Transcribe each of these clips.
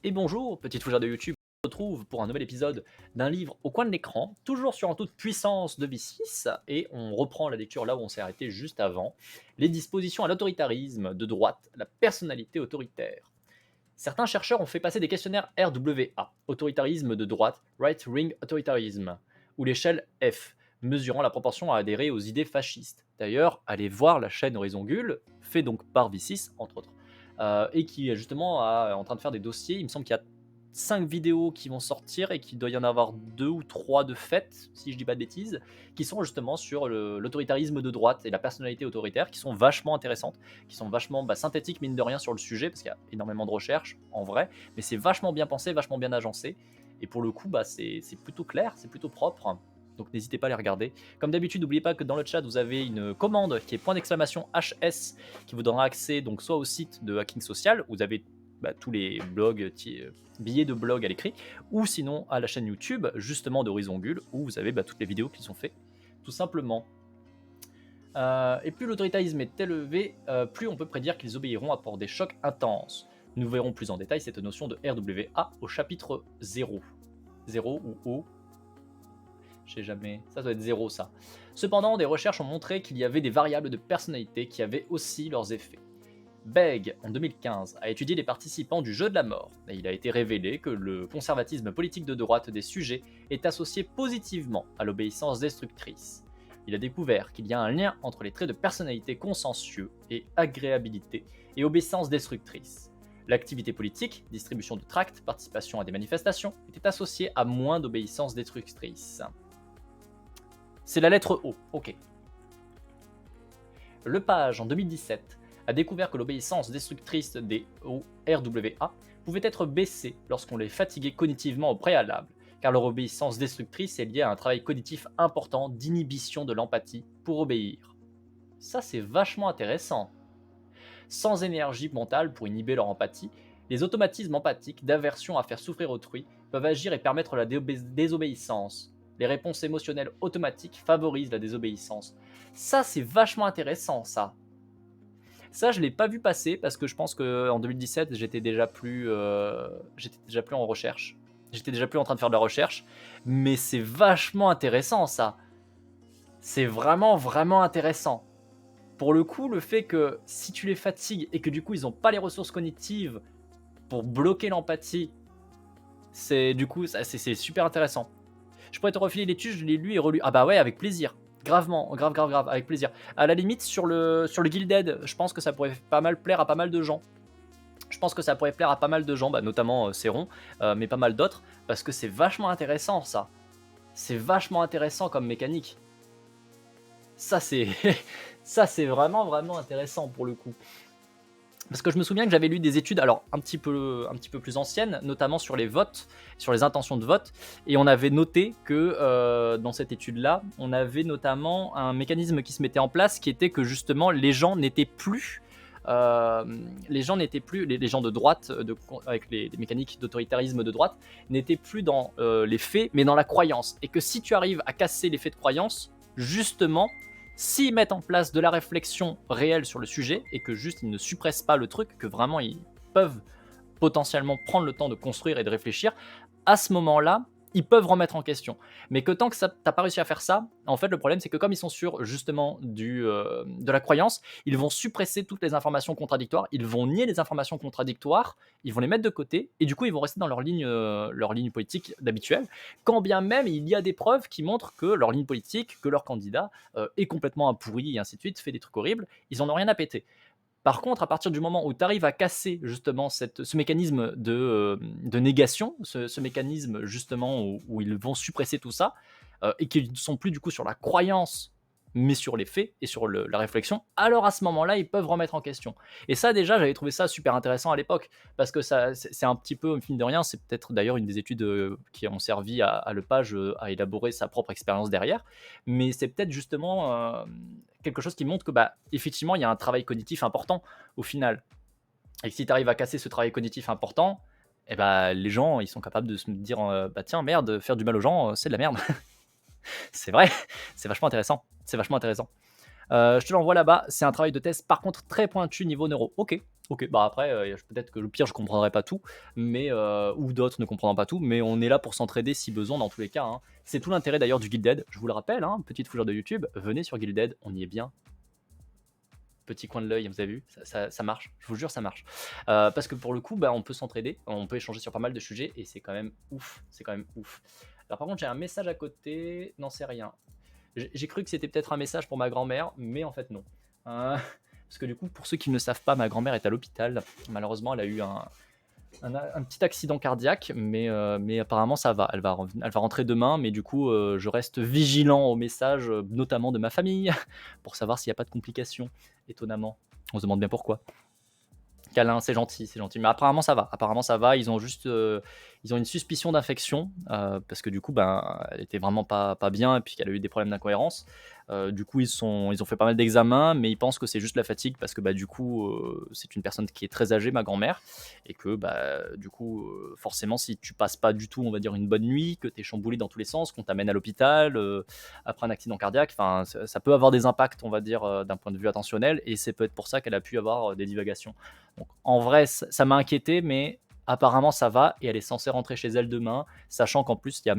Et bonjour, petite fougère de YouTube, on se retrouve pour un nouvel épisode d'un livre au coin de l'écran, toujours sur En toute puissance de V6, et on reprend la lecture là où on s'est arrêté juste avant, les dispositions à l'autoritarisme de droite, la personnalité autoritaire. Certains chercheurs ont fait passer des questionnaires RWA, autoritarisme de droite, Right Wing Authoritarism, ou l'échelle F, mesurant la proportion à adhérer aux idées fascistes. D'ailleurs, allez voir la chaîne Horizon Gull, fait donc par V6, entre autres, et qui est justement en train de faire des dossiers. Il me semble qu'il y a 5 vidéos qui vont sortir et qu'il doit y en avoir 2 ou 3 de fait, si je dis pas de bêtises, qui sont justement sur l'autoritarisme de droite et la personnalité autoritaire, qui sont vachement intéressantes, qui sont vachement synthétiques, mine de rien, sur le sujet, parce qu'il y a énormément de recherches, en vrai, mais c'est vachement bien pensé, vachement bien agencé, et pour le coup, c'est plutôt clair, c'est plutôt propre, donc n'hésitez pas à les regarder. Comme d'habitude, n'oubliez pas que dans le chat, vous avez une commande qui est $HS, qui vous donnera accès donc soit au site de Hacking Social, où vous avez tous les blogs, billets de blog à l'écrit, ou sinon à la chaîne YouTube, justement d'Horizon Gull, où vous avez toutes les vidéos qu'ils ont fait, tout simplement. Et plus l'autoritarisme est élevé, plus on peut prédire qu'ils obéiront à pour des chocs intenses. Nous verrons plus en détail cette notion de RWA au chapitre 0. 0 ou O, je sais jamais, ça doit être 0 ça. Cependant, des recherches ont montré qu'il y avait des variables de personnalité qui avaient aussi leurs effets. Begg, en 2015, a étudié les participants du jeu de la mort, et il a été révélé que le conservatisme politique de droite des sujets est associé positivement à l'obéissance destructrice. Il a découvert qu'il y a un lien entre les traits de personnalité consensueux et agréabilité et obéissance destructrice. L'activité politique, distribution de tracts, participation à des manifestations, était associée à moins d'obéissance destructrice. C'est la lettre O, ok. Lepage, en 2017, a découvert que l'obéissance destructrice des RWA pouvait être baissée lorsqu'on les fatiguait cognitivement au préalable, car leur obéissance destructrice est liée à un travail cognitif important d'inhibition de l'empathie pour obéir. Ça, c'est vachement intéressant. Sans énergie mentale pour inhiber leur empathie, les automatismes empathiques d'aversion à faire souffrir autrui peuvent agir et permettre la désobéissance. Les réponses émotionnelles automatiques favorisent la désobéissance. Ça, c'est vachement intéressant, ça. Ça, je l'ai pas vu passer parce que je pense qu'en 2017, j'étais déjà plus en recherche. J'étais déjà plus en train de faire de la recherche. Mais c'est vachement intéressant, ça. C'est vraiment, vraiment intéressant. Pour le coup, le fait que si tu les fatigues et que du coup, ils n'ont pas les ressources cognitives pour bloquer l'empathie, c'est super intéressant. Je pourrais te refiler l'étude, je l'ai lu et relu. Ah bah ouais, avec plaisir. Gravement, grave, avec plaisir. À la limite, sur le Guilded, je pense que ça pourrait pas mal plaire à pas mal de gens. Je pense que ça pourrait plaire à pas mal de gens, notamment Céron, mais pas mal d'autres, parce que c'est vachement intéressant, ça. C'est vachement intéressant comme mécanique. Ça, c'est ça, c'est vraiment, vraiment intéressant pour le coup. Parce que je me souviens que j'avais lu des études, alors un petit peu plus anciennes, notamment sur les votes, sur les intentions de vote, et on avait noté que dans cette étude-là, on avait notamment un mécanisme qui se mettait en place, qui était que justement les gens n'étaient plus, les gens de droite, avec les mécaniques d'autoritarisme de droite, n'étaient plus dans les faits, mais dans la croyance, et que si tu arrives à casser les faits de croyance, justement, s'ils mettent en place de la réflexion réelle sur le sujet et que juste ils ne suppressent pas le truc, que vraiment ils peuvent potentiellement prendre le temps de construire et de réfléchir, à ce moment-là, ils peuvent remettre en question. Mais que tant que t'as pas réussi à faire ça, en fait, le problème, c'est que comme ils sont sur justement de la croyance, ils vont suppresser toutes les informations contradictoires, ils vont nier les informations contradictoires, ils vont les mettre de côté, et du coup, ils vont rester dans leur ligne politique d'habituelle, quand bien même il y a des preuves qui montrent que leur ligne politique, que leur candidat est complètement pourri et ainsi de suite, fait des trucs horribles, ils en ont rien à péter. Par contre, à partir du moment où tu arrives à casser justement ce mécanisme de négation, ce mécanisme justement où ils vont suppresser tout ça, et qu'ils ne sont plus du coup sur la croyance, mais sur les faits et sur la réflexion, alors à ce moment-là, ils peuvent remettre en question. Et ça déjà, j'avais trouvé ça super intéressant à l'époque, parce que c'est un petit peu, mine de rien, c'est peut-être d'ailleurs une des études qui ont servi à Lepage à élaborer sa propre expérience derrière, mais c'est peut-être justement quelque chose qui montre que effectivement il y a un travail cognitif important au final, et que si tu arrives à casser ce travail cognitif important, et les gens ils sont capables de se dire tiens merde, faire du mal aux gens c'est de la merde. C'est vrai, c'est vachement intéressant, c'est vachement intéressant. Je te l'envoie là-bas, c'est un travail de thèse par contre très pointu niveau neuro. Ok, OK, bah, après, peut-être que le pire, je comprendrai pas tout, mais ou d'autres ne comprendront pas tout, mais on est là pour s'entraider si besoin dans tous les cas, hein. C'est tout l'intérêt d'ailleurs du Guilded, je vous le rappelle, hein, petite fougère de YouTube, venez sur Guilded, on y est bien. Petit coin de l'œil, vous avez vu? Ça marche, je vous jure ça marche. Parce que pour le coup, bah, on peut s'entraider, on peut échanger sur pas mal de sujets et c'est quand même ouf, c'est quand même ouf. Alors par contre, j'ai un message à côté, non, c'est rien. J'ai cru que c'était peut-être un message pour ma grand-mère, mais en fait non. Parce que du coup, pour ceux qui ne le savent pas, ma grand-mère est à l'hôpital. Malheureusement, elle a eu un petit accident cardiaque, mais apparemment ça va. Elle va rentrer demain, mais du coup, je reste vigilant aux messages, notamment de ma famille, pour savoir s'il n'y a pas de complications, étonnamment. On se demande bien pourquoi. Câlin, c'est gentil, c'est gentil. Mais apparemment ça va. Apparemment ça va. Ils ont juste, ils ont une suspicion d'infection parce que du coup, ben, elle était vraiment pas bien et puis qu'elle a eu des problèmes d'incohérence. Du coup, ils ont fait pas mal d'examens, mais ils pensent que c'est juste la fatigue parce que bah, du coup, c'est une personne qui est très âgée, ma grand-mère, et que bah, du coup, forcément, si tu passes pas du tout, on va dire, une bonne nuit, que tu es chamboulé dans tous les sens, qu'on t'amène à l'hôpital après un accident cardiaque, enfin, ça peut avoir des impacts, on va dire, d'un point de vue attentionnel, et c'est peut-être pour ça qu'elle a pu avoir des divagations. Donc, en vrai, ça m'a inquiété, mais apparemment ça va et elle est censée rentrer chez elle demain, sachant qu'en plus il y a,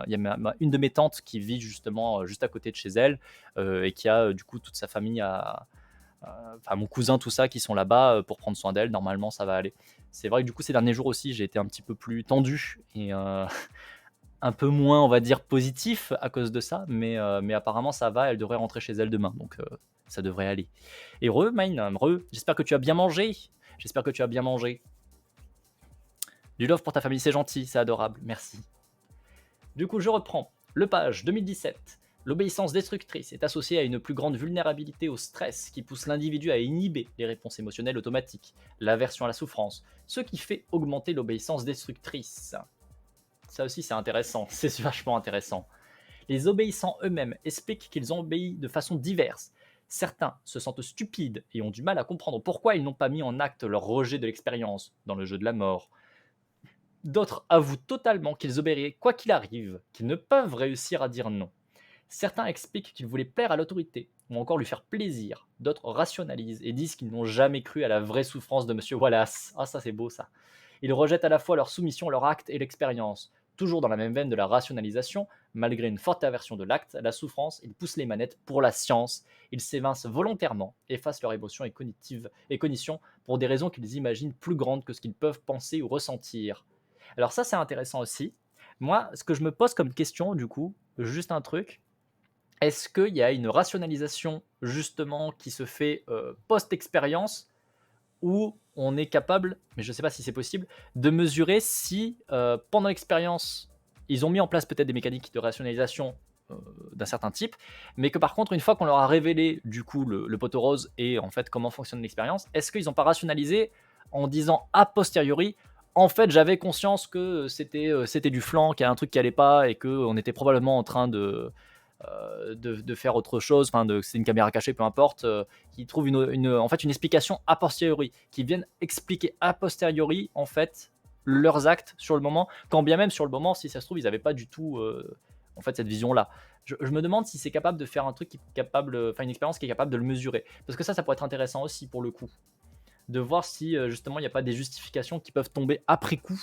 il y a une de mes tantes qui vit justement juste à côté de chez elle et qui a du coup toute sa famille, enfin mon cousin, tout ça, qui sont là-bas pour prendre soin d'elle. Normalement ça va aller. C'est vrai que du coup ces derniers jours aussi j'ai été un petit peu plus tendu et un peu moins, on va dire, positif à cause de ça, mais apparemment ça va, elle devrait rentrer chez elle demain, donc ça devrait aller. Et Mine, j'espère que tu as bien mangé. J'espère que tu as bien mangé. Du love pour ta famille, c'est gentil, c'est adorable, merci. Du coup, je reprends. Le page 2017. L'obéissance destructrice est associée à une plus grande vulnérabilité au stress qui pousse l'individu à inhiber les réponses émotionnelles automatiques, l'aversion à la souffrance, ce qui fait augmenter l'obéissance destructrice. Ça aussi, c'est intéressant, c'est vachement intéressant. Les obéissants eux-mêmes expliquent qu'ils ont obéi de façon diverse. Certains se sentent stupides et ont du mal à comprendre pourquoi ils n'ont pas mis en acte leur rejet de l'expérience dans le jeu de la mort. D'autres avouent totalement qu'ils obéiraient quoi qu'il arrive, qu'ils ne peuvent réussir à dire non. Certains expliquent qu'ils voulaient plaire à l'autorité ou encore lui faire plaisir. D'autres rationalisent et disent qu'ils n'ont jamais cru à la vraie souffrance de Monsieur Wallace. Ah, ça c'est beau ça. Ils rejettent à la fois leur soumission, leur acte et l'expérience. Toujours dans la même veine de la rationalisation, malgré une forte aversion de l'acte, la souffrance, ils poussent les manettes pour la science. Ils s'évincent volontairement, effacent leurs émotions et cognitions pour des raisons qu'ils imaginent plus grandes que ce qu'ils peuvent penser ou ressentir. Alors ça, c'est intéressant aussi. Moi, ce que je me pose comme question, du coup, juste un truc, est-ce qu'il y a une rationalisation justement qui se fait post-expérience où on est capable, mais je ne sais pas si c'est possible, de mesurer si pendant l'expérience, ils ont mis en place peut-être des mécaniques de rationalisation euh, d'un certain type, mais que par contre, une fois qu'on leur a révélé du coup le poteau rose et en fait comment fonctionne l'expérience, est-ce qu'ils n'ont pas rationalisé en disant a posteriori, en fait j'avais conscience que c'était du flanc, qu'il y a un truc qui allait pas et qu'on était probablement en train de faire autre chose, enfin c'est une caméra cachée, peu importe, qui trouve en fait une explication a posteriori, qui viennent expliquer a posteriori en fait leurs actes sur le moment, quand bien même sur le moment, si ça se trouve, ils n'avaient pas du tout en fait cette vision-là. Je me demande si c'est capable de faire un truc qui est capable, enfin une expérience qui est capable de le mesurer, parce que ça pourrait être intéressant aussi pour le coup, de voir si justement il n'y a pas des justifications qui peuvent tomber après coup.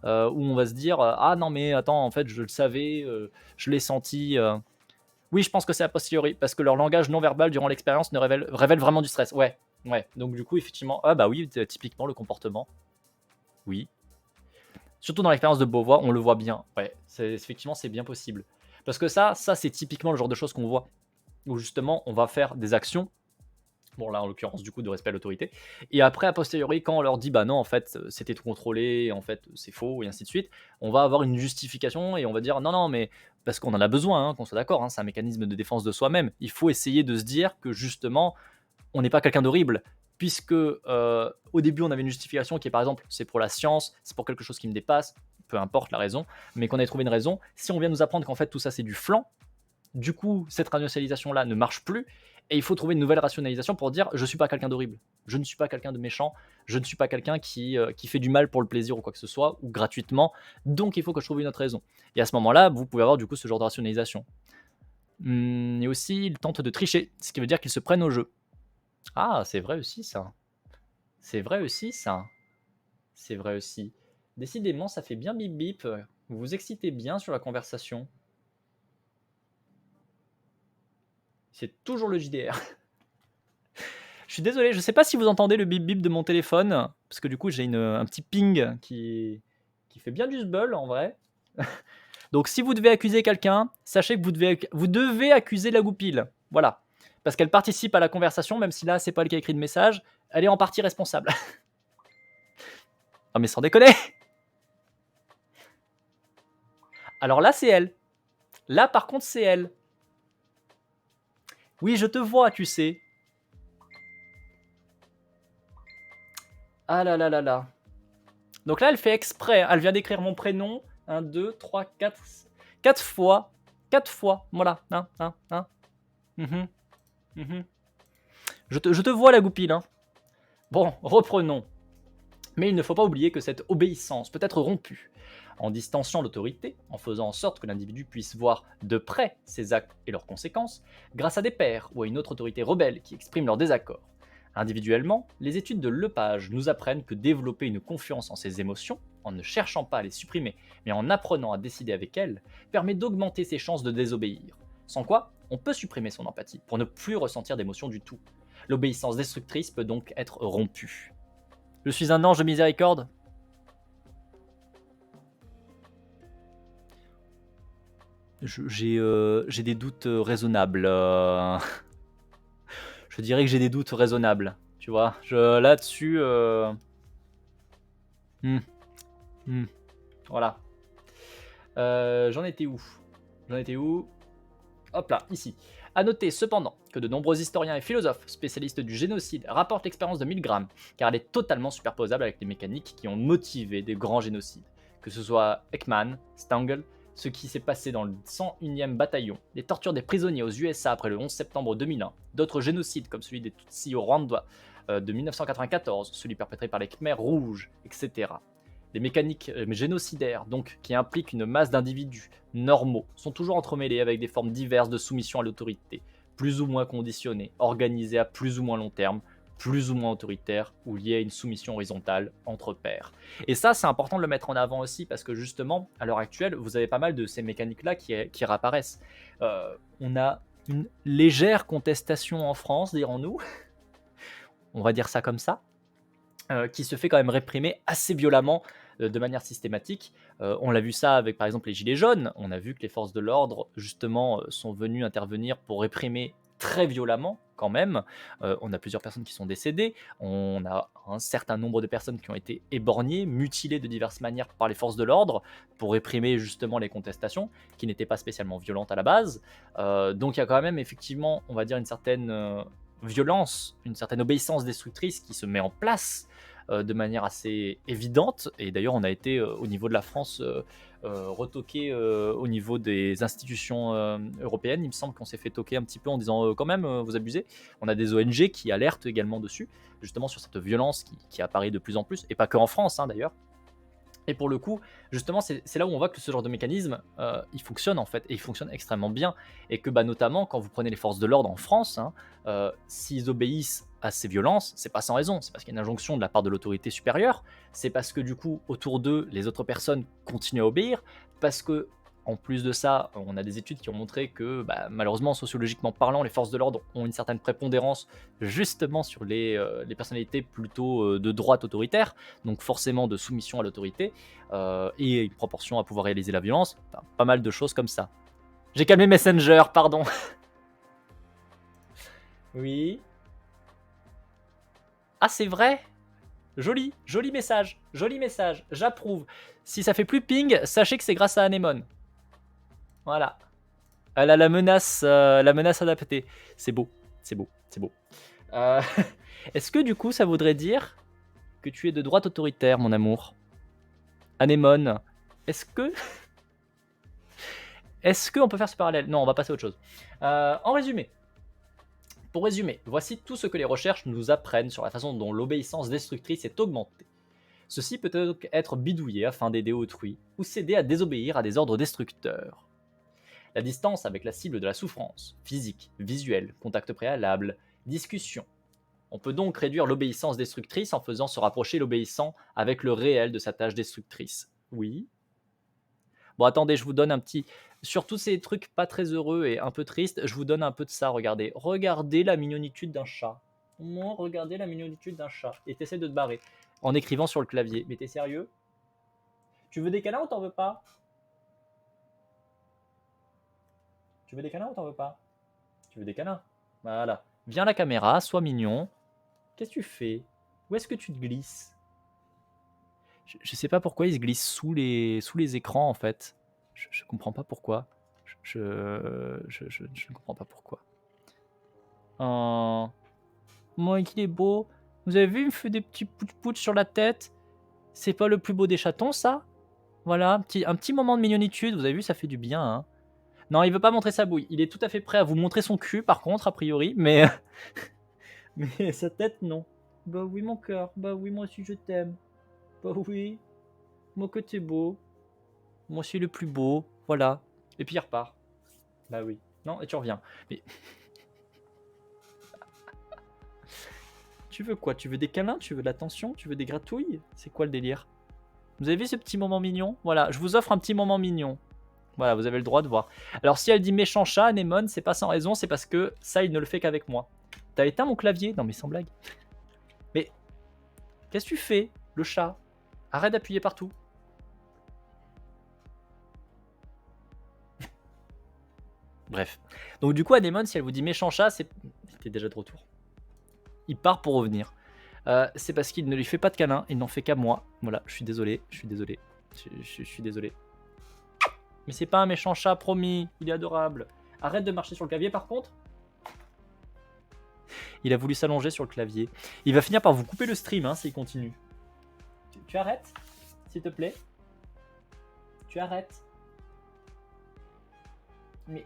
Où on va se dire ah non mais attends en fait je le savais, je l'ai senti. Oui, je pense que c'est a posteriori, parce que leur langage non verbal durant l'expérience ne révèle vraiment du stress. Ouais, ouais. Donc du coup, effectivement, ah bah oui, typiquement le comportement. Oui. Surtout dans l'expérience de Beauvois, on le voit bien. Ouais, effectivement, c'est bien possible. Parce que ça c'est typiquement le genre de choses qu'on voit, où justement, on va faire des actions. Bon, là, en l'occurrence, du coup, de respect à l'autorité. Et après, a posteriori, quand on leur dit, bah non, en fait, c'était tout contrôlé, en fait, c'est faux, et ainsi de suite, on va avoir une justification et on va dire, non, non, mais parce qu'on en a besoin, hein, qu'on soit d'accord, hein, c'est un mécanisme de défense de soi-même. Il faut essayer de se dire que justement, on n'est pas quelqu'un d'horrible. Puisque au début, on avait une justification qui est, par exemple, c'est pour la science, c'est pour quelque chose qui me dépasse, peu importe la raison, mais qu'on ait trouvé une raison. Si on vient nous apprendre qu'en fait, tout ça, c'est du flan, du coup, cette rationalisation-là ne marche plus, et il faut trouver une nouvelle rationalisation pour dire je ne suis pas quelqu'un d'horrible, je ne suis pas quelqu'un de méchant, je ne suis pas quelqu'un qui fait du mal pour le plaisir ou quoi que ce soit, ou gratuitement, donc il faut que je trouve une autre raison. Et à ce moment-là, vous pouvez avoir du coup ce genre de rationalisation. Et aussi, ils tentent de tricher, ce qui veut dire qu'ils se prennent au jeu. Ah, c'est vrai aussi ça. C'est vrai aussi, ça. C'est vrai aussi. Décidément, ça fait bien bip bip. Vous vous excitez bien sur la conversation. C'est toujours le JDR. Je suis désolé, je sais pas si vous entendez le bip bip de mon téléphone, parce que du coup, j'ai un petit ping qui fait bien du sbul en vrai. Donc, si vous devez accuser quelqu'un, sachez que vous devez accuser la goupille. Voilà. Parce qu'elle participe à la conversation, même si là, c'est pas elle qui a écrit le message, elle est en partie responsable. Non, mais sans déconner. Alors là, c'est elle. Là, par contre, c'est elle. Oui, je te vois, tu sais. Ah là là là là. Donc là, elle fait exprès. Elle vient d'écrire mon prénom. 1, 2, 3, 4. 4 fois. 4 fois. Voilà. Mhm, mhm. Je te vois, la goupille. Hein. Bon, reprenons. Mais il ne faut pas oublier que cette obéissance peut être rompue. En distanciant l'autorité, en faisant en sorte que l'individu puisse voir de près ses actes et leurs conséquences, grâce à des pairs ou à une autre autorité rebelle qui exprime leur désaccord. Individuellement, les études de Lepage nous apprennent que développer une confiance en ses émotions, en ne cherchant pas à les supprimer, mais en apprenant à décider avec elles, permet d'augmenter ses chances de désobéir. Sans quoi, on peut supprimer son empathie pour ne plus ressentir d'émotion du tout. L'obéissance destructrice peut donc être rompue. Je suis un ange de miséricorde. J'ai des doutes raisonnables. Je dirais que j'ai des doutes raisonnables. Tu vois, là-dessus. Hmm, hmm, voilà. J'en étais où J'en étais où Hop là, ici. A noter cependant que de nombreux historiens et philosophes spécialistes du génocide rapportent l'expérience de Milgram, car elle est totalement superposable avec les mécaniques qui ont motivé des grands génocides. Que ce soit Ekman, Stangl, ce qui s'est passé dans le 101e bataillon, les tortures des prisonniers aux USA après le 11 septembre 2001, d'autres génocides comme celui des Tutsis au Rwanda de 1994, celui perpétré par les Khmers rouges, etc. Les mécaniques génocidaires, donc, qui impliquent une masse d'individus normaux, sont toujours entremêlés avec des formes diverses de soumission à l'autorité, plus ou moins conditionnées, organisées à plus ou moins long terme, plus ou moins autoritaires, ou liées à une soumission horizontale entre pairs. Et ça, c'est important de le mettre en avant aussi, parce que justement, à l'heure actuelle, vous avez pas mal de ces mécaniques-là qui réapparaissent. On a une légère contestation en France, dirons-nous, on va dire ça comme ça, qui se fait quand même réprimer assez violemment de manière systématique. On l'a vu ça avec par exemple les Gilets jaunes, on a vu que les forces de l'ordre justement sont venues intervenir pour réprimer très violemment quand même. On a plusieurs personnes qui sont décédées, on a un certain nombre de personnes qui ont été éborgnées, mutilées de diverses manières par les forces de l'ordre pour réprimer justement les contestations qui n'étaient pas spécialement violentes à la base. Donc il y a quand même effectivement, on va dire, une certaine violence, une certaine obéissance destructrice qui se met en place de manière assez évidente. Et d'ailleurs, on a été au niveau de la France retoqué au niveau des institutions européennes. Il me semble qu'on s'est fait toquer un petit peu en disant quand même, vous abusez. On a des ONG qui alertent également dessus, justement sur cette violence qui apparaît de plus en plus, et pas que en France d'ailleurs. Et pour le coup, justement, c'est là où on voit que ce genre de mécanisme, il fonctionne en fait, et il fonctionne extrêmement bien. Et que notamment, quand vous prenez les forces de l'ordre en France, s'ils obéissent à ces violences, c'est pas sans raison, c'est parce qu'il y a une injonction de la part de l'autorité supérieure, c'est parce que du coup, autour d'eux, les autres personnes continuent à obéir, parce que en plus de ça, on a des études qui ont montré que malheureusement, sociologiquement parlant, les forces de l'ordre ont une certaine prépondérance justement sur les personnalités plutôt de droite autoritaire, donc forcément de soumission à l'autorité, et une proportion à pouvoir réaliser la violence, enfin, pas mal de choses comme ça. J'ai calmé Messenger, pardon. Oui. Ah, c'est vrai. Joli, joli message, j'approuve. Si ça fait plus ping, sachez que c'est grâce à Anemone. Voilà. Elle a la menace adaptée. C'est beau, c'est beau, c'est beau. Est-ce que du coup, ça voudrait dire que tu es de droite autoritaire, mon amour? Anémone, est-ce que... Est-ce qu'on peut faire ce parallèle? Non, on va passer à autre chose. En résumé, pour résumer, voici tout ce que les recherches nous apprennent sur la façon dont l'obéissance destructrice est augmentée. Ceci peut donc être bidouillé afin d'aider autrui, ou s'aider à désobéir à des ordres destructeurs. La distance avec la cible de la souffrance, physique, visuelle, contact préalable, discussion. On peut donc réduire l'obéissance destructrice en faisant se rapprocher l'obéissant avec le réel de sa tâche destructrice. Oui. Bon, attendez, je vous donne un petit. Sur tous ces trucs pas très heureux et un peu tristes, je vous donne un peu de ça. Regardez. Regardez la mignonitude d'un chat. Moi, regardez la mignonitude d'un chat. Et t'essaies de te barrer en écrivant sur le clavier. Mais t'es sérieux? Tu veux des câlins ou t'en veux pas? Tu veux des câlins ou t'en veux pas? Tu veux des câlins? Voilà. Viens à la caméra, sois mignon. Qu'est-ce que tu fais? Où est-ce que tu te glisses? Je sais pas pourquoi il se glisse sous les écrans en fait. Je comprends pas pourquoi. Je ne comprends pas pourquoi. Oh, moi qu'il est beau. Vous avez vu, il me fait des petits pouts sur la tête. C'est pas le plus beau des chatons, ça? Voilà, un petit moment de mignonitude. Vous avez vu, ça fait du bien. Hein. Non, il veut pas montrer sa bouille. Il est tout à fait prêt à vous montrer son cul, par contre, a priori. Mais, mais sa tête, non. Bah oui, mon cœur. Bah oui, moi aussi, je t'aime. Bah oui. Moi que t'es beau. Moi aussi le plus beau. Voilà. Et puis il repart. Bah oui. Non, et tu reviens. Mais. Tu veux quoi? Tu veux des câlins? Tu veux de l'attention? Tu veux des gratouilles? C'est quoi le délire? Vous avez vu ce petit moment mignon? Voilà, je vous offre un petit moment mignon. Voilà, vous avez le droit de voir. Alors si elle dit méchant chat, Anémone, c'est pas sans raison, c'est parce que ça, il ne le fait qu'avec moi. T'as éteint mon clavier? Non mais sans blague. Mais qu'est-ce que tu fais, le chat? Arrête d'appuyer partout. Bref. Donc du coup, Anémone, si elle vous dit méchant chat, c'était déjà de retour. Il part pour revenir. C'est parce qu'il ne lui fait pas de câlin, il n'en fait qu'à moi. Voilà, je suis désolé, je suis désolé. Je suis désolé. Mais c'est pas un méchant chat, promis, il est adorable. Arrête de marcher sur le clavier par contre. Il a voulu s'allonger sur le clavier. Il va finir par vous couper le stream hein, s'il continue. Tu arrêtes, s'il te plaît. Tu arrêtes. Mais...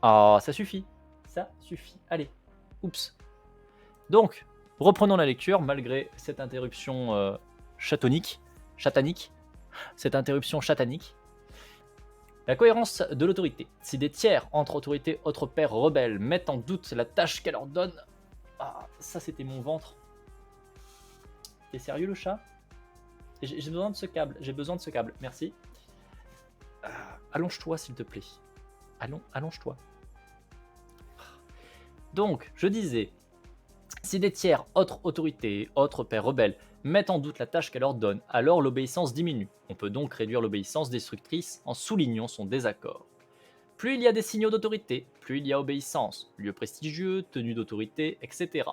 Oh, ça suffit. Ça suffit. Allez. Oups. Donc, reprenons la lecture, malgré cette interruption chatanique. Cette interruption chatanique. La cohérence de l'autorité. Si des tiers entre autorités autres pairs rebelles mettent en doute la tâche qu'elle leur donne... Ah, ça c'était mon ventre. T'es sérieux le chat? J'ai besoin de ce câble, merci. Allonge-toi s'il te plaît. Allonge-toi. Donc, je disais, si des tiers, autres autorités, autres pairs rebelles, mettent en doute la tâche qu'elle leur donne, alors l'obéissance diminue. On peut donc réduire l'obéissance destructrice en soulignant son désaccord. Plus il y a des signaux d'autorité, plus il y a obéissance, lieu prestigieux, tenue d'autorité, etc.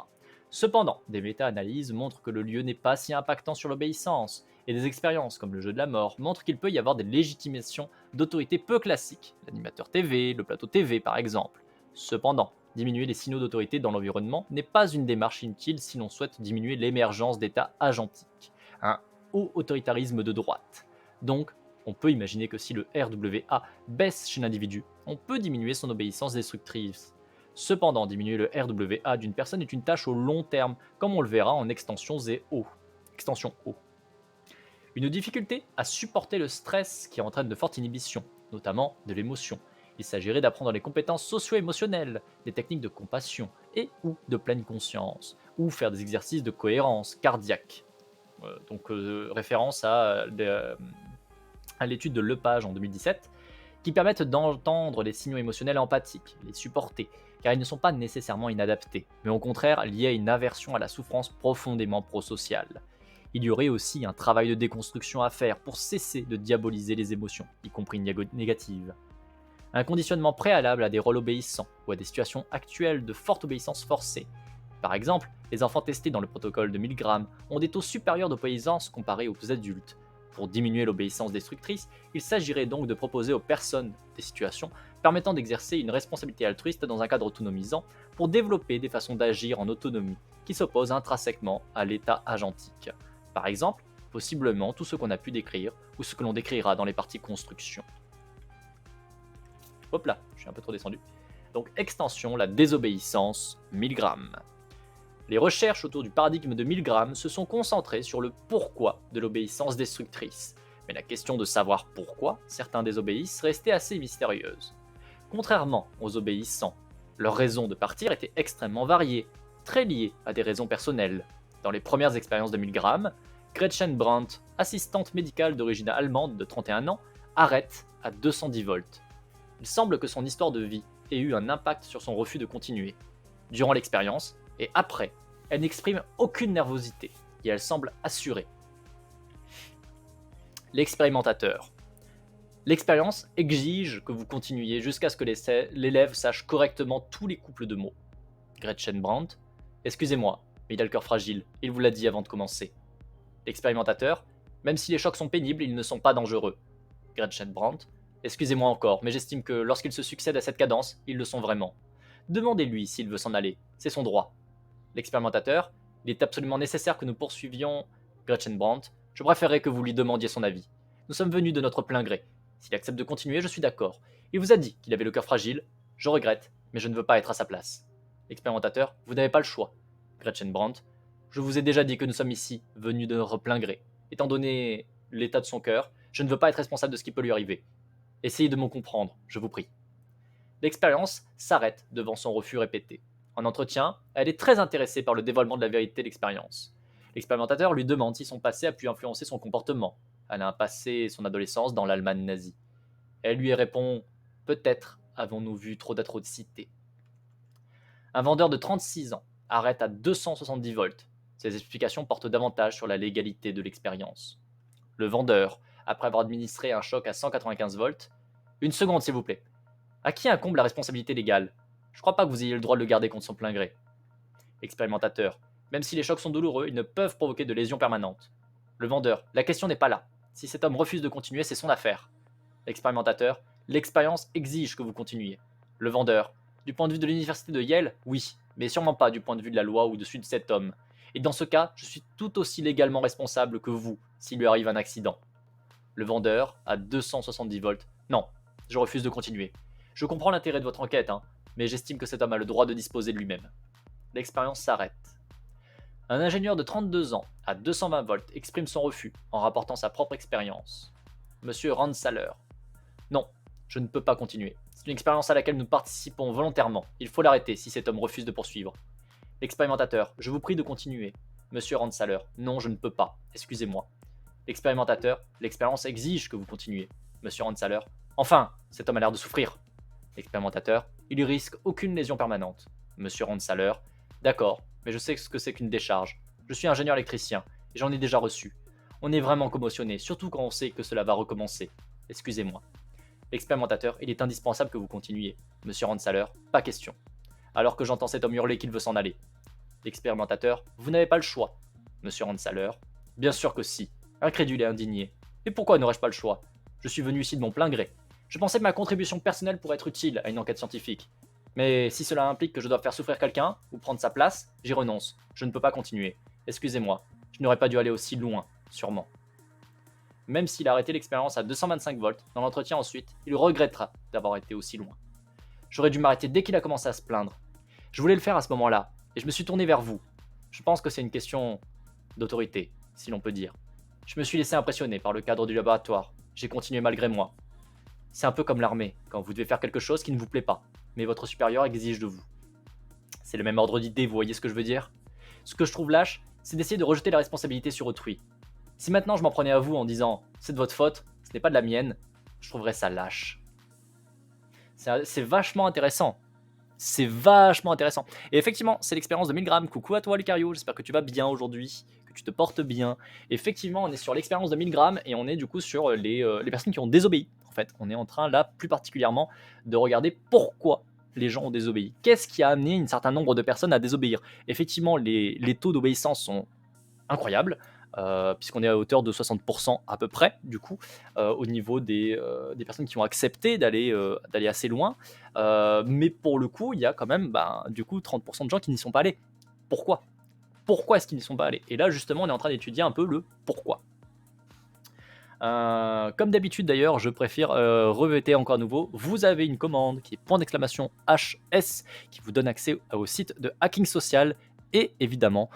Cependant, des méta-analyses montrent que le lieu n'est pas si impactant sur l'obéissance, et des expériences comme le jeu de la mort montrent qu'il peut y avoir des légitimations d'autorité peu classiques, l'animateur TV, le plateau TV par exemple. Cependant, diminuer les signaux d'autorité dans l'environnement n'est pas une démarche inutile si l'on souhaite diminuer l'émergence d'états agentiques, un haut autoritarisme de droite. Donc, on peut imaginer que si le RWA baisse chez l'individu, on peut diminuer son obéissance destructrice. Cependant, diminuer le RWA d'une personne est une tâche au long terme, comme on le verra en extension O. Une difficulté à supporter le stress qui entraîne de fortes inhibitions, notamment de l'émotion. Il s'agirait d'apprendre les compétences socio-émotionnelles, des techniques de compassion et ou de pleine conscience, ou faire des exercices de cohérence cardiaque. Référence à l'étude de Lepage en 2017, qui permettent d'entendre les signaux émotionnels empathiques, les supporter, car ils ne sont pas nécessairement inadaptés, mais au contraire liés à une aversion à la souffrance profondément prosociale. Il y aurait aussi un travail de déconstruction à faire pour cesser de diaboliser les émotions, y compris négatives. Un conditionnement préalable à des rôles obéissants ou à des situations actuelles de forte obéissance forcée. Par exemple, les enfants testés dans le protocole de Milgram ont des taux supérieurs d'obéissance comparés aux adultes. Pour diminuer l'obéissance destructrice, il s'agirait donc de proposer aux personnes des situations permettant d'exercer une responsabilité altruiste dans un cadre autonomisant pour développer des façons d'agir en autonomie qui s'opposent intrinsèquement à l'état agentique. Par exemple, possiblement tout ce qu'on a pu décrire ou ce que l'on décrira dans les parties construction. Hop là, je suis un peu trop descendu. Donc extension, la désobéissance, Milgram. Les recherches autour du paradigme de Milgram se sont concentrées sur le pourquoi de l'obéissance destructrice. Mais la question de savoir pourquoi certains désobéissent restait assez mystérieuse. Contrairement aux obéissants, leurs raisons de partir étaient extrêmement variées. très liées à des raisons personnelles. Dans les premières expériences de Milgram, Gretchen Brandt, assistante médicale d'origine allemande de 31 ans, arrête à 210 volts. Il semble que son histoire de vie ait eu un impact sur son refus de continuer. Durant l'expérience, et après, elle n'exprime aucune nervosité, et elle semble assurée. L'expérimentateur. L'expérience exige que vous continuiez jusqu'à ce que l'élève sache correctement tous les couples de mots. Gretchen Brandt. Excusez-moi, mais il a le cœur fragile, il vous l'a dit avant de commencer. L'expérimentateur. Même si les chocs sont pénibles, ils ne sont pas dangereux. Gretchen Brandt. Excusez-moi encore, mais j'estime que lorsqu'ils se succèdent à cette cadence, ils le sont vraiment. Demandez-lui s'il veut s'en aller, c'est son droit. L'expérimentateur. Il est absolument nécessaire que nous poursuivions Gretchen Brandt. Je préférerais que vous lui demandiez son avis. Nous sommes venus de notre plein gré. S'il accepte de continuer, je suis d'accord. Il vous a dit qu'il avait le cœur fragile. Je regrette, mais je ne veux pas être à sa place. L'expérimentateur, vous n'avez pas le choix. Gretchen Brandt, je vous ai déjà dit que nous sommes ici, venus de notre plein gré. Étant donné l'état de son cœur, je ne veux pas être responsable de ce qui peut lui arriver. Essayez de me comprendre, je vous prie. L'expérience s'arrête devant son refus répété. En entretien, elle est très intéressée par le dévoilement de la vérité de l'expérience. L'expérimentateur lui demande si son passé a pu influencer son comportement. Elle a un passé et son adolescence dans l'Allemagne nazie. Elle lui répond « Peut-être avons-nous vu trop d'atrocités ». Un vendeur de 36 ans arrête à 270 volts. Ses explications portent davantage sur la légalité de l'expérience. Le vendeur, après avoir administré un choc à 195 volts, « Une seconde s'il vous plaît. À qui incombe la responsabilité légale? Je crois pas que vous ayez le droit de le garder contre son plein gré. » Expérimentateur. Même si les chocs sont douloureux, ils ne peuvent provoquer de lésions permanentes. Le vendeur. La question n'est pas là. Si cet homme refuse de continuer, c'est son affaire. L'expérimentateur. L'expérience exige que vous continuiez. Le vendeur. Du point de vue de l'université de Yale, oui, mais sûrement pas du point de vue de la loi ou de celui de cet homme. Et dans ce cas, je suis tout aussi légalement responsable que vous s'il lui arrive un accident. Le vendeur, à 270 volts. Non, je refuse de continuer. Je comprends l'intérêt de votre enquête, mais j'estime que cet homme a le droit de disposer de lui-même. L'expérience s'arrête. Un ingénieur de 32 ans, à 220 volts, exprime son refus en rapportant sa propre expérience. Monsieur Randsaler. Non, je ne peux pas continuer. C'est une expérience à laquelle nous participons volontairement. Il faut l'arrêter si cet homme refuse de poursuivre. L'expérimentateur. Je vous prie de continuer. Monsieur Randsaler. Non, je ne peux pas. Excusez-moi. L'expérimentateur. L'expérience exige que vous continuiez. Monsieur Randsaler. Enfin, cet homme a l'air de souffrir. L'expérimentateur. Il ne risque aucune lésion permanente. Monsieur Randsaler. D'accord, mais je sais ce que c'est qu'une décharge. Je suis ingénieur électricien, et j'en ai déjà reçu. On est vraiment commotionné, surtout quand on sait que cela va recommencer. Excusez-moi. L'expérimentateur, il est indispensable que vous continuiez. Monsieur Randsaler, pas question. Alors que j'entends cet homme hurler qu'il veut s'en aller. L'expérimentateur, vous n'avez pas le choix. Monsieur Randsaler, bien sûr que si. Incrédule et indigné. Et pourquoi n'aurais-je pas le choix? Je suis venu ici de mon plein gré. Je pensais que ma contribution personnelle pourrait être utile à une enquête scientifique. Mais si cela implique que je dois faire souffrir quelqu'un, ou prendre sa place, j'y renonce. Je ne peux pas continuer. Excusez-moi, je n'aurais pas dû aller aussi loin, sûrement. Même s'il a arrêté l'expérience à 225 volts, dans l'entretien ensuite, il regrettera d'avoir été aussi loin. J'aurais dû m'arrêter dès qu'il a commencé à se plaindre. Je voulais le faire à ce moment-là, et je me suis tourné vers vous. Je pense que c'est une question d'autorité, si l'on peut dire. Je me suis laissé impressionner par le cadre du laboratoire. J'ai continué malgré moi. C'est un peu comme l'armée, quand vous devez faire quelque chose qui ne vous plaît pas, mais votre supérieur exige de vous. C'est le même ordre d'idée, vous voyez ce que je veux dire? Ce que je trouve lâche, c'est d'essayer de rejeter la responsabilité sur autrui. Si maintenant je m'en prenais à vous en disant « c'est de votre faute, ce n'est pas de la mienne », je trouverais ça lâche. C'est vachement intéressant. C'est vachement intéressant. Et effectivement, c'est l'expérience de Milgram. Coucou à toi Lucario, j'espère que tu vas bien aujourd'hui, que tu te portes bien. Effectivement, on est sur l'expérience de Milgram et on est du coup sur les personnes qui ont désobéi. En fait, on est en train là plus particulièrement de regarder pourquoi les gens ont désobéi. Qu'est-ce qui a amené un certain nombre de personnes à désobéir? Effectivement, les taux d'obéissance sont incroyables. Puisqu'on est à hauteur de 60% à peu près, du coup, au niveau des personnes qui ont accepté d'aller assez loin. Mais pour le coup, il y a quand même, du coup, 30% de gens qui n'y sont pas allés. Pourquoi? Pourquoi est-ce qu'ils n'y sont pas allés? Et là, justement, on est en train d'étudier un peu le pourquoi. Comme d'habitude d'ailleurs, je préfère revêter encore à nouveau. Vous avez une commande qui est .HS qui vous donne accès au site de Hacking Social et évidemment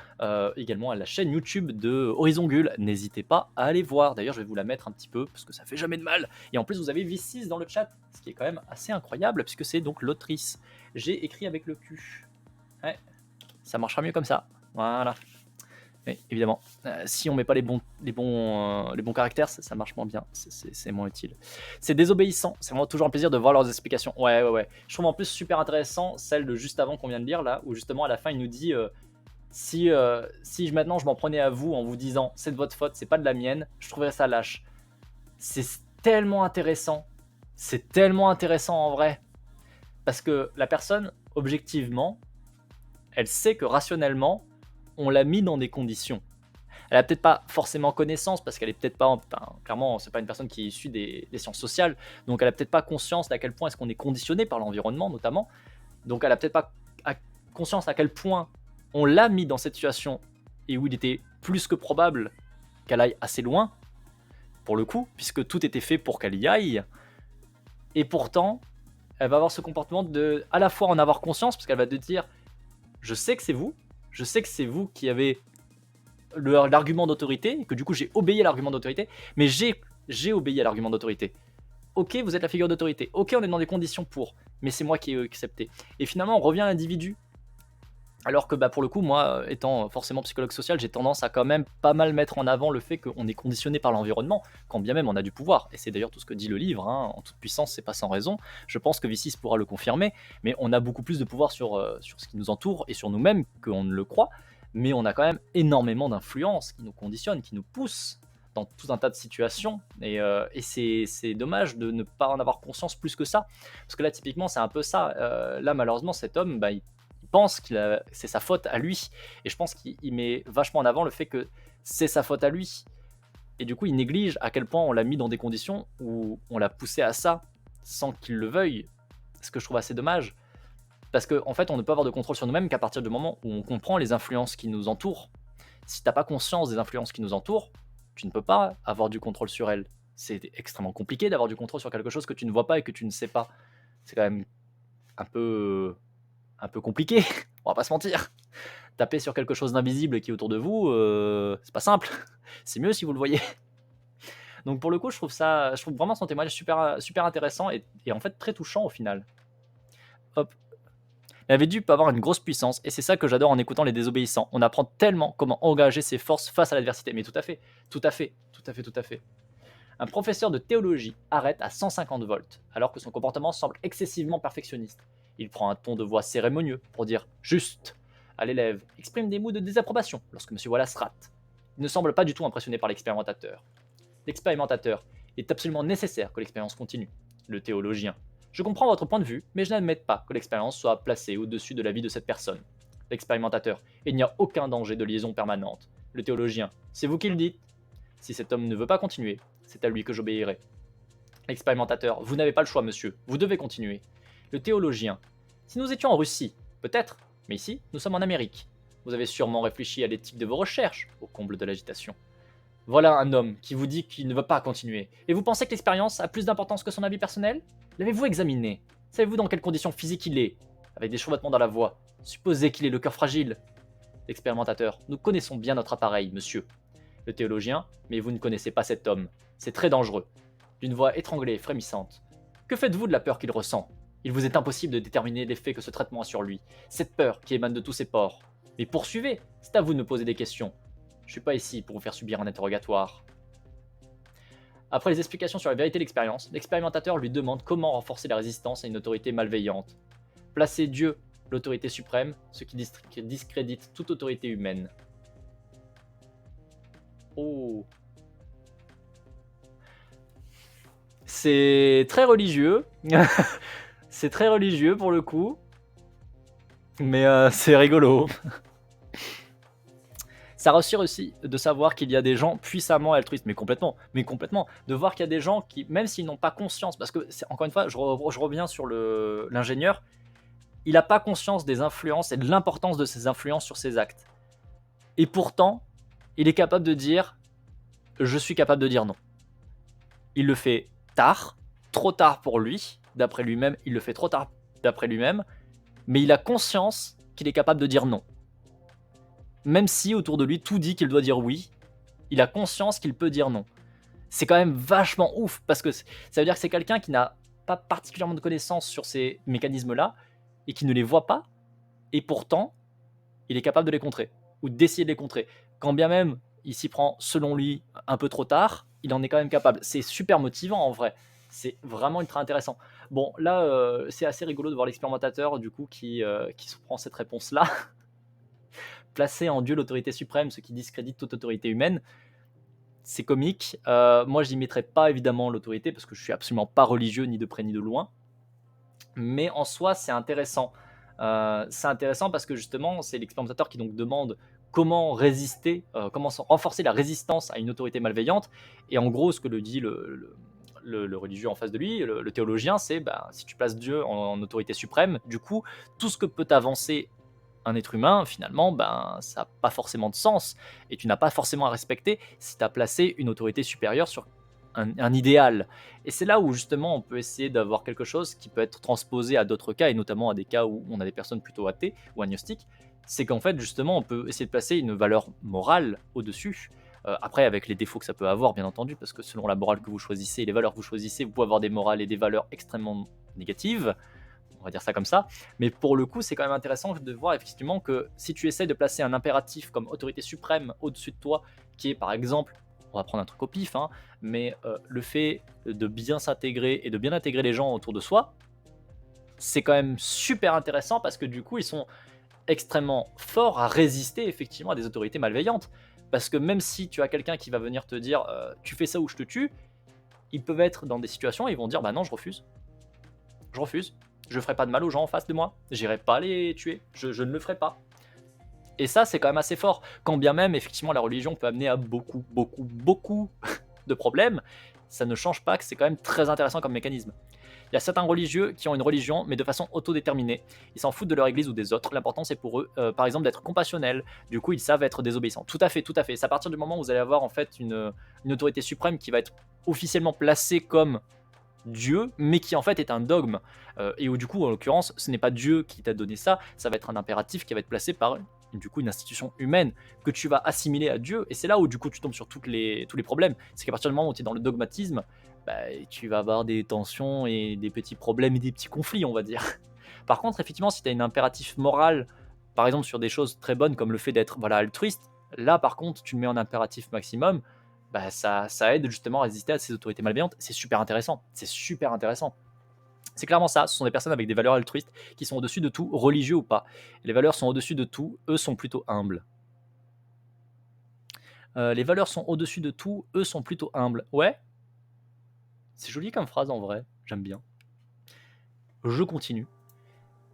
également à la chaîne YouTube de Horizon Gull. N'hésitez pas à aller voir. D'ailleurs, je vais vous la mettre un petit peu parce que ça fait jamais de mal. Et en plus, vous avez V6 dans le chat, ce qui est quand même assez incroyable puisque c'est donc l'autrice. J'ai écrit avec le cul. Ouais. Ça marchera mieux comme ça. Voilà. Mais évidemment, si on met pas les bons caractères, ça marche moins bien, c'est moins utile. C'est désobéissant, c'est vraiment toujours un plaisir de voir leurs explications. Ouais, ouais, ouais. Je trouve en plus super intéressant celle de juste avant qu'on vient de lire là, où justement à la fin il nous dit si maintenant je m'en prenais à vous en vous disant c'est de votre faute, c'est pas de la mienne, je trouverais ça lâche. C'est tellement intéressant, c'est tellement intéressant en vrai, parce que la personne, objectivement, elle sait que rationnellement, on l'a mis dans des conditions. Elle a peut-être pas forcément connaissance parce qu'elle est peut-être pas, enfin, clairement, c'est pas une personne qui est issue des sciences sociales, donc elle a peut-être pas conscience d'à quel point est-ce qu'on est conditionné par l'environnement notamment. Donc elle a peut-être pas conscience à quel point on l'a mis dans cette situation et où il était plus que probable qu'elle aille assez loin, pour le coup, puisque tout était fait pour qu'elle y aille. Et pourtant, elle va avoir ce comportement de à la fois en avoir conscience, parce qu'elle va te dire je sais que c'est vous, je sais que c'est vous qui avez l'argument d'autorité, et que du coup j'ai obéi à l'argument d'autorité, mais j'ai obéi à l'argument d'autorité. Ok, vous êtes la figure d'autorité, ok, on est dans des conditions pour, mais c'est moi qui ai accepté. Et finalement, on revient à l'individu. Alors que bah, pour le coup, moi, étant forcément psychologue social, j'ai tendance à quand même pas mal mettre en avant le fait qu'on est conditionné par l'environnement, quand bien même on a du pouvoir. Et c'est d'ailleurs tout ce que dit le livre, hein, en toute puissance, c'est pas sans raison. Je pense que Vicis pourra le confirmer, mais on a beaucoup plus de pouvoir sur ce qui nous entoure et sur nous-mêmes qu'on ne le croit. Mais on a quand même énormément d'influences qui nous conditionnent, qui nous poussent dans tout un tas de situations. Et c'est dommage de ne pas en avoir conscience plus que ça. Parce que là, typiquement, c'est un peu ça. Là, malheureusement, cet homme, bah, il pense que c'est sa faute à lui. Et je pense qu'il met vachement en avant le fait que c'est sa faute à lui. Et du coup, il néglige à quel point on l'a mis dans des conditions où on l'a poussé à ça sans qu'il le veuille. Ce que je trouve assez dommage. Parce qu'en fait, on ne peut avoir de contrôle sur nous-mêmes qu'à partir du moment où on comprend les influences qui nous entourent. Si tu n'as pas conscience des influences qui nous entourent, tu ne peux pas avoir du contrôle sur elles. C'est extrêmement compliqué d'avoir du contrôle sur quelque chose que tu ne vois pas et que tu ne sais pas. C'est quand même un peu compliqué, on va pas se mentir. Taper sur quelque chose d'invisible qui est autour de vous, c'est pas simple. C'est mieux si vous le voyez. Donc pour le coup, je trouve vraiment son témoignage super intéressant et en fait très touchant au final. Hop. L'individu peut avoir une grosse puissance et c'est ça que j'adore en écoutant les désobéissants. On apprend tellement comment engager ses forces face à l'adversité. Mais tout à fait, tout à fait, tout à fait, tout à fait. Un professeur de théologie arrête à 150 volts, alors que son comportement semble excessivement perfectionniste. Il prend un ton de voix cérémonieux pour dire juste à l'élève, exprime des mots de désapprobation lorsque M. Wallace rate. Il ne semble pas du tout impressionné par l'expérimentateur. L'expérimentateur est absolument nécessaire que l'expérience continue. Le théologien. Je comprends votre point de vue, mais je n'admets pas que l'expérience soit placée au-dessus de la vie de cette personne. L'expérimentateur. Il n'y a aucun danger de liaison permanente. Le théologien. C'est vous qui le dites. Si cet homme ne veut pas continuer, c'est à lui que j'obéirai. L'expérimentateur. Vous n'avez pas le choix, monsieur. Vous devez continuer. Le théologien. Si nous étions en Russie, peut-être, mais ici, nous sommes en Amérique. Vous avez sûrement réfléchi à l'éthique de vos recherches, au comble de l'agitation. Voilà un homme qui vous dit qu'il ne veut pas continuer. Et vous pensez que l'expérience a plus d'importance que son avis personnel? L'avez-vous examiné? Savez-vous dans quelles conditions physiques il est? Avec des chevautements dans la voix. Supposez qu'il ait le cœur fragile. L'expérimentateur. Nous connaissons bien notre appareil, monsieur. Le théologien. Mais vous ne connaissez pas cet homme. C'est très dangereux. D'une voix étranglée et frémissante. Que faites-vous de la peur qu'il ressent? Il vous est impossible de déterminer l'effet que ce traitement a sur lui. Cette peur qui émane de tous ses pores. Mais poursuivez, c'est à vous de me poser des questions. Je suis pas ici pour vous faire subir un interrogatoire. Après les explications sur la vérité de l'expérience, l'expérimentateur lui demande comment renforcer la résistance à une autorité malveillante. Placer Dieu, l'autorité suprême, ce qui discrédite toute autorité humaine. Oh. C'est très religieux. C'est très religieux pour le coup. Mais c'est rigolo. Ça rassure aussi de savoir qu'il y a des gens puissamment altruistes, mais complètement, de voir qu'il y a des gens qui, même s'ils n'ont pas conscience, parce que, encore une fois, je reviens sur l'ingénieur, il n'a pas conscience des influences et de l'importance de ces influences sur ses actes. Et pourtant, il est capable de dire, je suis capable de dire non. Il le fait tard, trop tard pour lui, d'après lui-même, il le fait trop tard d'après lui-même, mais il a conscience qu'il est capable de dire non. Même si autour de lui tout dit qu'il doit dire oui, il a conscience qu'il peut dire non. C'est quand même vachement ouf, parce que ça veut dire que c'est quelqu'un qui n'a pas particulièrement de connaissances sur ces mécanismes-là, et qui ne les voit pas, et pourtant, il est capable de les contrer ou d'essayer de les contrer. Quand bien même il s'y prend, selon lui, un peu trop tard, il en est quand même capable. C'est super motivant en vrai. C'est vraiment ultra intéressant. Bon, là, c'est assez rigolo de voir l'expérimentateur du coup qui se prend cette réponse-là. Placer en Dieu l'autorité suprême, ce qui discrédite toute autorité humaine, c'est comique. Moi, je n'y mettrais pas évidemment l'autorité parce que je suis absolument pas religieux ni de près ni de loin. Mais en soi, c'est intéressant. C'est intéressant parce que justement, c'est l'expérimentateur qui donc demande comment résister, comment renforcer la résistance à une autorité malveillante. Et en gros, ce que le dit le religieux en face de lui, le théologien, c'est ben, si tu places Dieu en autorité suprême, du coup, tout ce que peut avancer un être humain, finalement, ben, ça n'a pas forcément de sens. Et tu n'as pas forcément à respecter si tu as placé une autorité supérieure sur un idéal. Et c'est là où justement on peut essayer d'avoir quelque chose qui peut être transposé à d'autres cas, et notamment à des cas où on a des personnes plutôt athées ou agnostiques. C'est qu'en fait, justement, on peut essayer de placer une valeur morale au-dessus. Après, avec les défauts que ça peut avoir, bien entendu, parce que selon la morale que vous choisissez et les valeurs que vous choisissez, vous pouvez avoir des morales et des valeurs extrêmement négatives, on va dire ça comme ça. Mais pour le coup, c'est quand même intéressant de voir effectivement que si tu essayes de placer un impératif comme autorité suprême au-dessus de toi, qui est par exemple, on va prendre un truc au pif, hein, mais le fait de bien s'intégrer et de bien intégrer les gens autour de soi, c'est quand même super intéressant parce que du coup, ils sont extrêmement forts à résister effectivement à des autorités malveillantes. Parce que même si tu as quelqu'un qui va venir te dire tu fais ça ou je te tue, ils peuvent être dans des situations et ils vont dire bah non, je refuse. Je refuse. Je ferai pas de mal aux gens en face de moi. J'irai pas les tuer. Je ne le ferai pas. Et ça, c'est quand même assez fort. Quand bien même, effectivement, la religion peut amener à beaucoup, beaucoup, beaucoup de problèmes, ça ne change pas que c'est quand même très intéressant comme mécanisme. Il y a certains religieux qui ont une religion, mais de façon autodéterminée. Ils s'en foutent de leur église ou des autres. L'important, c'est pour eux, par exemple, d'être compassionnels. Du coup, ils savent être désobéissants. Tout à fait, tout à fait. C'est à partir du moment où vous allez avoir en fait une autorité suprême qui va être officiellement placée comme Dieu, mais qui en fait est un dogme. Et où du coup, en l'occurrence, ce n'est pas Dieu qui t'a donné ça, ça va être un impératif qui va être placé par du coup une institution humaine que tu vas assimiler à Dieu. Et c'est là où du coup tu tombes sur tous les problèmes. C'est qu'à partir du moment où tu es dans le dogmatisme, bah, tu vas avoir des tensions et des petits problèmes et des petits conflits, on va dire. Par contre, effectivement, si tu as un impératif moral, par exemple sur des choses très bonnes comme le fait d'être voilà, altruiste, là par contre, tu le mets en impératif maximum, bah, ça aide justement à résister à ces autorités malveillantes. C'est super intéressant. C'est super intéressant. C'est clairement ça. Ce sont des personnes avec des valeurs altruistes qui sont au-dessus de tout, religieux ou pas. Les valeurs sont au-dessus de tout. Eux sont plutôt humbles. Les valeurs sont au-dessus de tout. Eux sont plutôt humbles. Ouais, c'est joli comme phrase en vrai. J'aime bien. Je continue.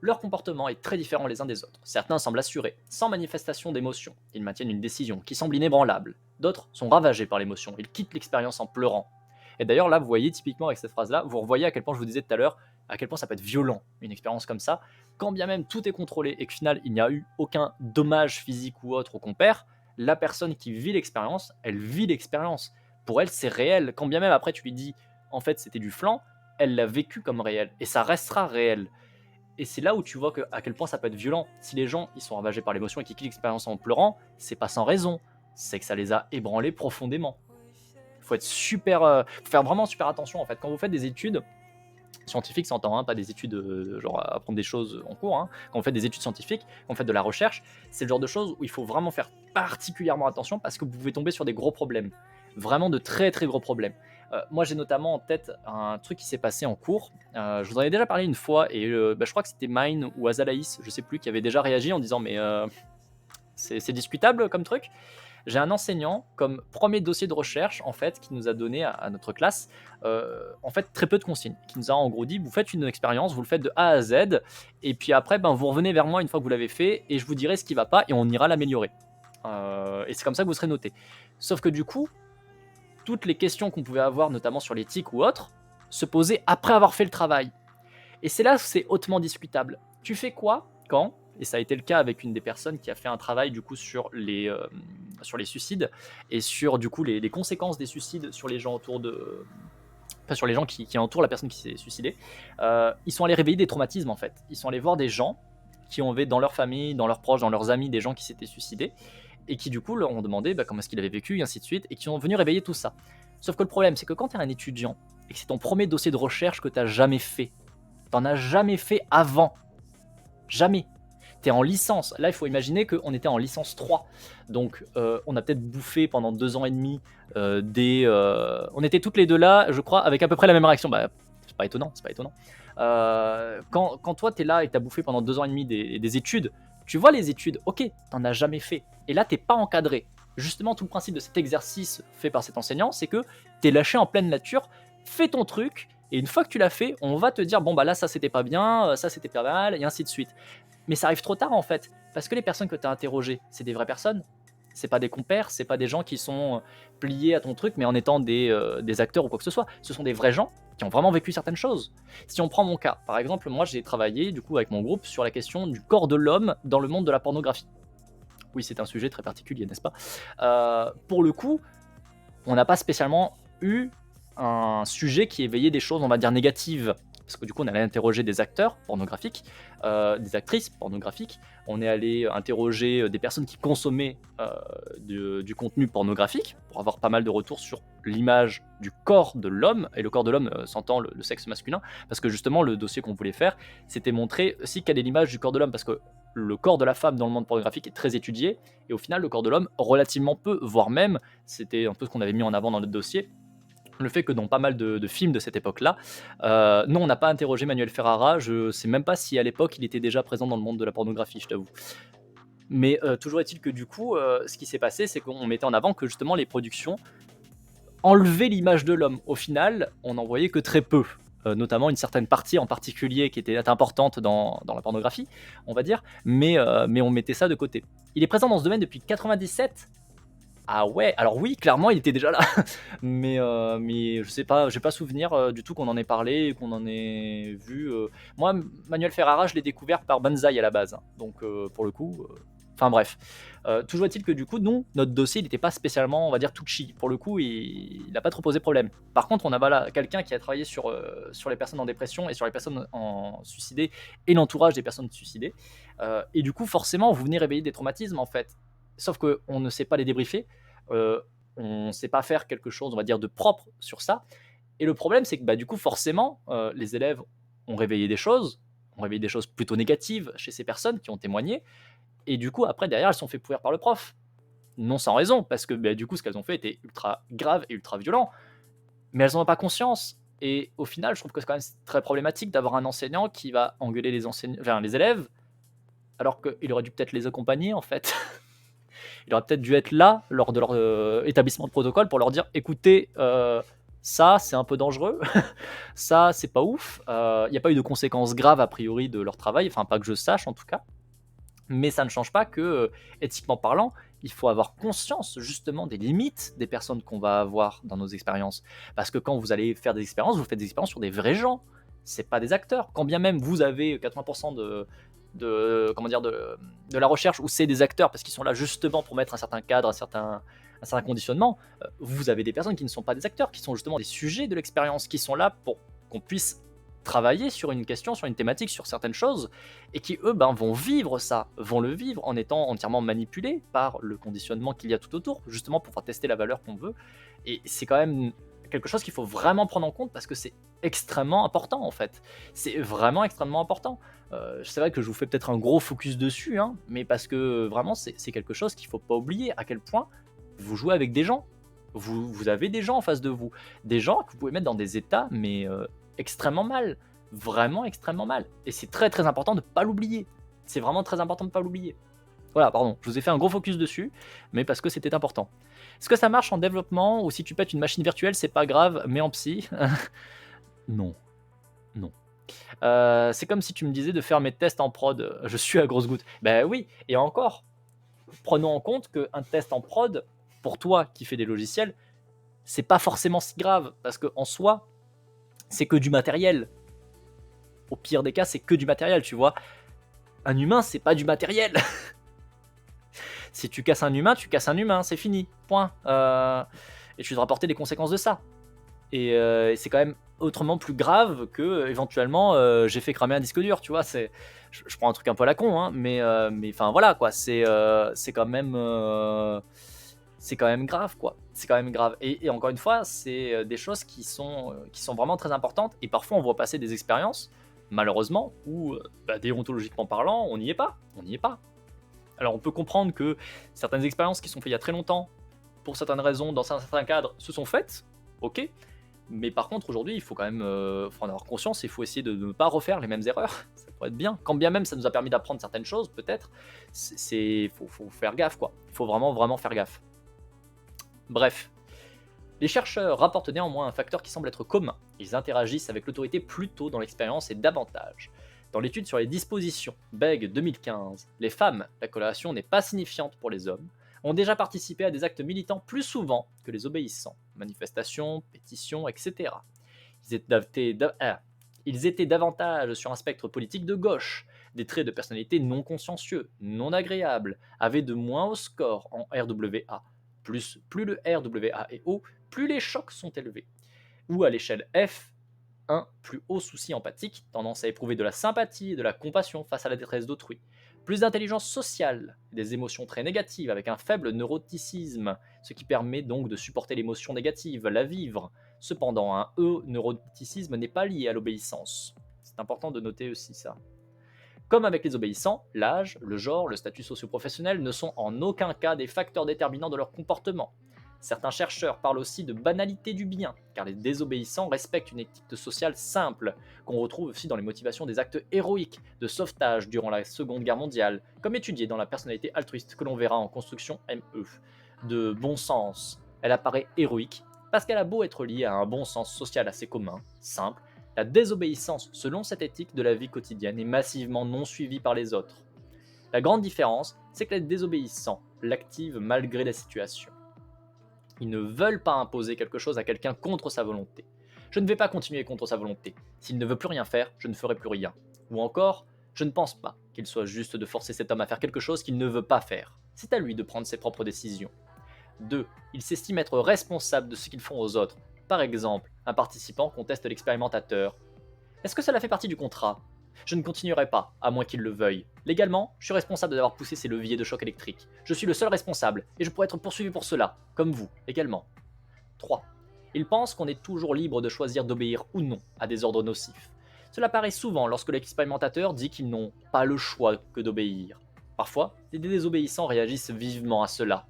Leur comportement est très différent les uns des autres. Certains semblent assurés, sans manifestation d'émotion. Ils maintiennent une décision qui semble inébranlable. D'autres sont ravagés par l'émotion. Ils quittent l'expérience en pleurant. Et d'ailleurs, là, vous voyez typiquement avec cette phrase-là, vous revoyez à quel point je vous disais tout à l'heure, à quel point ça peut être violent, une expérience comme ça. Quand bien même tout est contrôlé et qu'au final, il n'y a eu aucun dommage physique ou autre au compère, la personne qui vit l'expérience, elle vit l'expérience. Pour elle, c'est réel. Quand bien même après, tu lui dis, en fait, c'était du flan, elle l'a vécu comme réel. Et ça restera réel. Et c'est là où tu vois à quel point ça peut être violent. Si les gens ils sont ravagés par l'émotion et qu'ils quittent l'expérience en pleurant, c'est pas sans raison. C'est que ça les a ébranlés profondément. Faut être super, faut faire vraiment super attention en fait. Quand vous faites des études scientifiques, s'entend, hein, pas des études genre apprendre des choses en cours. Hein. Quand vous faites des études scientifiques, quand vous faites de la recherche, c'est le genre de choses où il faut vraiment faire particulièrement attention parce que vous pouvez tomber sur des gros problèmes. Vraiment de très très gros problèmes. Moi j'ai notamment en tête un truc qui s'est passé en cours. Je vous en avais déjà parlé une fois et je crois que c'était Mine ou Azalaïs, je sais plus, qui avait déjà réagi en disant mais c'est discutable comme truc. J'ai un enseignant comme premier dossier de recherche en fait qui nous a donné à notre classe en fait très peu de consignes, qui nous a en gros dit vous faites une expérience, vous le faites de A à Z et puis après ben, vous revenez vers moi une fois que vous l'avez fait et je vous dirai ce qui va pas et on ira l'améliorer. Et c'est comme ça que vous serez noté. Sauf que du coup toutes les questions qu'on pouvait avoir, notamment sur l'éthique ou autre, se posaient après avoir fait le travail. Et c'est là où c'est hautement discutable. Tu fais quoi quand, et ça a été le cas avec une des personnes qui a fait un travail du coup sur les suicides et sur du coup les conséquences des suicides sur les gens autour de, enfin, sur les gens qui entourent la personne qui s'est suicidée. Ils sont allés réveiller des traumatismes en fait. Ils sont allés voir des gens qui ont dans leur famille, dans leurs proches, dans leurs amis, des gens qui s'étaient suicidés et qui du coup leur ont demandé comment est-ce qu'il avait vécu et ainsi de suite et qui ont venu réveiller tout ça. Sauf que le problème c'est que quand tu es un étudiant et que c'est ton premier dossier de recherche que tu n'as jamais fait, t'en as jamais fait avant, jamais. t'es en licence. Là, il faut imaginer qu'on était en licence 3. Donc, on a peut-être bouffé pendant 2 ans et demi on était toutes les deux là, je crois, avec à peu près la même réaction. Bah, c'est pas étonnant, c'est pas étonnant. Quand toi, t'es là et t'as bouffé pendant 2 ans et demi des études, tu vois les études, ok, t'en as jamais fait. Et là, t'es pas encadré. Justement, tout le principe de cet exercice fait par cet enseignant, c'est que t'es lâché en pleine nature, fais ton truc, et une fois que tu l'as fait, on va te dire, bon bah là, ça c'était pas bien, ça c'était pas mal, et ainsi de suite. Mais ça arrive trop tard en fait, parce que les personnes que tu as interrogées, c'est des vraies personnes. C'est pas des compères, c'est pas des gens qui sont pliés à ton truc, mais en étant des acteurs ou quoi que ce soit. Ce sont des vrais gens qui ont vraiment vécu certaines choses. Si on prend mon cas, par exemple, moi j'ai travaillé du coup avec mon groupe sur la question du corps de l'homme dans le monde de la pornographie. Oui, c'est un sujet très particulier, n'est-ce pas? Pour le coup, on n'a pas spécialement eu un sujet qui éveillait des choses, on va dire, négatives. Parce que du coup, on allait interroger des acteurs pornographiques, des actrices pornographiques. On est allé interroger des personnes qui consommaient du contenu pornographique pour avoir pas mal de retours sur l'image du corps de l'homme. Et le corps de l'homme s'entend le sexe masculin. Parce que justement, le dossier qu'on voulait faire, c'était montrer aussi quelle est l'image du corps de l'homme. Parce que le corps de la femme dans le monde pornographique est très étudié. Et au final, le corps de l'homme, relativement peu, voire même, c'était un peu ce qu'on avait mis en avant dans notre dossier, le fait que dans pas mal de films de cette époque-là, non, on n'a pas interrogé Manuel Ferrara. Je sais même pas si à l'époque il était déjà présent dans le monde de la pornographie, je t'avoue. Mais toujours est-il que du coup, ce qui s'est passé, c'est qu'on mettait en avant que justement les productions enlevaient l'image de l'homme. Au final, on n'en voyait que très peu. Notamment une certaine partie en particulier qui était importante dans la pornographie, on va dire, mais on mettait ça de côté. Il est présent dans ce domaine depuis 97. Ah ouais, alors oui, clairement, il était déjà là. Mais je sais pas, j'ai pas souvenir du tout qu'on en ait parlé, qu'on en ait vu. Moi, Manuel Ferrara, je l'ai découvert par Banzai à la base, hein. Donc pour le coup, enfin bref. Toujours est-il que du coup, nous, notre dossier, il n'était pas spécialement, on va dire, touchy. Pour le coup, il n'a pas trop posé problème. Par contre, on a voilà, quelqu'un qui a travaillé sur les personnes en dépression et sur les personnes en suicidées et l'entourage des personnes suicidées. Et du coup, forcément, vous venez réveiller des traumatismes en fait. Sauf qu'on ne sait pas les débriefer, on ne sait pas faire quelque chose, on va dire, de propre sur ça. Et le problème, c'est que bah, du coup, forcément, les élèves ont réveillé des choses plutôt négatives chez ces personnes qui ont témoigné. Et du coup, après, derrière, elles sont fait pourrir par le prof. Non sans raison, parce que bah, du coup, ce qu'elles ont fait était ultra grave et ultra violent. Mais elles n'en ont pas conscience. Et au final, je trouve que c'est quand même très problématique d'avoir un enseignant qui va engueuler les élèves, alors qu'il aurait dû peut-être les accompagner, en fait. Il aurait peut-être dû être là lors de leur établissement de protocole pour leur dire écoutez, ça c'est un peu dangereux, ça c'est pas ouf. Il n'y a pas eu de conséquences graves a priori de leur travail, enfin pas que je sache en tout cas. Mais ça ne change pas que, éthiquement parlant, il faut avoir conscience justement des limites des personnes qu'on va avoir dans nos expériences. Parce que quand vous allez faire des expériences, vous faites des expériences sur des vrais gens. C'est pas des acteurs. Quand bien même vous avez 80% comment dire, de la recherche où c'est des acteurs parce qu'ils sont là justement pour mettre un certain cadre, un certain conditionnement, vous avez des personnes qui ne sont pas des acteurs, qui sont justement des sujets de l'expérience, qui sont là pour qu'on puisse travailler sur une question, sur une thématique, sur certaines choses, et qui eux vont vivre ça, vont le vivre en étant entièrement manipulés par le conditionnement qu'il y a tout autour, justement pour pouvoir tester la valeur qu'on veut. Et c'est quand même quelque chose qu'il faut vraiment prendre en compte parce que c'est extrêmement important en fait. C'est vraiment extrêmement important. C'est vrai que je vous fais peut-être un gros focus dessus, hein, mais parce que vraiment c'est quelque chose qu'il faut pas oublier à quel point vous jouez avec des gens. Vous avez des gens en face de vous, des gens que vous pouvez mettre dans des états mais extrêmement mal, vraiment extrêmement mal. Et c'est très très important de ne pas l'oublier. C'est vraiment très important de ne pas l'oublier. Voilà, pardon, je vous ai fait un gros focus dessus, mais parce que c'était important. Est-ce que ça marche en développement ou si tu pètes une machine virtuelle, c'est pas grave, mais en psy Non, non. C'est comme si tu me disais de faire mes tests en prod. Je suis à grosse goutte. Ben oui, et encore, prenons en compte qu'un test en prod, pour toi qui fais des logiciels, c'est pas forcément si grave, parce qu'en soi, c'est que du matériel. Au pire des cas, c'est que du matériel, tu vois. Un humain, c'est pas du matériel. Si tu casses un humain, c'est fini, point. Et tu devras porter les conséquences de ça. Et c'est quand même autrement plus grave que éventuellement j'ai fait cramer un disque dur, tu vois. Je prends un truc un peu à la con, hein, mais enfin voilà quoi. C'est quand même grave quoi. C'est quand même grave. Et encore une fois, c'est des choses qui sont vraiment très importantes. Et parfois, on voit passer des expériences malheureusement, ou déontologiquement parlant, on n'y est pas. On n'y est pas. Alors on peut comprendre que certaines expériences qui sont faites il y a très longtemps, pour certaines raisons, dans un certain cadre, se sont faites, ok. Mais par contre, aujourd'hui, il faut quand même faut en avoir conscience et il faut essayer de ne pas refaire les mêmes erreurs. Ça pourrait être bien. Quand bien même ça nous a permis d'apprendre certaines choses, peut-être, faut faire gaffe, quoi. Il faut vraiment, vraiment faire gaffe. Bref. Les chercheurs rapportent néanmoins un facteur qui semble être commun. Ils interagissent avec l'autorité plus tôt dans l'expérience et davantage. Dans l'étude sur les dispositions, Begg 2015, les femmes, la coloration n'est pas signifiante pour les hommes, ont déjà participé à des actes militants plus souvent que les obéissants, manifestations, pétitions, etc. Ils étaient davantage sur un spectre politique de gauche, des traits de personnalité non consciencieux, non agréables, avaient de moins hauts scores en RWA. Plus le RWA est haut, plus les chocs sont élevés. Ou à l'échelle F, un plus haut souci empathique, tendance à éprouver de la sympathie et de la compassion face à la détresse d'autrui. Plus d'intelligence sociale, des émotions très négatives avec un faible neuroticisme, ce qui permet donc de supporter l'émotion négative, la vivre. Cependant, un neuroticisme n'est pas lié à l'obéissance. C'est important de noter aussi ça. Comme avec les obéissants, l'âge, le genre, le statut socio-professionnel ne sont en aucun cas des facteurs déterminants de leur comportement. Certains chercheurs parlent aussi de banalité du bien, car les désobéissants respectent une éthique sociale simple, qu'on retrouve aussi dans les motivations des actes héroïques de sauvetage durant la Seconde Guerre mondiale, comme étudié dans la personnalité altruiste que l'on verra en construction ME. De bon sens, elle apparaît héroïque, parce qu'elle a beau être liée à un bon sens social assez commun, simple, la désobéissance, selon cette éthique de la vie quotidienne, est massivement non suivie par les autres. La grande différence, c'est que les désobéissants l'activent malgré la situation. Ils ne veulent pas imposer quelque chose à quelqu'un contre sa volonté. Je ne vais pas continuer contre sa volonté. S'il ne veut plus rien faire, je ne ferai plus rien. Ou encore, je ne pense pas qu'il soit juste de forcer cet homme à faire quelque chose qu'il ne veut pas faire. C'est à lui de prendre ses propres décisions. 2. Ils s'estiment être responsables de ce qu'ils font aux autres. Par exemple, un participant conteste l'expérimentateur. Est-ce que cela fait partie du contrat ? Je ne continuerai pas, à moins qu'il le veuille. Légalement, je suis responsable d'avoir poussé ces leviers de choc électrique. Je suis le seul responsable, et je pourrais être poursuivi pour cela, comme vous, également. 3. Ils pensent qu'on est toujours libre de choisir d'obéir ou non à des ordres nocifs. Cela paraît souvent lorsque l'expérimentateur dit qu'ils n'ont pas le choix que d'obéir. Parfois, les désobéissants réagissent vivement à cela.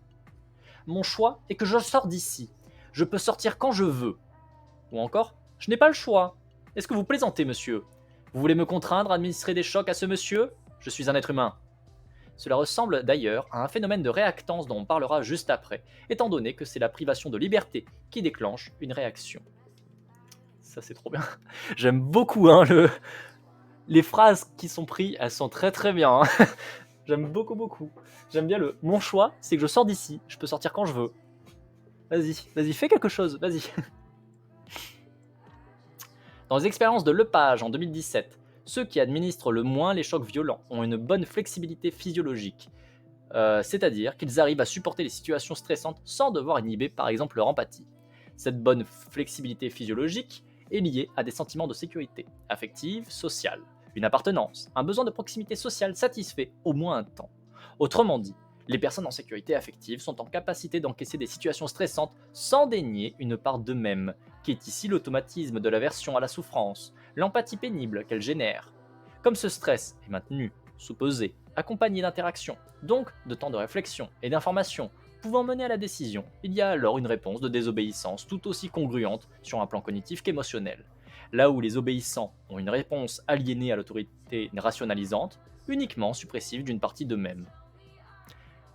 Mon choix est que je sors d'ici. Je peux sortir quand je veux. Ou encore, je n'ai pas le choix. Est-ce que vous plaisantez, monsieur ? Vous voulez me contraindre à administrer des chocs à ce monsieur ? Je suis un être humain. Cela ressemble d'ailleurs à un phénomène de réactance dont on parlera juste après, étant donné que c'est la privation de liberté qui déclenche une réaction. Ça c'est trop bien. J'aime beaucoup les phrases qui sont prises, elles sont très très bien. J'aime beaucoup beaucoup. J'aime bien mon choix, c'est que je sors d'ici, je peux sortir quand je veux. Vas-y, fais quelque chose, vas-y. Dans les expériences de Lepage en 2017, ceux qui administrent le moins les chocs violents ont une bonne flexibilité physiologique, c'est-à-dire qu'ils arrivent à supporter les situations stressantes sans devoir inhiber par exemple leur empathie. Cette bonne flexibilité physiologique est liée à des sentiments de sécurité, affective, sociale, une appartenance, un besoin de proximité sociale satisfait au moins un temps. Autrement dit, les personnes en sécurité affective sont en capacité d'encaisser des situations stressantes sans dénier une part d'eux-mêmes, qui est ici l'automatisme de l'aversion à la souffrance, l'empathie pénible qu'elle génère. Comme ce stress est maintenu, sous-pesé, accompagné d'interactions, donc de temps de réflexion et d'information, pouvant mener à la décision, il y a alors une réponse de désobéissance tout aussi congruente sur un plan cognitif qu'émotionnel. Là où les obéissants ont une réponse aliénée à l'autorité rationalisante, uniquement suppressive d'une partie d'eux-mêmes.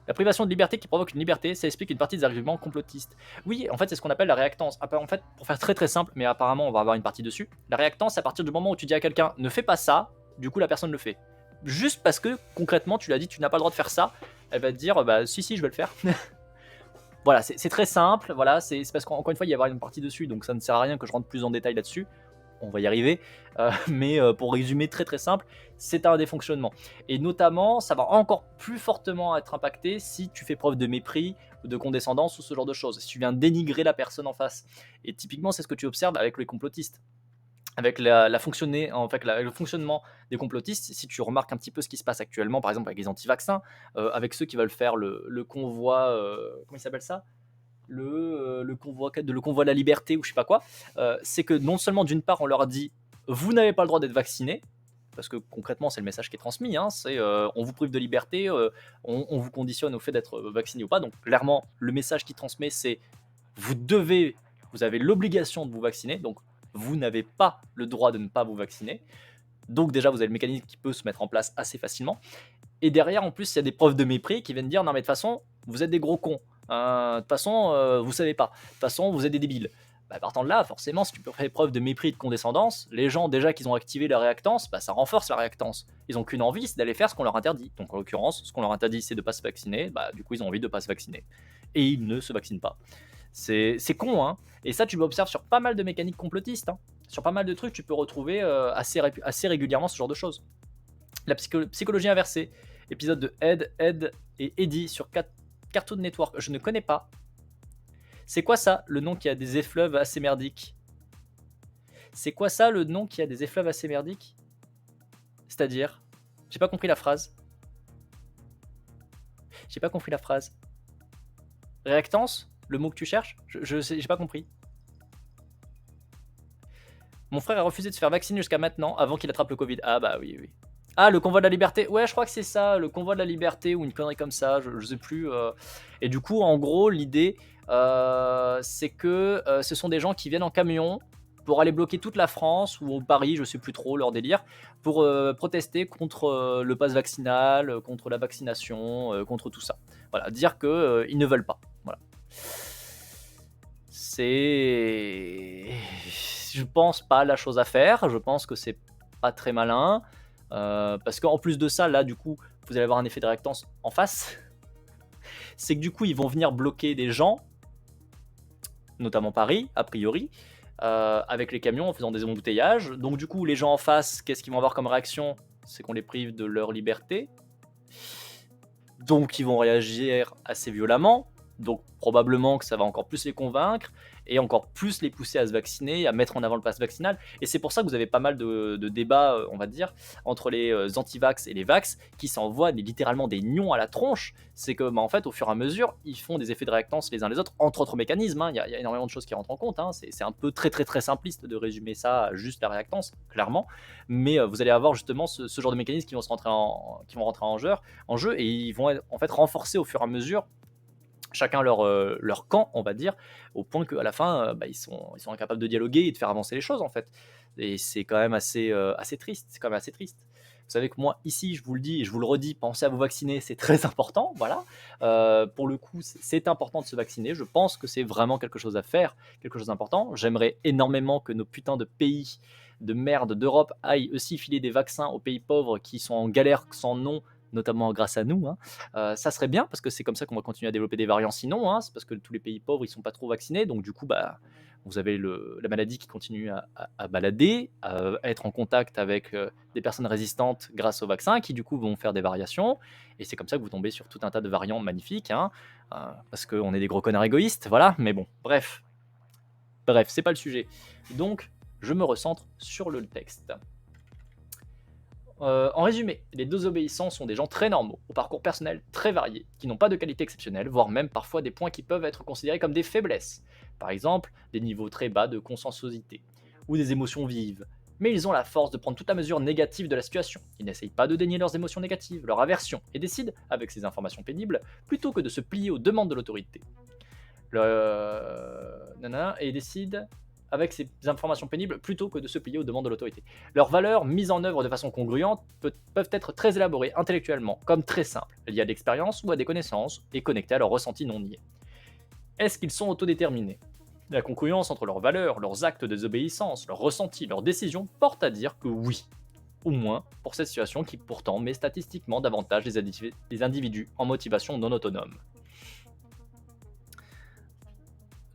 La privation de liberté qui provoque une liberté, ça explique une partie des arguments complotistes. Oui, en fait, c'est ce qu'on appelle la réactance. En fait, pour faire très très simple, mais apparemment on va avoir une partie dessus, la réactance, c'est à partir du moment où tu dis à quelqu'un ne fais pas ça, du coup la personne le fait. Juste parce que concrètement tu l'as dit tu n'as pas le droit de faire ça, elle va te dire bah si je vais le faire. Voilà, c'est très simple, voilà, c'est parce qu'encore une fois il y a une partie dessus, donc ça ne sert à rien que je rentre plus en détail là-dessus. On va y arriver, mais pour résumer très très simple, c'est un défonctionnement. Et notamment, ça va encore plus fortement être impacté si tu fais preuve de mépris, de condescendance ou ce genre de choses, si tu viens dénigrer la personne en face. Et typiquement, c'est ce que tu observes avec les complotistes. Avec le fonctionnement des complotistes, si tu remarques un petit peu ce qui se passe actuellement, par exemple avec les anti-vaccins, avec ceux qui veulent faire le convoi, comment il s'appelle ça ? Le convoi de la liberté ou je sais pas quoi, c'est que non seulement d'une part on leur dit vous n'avez pas le droit d'être vacciné, parce que concrètement, c'est le message qui est transmis, hein, c'est on vous prive de liberté, on vous conditionne au fait d'être vacciné ou pas. Donc clairement, le message qui transmet, c'est vous devez, vous avez l'obligation de vous vacciner, donc vous n'avez pas le droit de ne pas vous vacciner. Donc déjà, vous avez le mécanisme qui peut se mettre en place assez facilement. Et derrière, en plus, il y a des preuves de mépris qui viennent dire non, mais de toute façon, vous êtes des gros cons. De toute façon, vous savez pas. De toute façon, vous êtes des débiles. Bah, partant de là, forcément, si tu peux faire preuve de mépris et de condescendance, les gens, déjà qu'ils ont activé la réactance, bah, ça renforce la réactance. Ils n'ont qu'une envie, c'est d'aller faire ce qu'on leur interdit. Donc en l'occurrence, ce qu'on leur interdit, c'est de ne pas se vacciner. Bah, du coup, ils ont envie de ne pas se vacciner. Et ils ne se vaccinent pas. C'est con, hein. Et ça, tu l'observes sur pas mal de mécaniques complotistes, hein. Sur pas mal de trucs, tu peux retrouver assez régulièrement ce genre de choses. La psychologie inversée, épisode de Ed et Eddie sur Cartoon Network. Je ne connais pas. C'est quoi ça, le nom qui a des effluves assez merdiques? C'est quoi ça, le nom qui a des effluves assez merdiques? C'est-à-dire, j'ai pas compris la phrase. J'ai pas compris la phrase. Réactance? Le mot que tu cherches? J'ai pas compris. Mon frère a refusé de se faire vacciner jusqu'à maintenant, avant qu'il attrape le Covid. Ah bah oui, oui. Ah, le convoi de la liberté. Ouais, je crois que c'est ça, le convoi de la liberté ou une connerie comme ça, je sais plus. Et du coup, en gros, l'idée, c'est que ce sont des gens qui viennent en camion pour aller bloquer toute la France ou Paris, je sais plus trop leur délire, pour protester contre le pass vaccinal, contre la vaccination, contre tout ça. Voilà, dire que ils ne veulent pas. Voilà. C'est, je pense pas la chose à faire. Je pense que c'est pas très malin. Parce qu'en plus de ça, là, du coup, vous allez avoir un effet de réactance en face. C'est que du coup, ils vont venir bloquer des gens, notamment Paris, a priori, avec les camions en faisant des embouteillages. Donc, du coup, les gens en face, qu'est-ce qu'ils vont avoir comme réaction? C'est qu'on les prive de leur liberté. Donc, ils vont réagir assez violemment. Donc, probablement que ça va encore plus les convaincre et encore plus les pousser à se vacciner, à mettre en avant le pass vaccinal. Et c'est pour ça que vous avez pas mal de débats, on va dire, entre les anti-vax et les vax qui s'envoient littéralement des nions à la tronche. C'est que, bah, en fait, au fur et à mesure, ils font des effets de réactance les uns les autres, entre autres mécanismes, hein. Il y a énormément de choses qui rentrent en compte, hein. C'est un peu très très très simpliste de résumer ça à juste la réactance, clairement. Mais vous allez avoir justement ce genre de mécanismes qui vont rentrer en jeu et ils vont être en fait renforcés au fur et à mesure, chacun leur camp, on va dire, au point qu'à la fin, bah, ils sont incapables de dialoguer et de faire avancer les choses, en fait. Et c'est quand même assez triste. C'est quand même assez triste. Vous savez que moi, ici, je vous le dis et je vous le redis, pensez à vous vacciner, c'est très important. Voilà. Pour le coup, c'est important de se vacciner. Je pense que c'est vraiment quelque chose à faire, quelque chose d'important. J'aimerais énormément que nos putains de pays de merde d'Europe aillent aussi filer des vaccins aux pays pauvres qui sont en galère sans nom, notamment grâce à nous, hein. Ça serait bien parce que c'est comme ça qu'on va continuer à développer des variants sinon, hein. C'est parce que tous les pays pauvres ils sont pas trop vaccinés, donc du coup bah vous avez la maladie qui continue à balader, à être en contact avec des personnes résistantes grâce au vaccin qui du coup vont faire des variations et c'est comme ça que vous tombez sur tout un tas de variants magnifiques, hein, parce qu'on est des gros connards égoïstes, voilà. Mais bon, bref, c'est pas le sujet. Donc je me recentre sur le texte. En résumé, les désobéissants sont des gens très normaux, au parcours personnel très varié, qui n'ont pas de qualité exceptionnelle, voire même parfois des points qui peuvent être considérés comme des faiblesses. Par exemple, des niveaux très bas de consensuosité, ou des émotions vives. Mais ils ont la force de prendre toute la mesure négative de la situation. Ils n'essayent pas de dénier leurs émotions négatives, leur aversion, et décident, avec ces informations pénibles, plutôt que de se plier aux demandes de l'autorité. Et décident avec ces informations pénibles plutôt que de se plier aux demandes de l'autorité. Leurs valeurs, mises en œuvre de façon congruente, peuvent être très élaborées intellectuellement, comme très simples, liées à l'expérience ou à des connaissances, et connectées à leurs ressentis non niés. Est-ce qu'ils sont autodéterminés? La congruence entre leurs valeurs, leurs actes de désobéissance, leurs ressentis, leurs décisions porte à dire que oui. Au moins pour cette situation qui pourtant met statistiquement davantage les individus en motivation non autonome.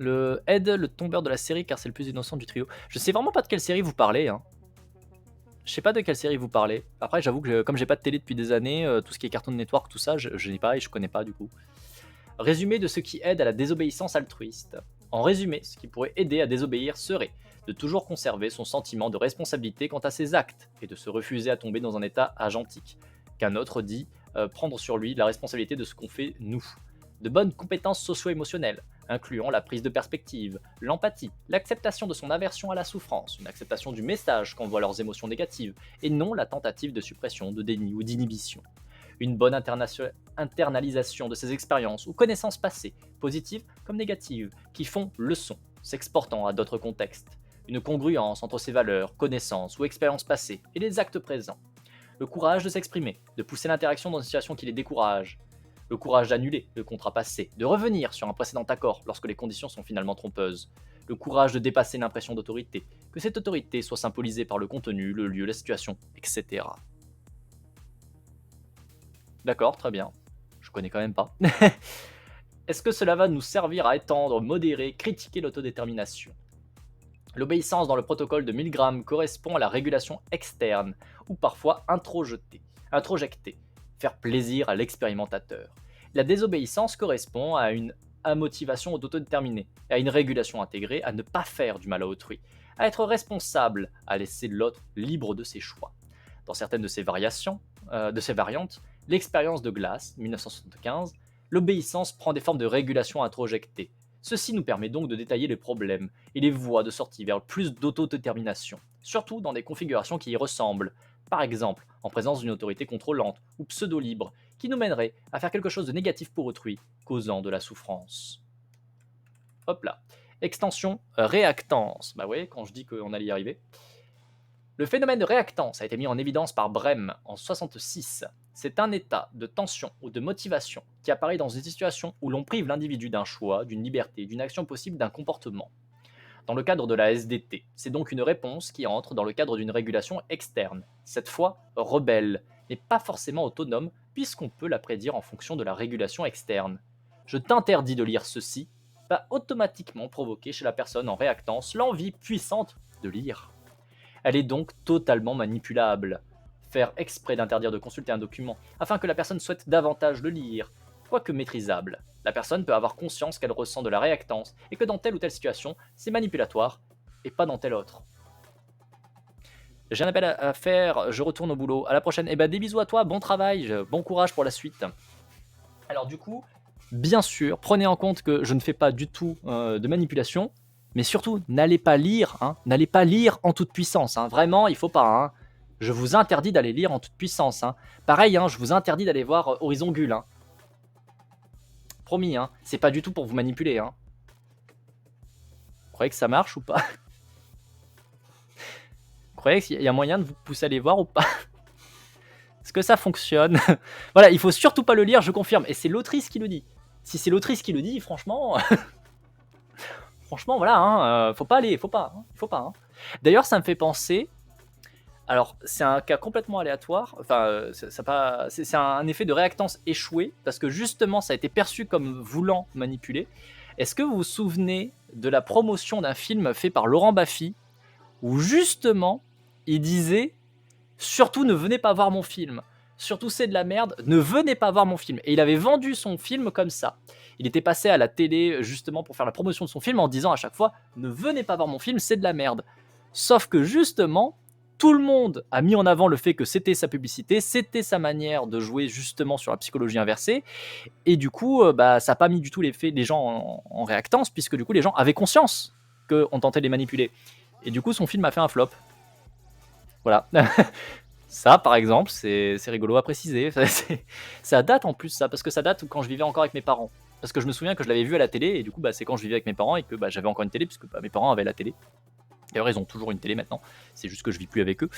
Le Ed, le tombeur de la série, car c'est le plus innocent du trio. Je sais vraiment pas de quelle série vous parlez, hein. Je sais pas de quelle série vous parlez. Après, j'avoue que comme j'ai pas de télé depuis des années, tout ce qui est Cartoon Network, tout ça, je n'ai pas et je connais pas du coup. Résumé de ce qui aide à la désobéissance altruiste. En résumé, ce qui pourrait aider à désobéir serait de toujours conserver son sentiment de responsabilité quant à ses actes et de se refuser à tomber dans un état agentique. Qu'un autre dit prendre sur lui la responsabilité de ce qu'on fait nous. De bonnes compétences socio-émotionnelles, incluant la prise de perspective, l'empathie, l'acceptation de son aversion à la souffrance, une acceptation du message qu'envoient leurs émotions négatives, et non la tentative de suppression, de déni ou d'inhibition. Une bonne internalisation de ces expériences ou connaissances passées, positives comme négatives, qui font leçon, s'exportant à d'autres contextes. Une congruence entre ces valeurs, connaissances ou expériences passées et les actes présents. Le courage de s'exprimer, de pousser l'interaction dans une situation qui les décourage. Le courage d'annuler le contrat passé, de revenir sur un précédent accord lorsque les conditions sont finalement trompeuses. Le courage de dépasser l'impression d'autorité, que cette autorité soit symbolisée par le contenu, le lieu, la situation, etc. D'accord, très bien. Je connais quand même pas. Est-ce que cela va nous servir à étendre, modérer, critiquer l'autodétermination? L'obéissance dans le protocole de Milgram correspond à la régulation externe, ou parfois introjectée, faire plaisir à l'expérimentateur. La désobéissance correspond à une motivation autodéterminée, à une régulation intégrée, à ne pas faire du mal à autrui, à être responsable, à laisser l'autre libre de ses choix. Dans certaines de ces variantes, l'expérience de Glass, 1975, l'obéissance prend des formes de régulation introjectée. Ceci nous permet donc de détailler les problèmes et les voies de sortie vers plus d'autodétermination, surtout dans des configurations qui y ressemblent, par exemple en présence d'une autorité contrôlante ou pseudo-libre, qui nous mènerait à faire quelque chose de négatif pour autrui, causant de la souffrance. Hop là. Extension réactance. Bah ouais, quand je dis qu'on allait y arriver. Le phénomène de réactance a été mis en évidence par Brehm en 1966. C'est un état de tension ou de motivation qui apparaît dans une situation où l'on prive l'individu d'un choix, d'une liberté, d'une action possible, d'un comportement. Dans le cadre de la SDT, c'est donc une réponse qui entre dans le cadre d'une régulation externe, cette fois rebelle, mais pas forcément autonome, puisqu'on peut la prédire en fonction de la régulation externe. Je t'interdis de lire ceci va automatiquement provoquer chez la personne en réactance l'envie puissante de lire. Elle est donc totalement manipulable. Faire exprès d'interdire de consulter un document afin que la personne souhaite davantage le lire, quoique maîtrisable. La personne peut avoir conscience qu'elle ressent de la réactance et que dans telle ou telle situation, c'est manipulatoire et pas dans telle autre. J'ai un appel à faire, je retourne au boulot. À la prochaine. Et des bisous à toi, bon travail, bon courage pour la suite. Alors du coup, bien sûr, prenez en compte que je ne fais pas du tout de manipulation. Mais surtout, n'allez pas lire, n'allez pas lire en toute puissance. Vraiment, il faut pas. Je vous interdis d'aller lire en toute puissance. Pareil, je vous interdis d'aller voir Horizon Gull. Promis, c'est pas du tout pour vous manipuler. Vous croyez que ça marche ou pas? Vous croyez qu'il y a moyen de vous pousser à aller voir ou pas? Est-ce que ça fonctionne? Voilà, il faut surtout pas le lire, je confirme. Et c'est l'autrice qui le dit. Si c'est l'autrice qui le dit, franchement... Franchement, voilà, faut pas aller, faut pas. D'ailleurs, ça me fait penser. Alors, c'est un cas complètement aléatoire. Enfin, c'est un effet de réactance échoué parce que justement, ça a été perçu comme voulant manipuler. Est-ce que vous vous souvenez de la promotion d'un film fait par Laurent Baffy où justement, il disait surtout ne venez pas voir mon film. Surtout c'est de la merde, ne venez pas voir mon film. Et il avait vendu son film comme ça. Il était passé à la télé justement pour faire la promotion de son film en disant à chaque fois ne venez pas voir mon film, c'est de la merde. Sauf que justement, tout le monde a mis en avant le fait que c'était sa publicité, c'était sa manière de jouer justement sur la psychologie inversée. Et du coup, ça n'a pas mis du tout les gens en réactance, puisque du coup les gens avaient conscience qu'on tentait de les manipuler. Et du coup, son film a fait un flop. Voilà. Ça, par exemple, c'est rigolo à préciser. Ça date en plus, ça, parce que ça date quand je vivais encore avec mes parents. Parce que je me souviens que je l'avais vu à la télé, et du coup, c'est quand je vivais avec mes parents et que j'avais encore une télé, puisque mes parents avaient la télé. D'ailleurs, ils ont toujours une télé maintenant, c'est juste que je vis plus avec eux.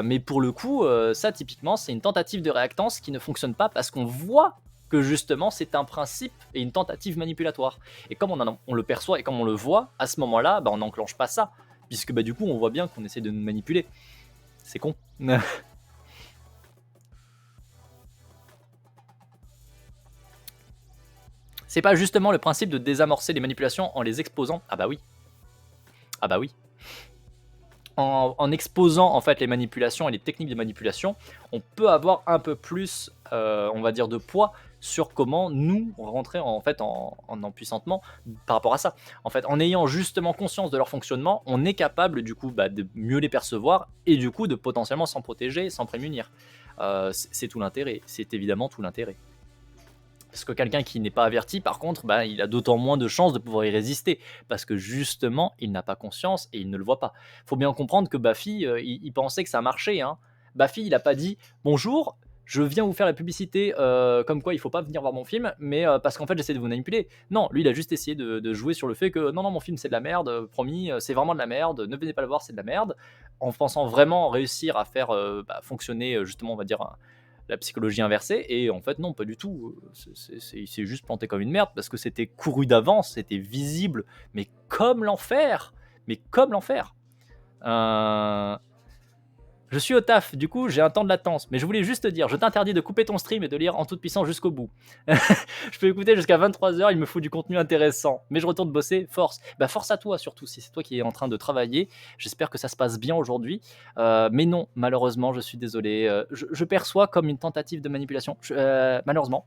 Mais pour le coup, ça, typiquement, c'est une tentative de réactance qui ne fonctionne pas parce qu'on voit que justement, c'est un principe et une tentative manipulatoire. Et comme on le perçoit et comme on le voit, à ce moment-là, on n'enclenche pas ça, puisque du coup, on voit bien qu'on essaie de nous manipuler. C'est con. C'est pas justement le principe de désamorcer les manipulations en les exposant? Ah bah oui. Ah bah oui. En exposant en fait les manipulations et les techniques de manipulation, on peut avoir un peu plus, on va dire, de poids sur comment nous rentrer en fait en empuissantement par rapport à ça. En fait, en ayant justement conscience de leur fonctionnement, on est capable du coup de mieux les percevoir et du coup de potentiellement s'en protéger, s'en prémunir. C'est tout l'intérêt. C'est évidemment tout l'intérêt. Parce que quelqu'un qui n'est pas averti, par contre, bah, il a d'autant moins de chances de pouvoir y résister. Parce que justement, il n'a pas conscience et il ne le voit pas. Faut bien comprendre que Baffy, il pensait que ça marchait. Hein. Baffy, il n'a pas dit bonjour, je viens vous faire la publicité comme quoi il faut pas venir voir mon film, mais parce qu'en fait j'essaie de vous manipuler. Non, lui il a juste essayé de jouer sur le fait que non, non, mon film c'est de la merde, promis, c'est vraiment de la merde, ne venez pas le voir, c'est de la merde, en pensant vraiment réussir à faire fonctionner justement, on va dire, la psychologie inversée, et en fait non, pas du tout. Il s'est juste planté comme une merde parce que c'était couru d'avance, c'était visible, mais comme l'enfer, mais comme l'enfer. Je suis au taf, du coup j'ai un temps de latence, mais je voulais juste te dire, je t'interdis de couper ton stream et de lire en toute puissance jusqu'au bout. Je peux écouter jusqu'à 23h, il me faut du contenu intéressant, mais je retourne bosser, force. Bah force à toi surtout, si c'est toi qui es en train de travailler, j'espère que ça se passe bien aujourd'hui, mais non, malheureusement, je suis désolé, je perçois comme une tentative de manipulation, malheureusement,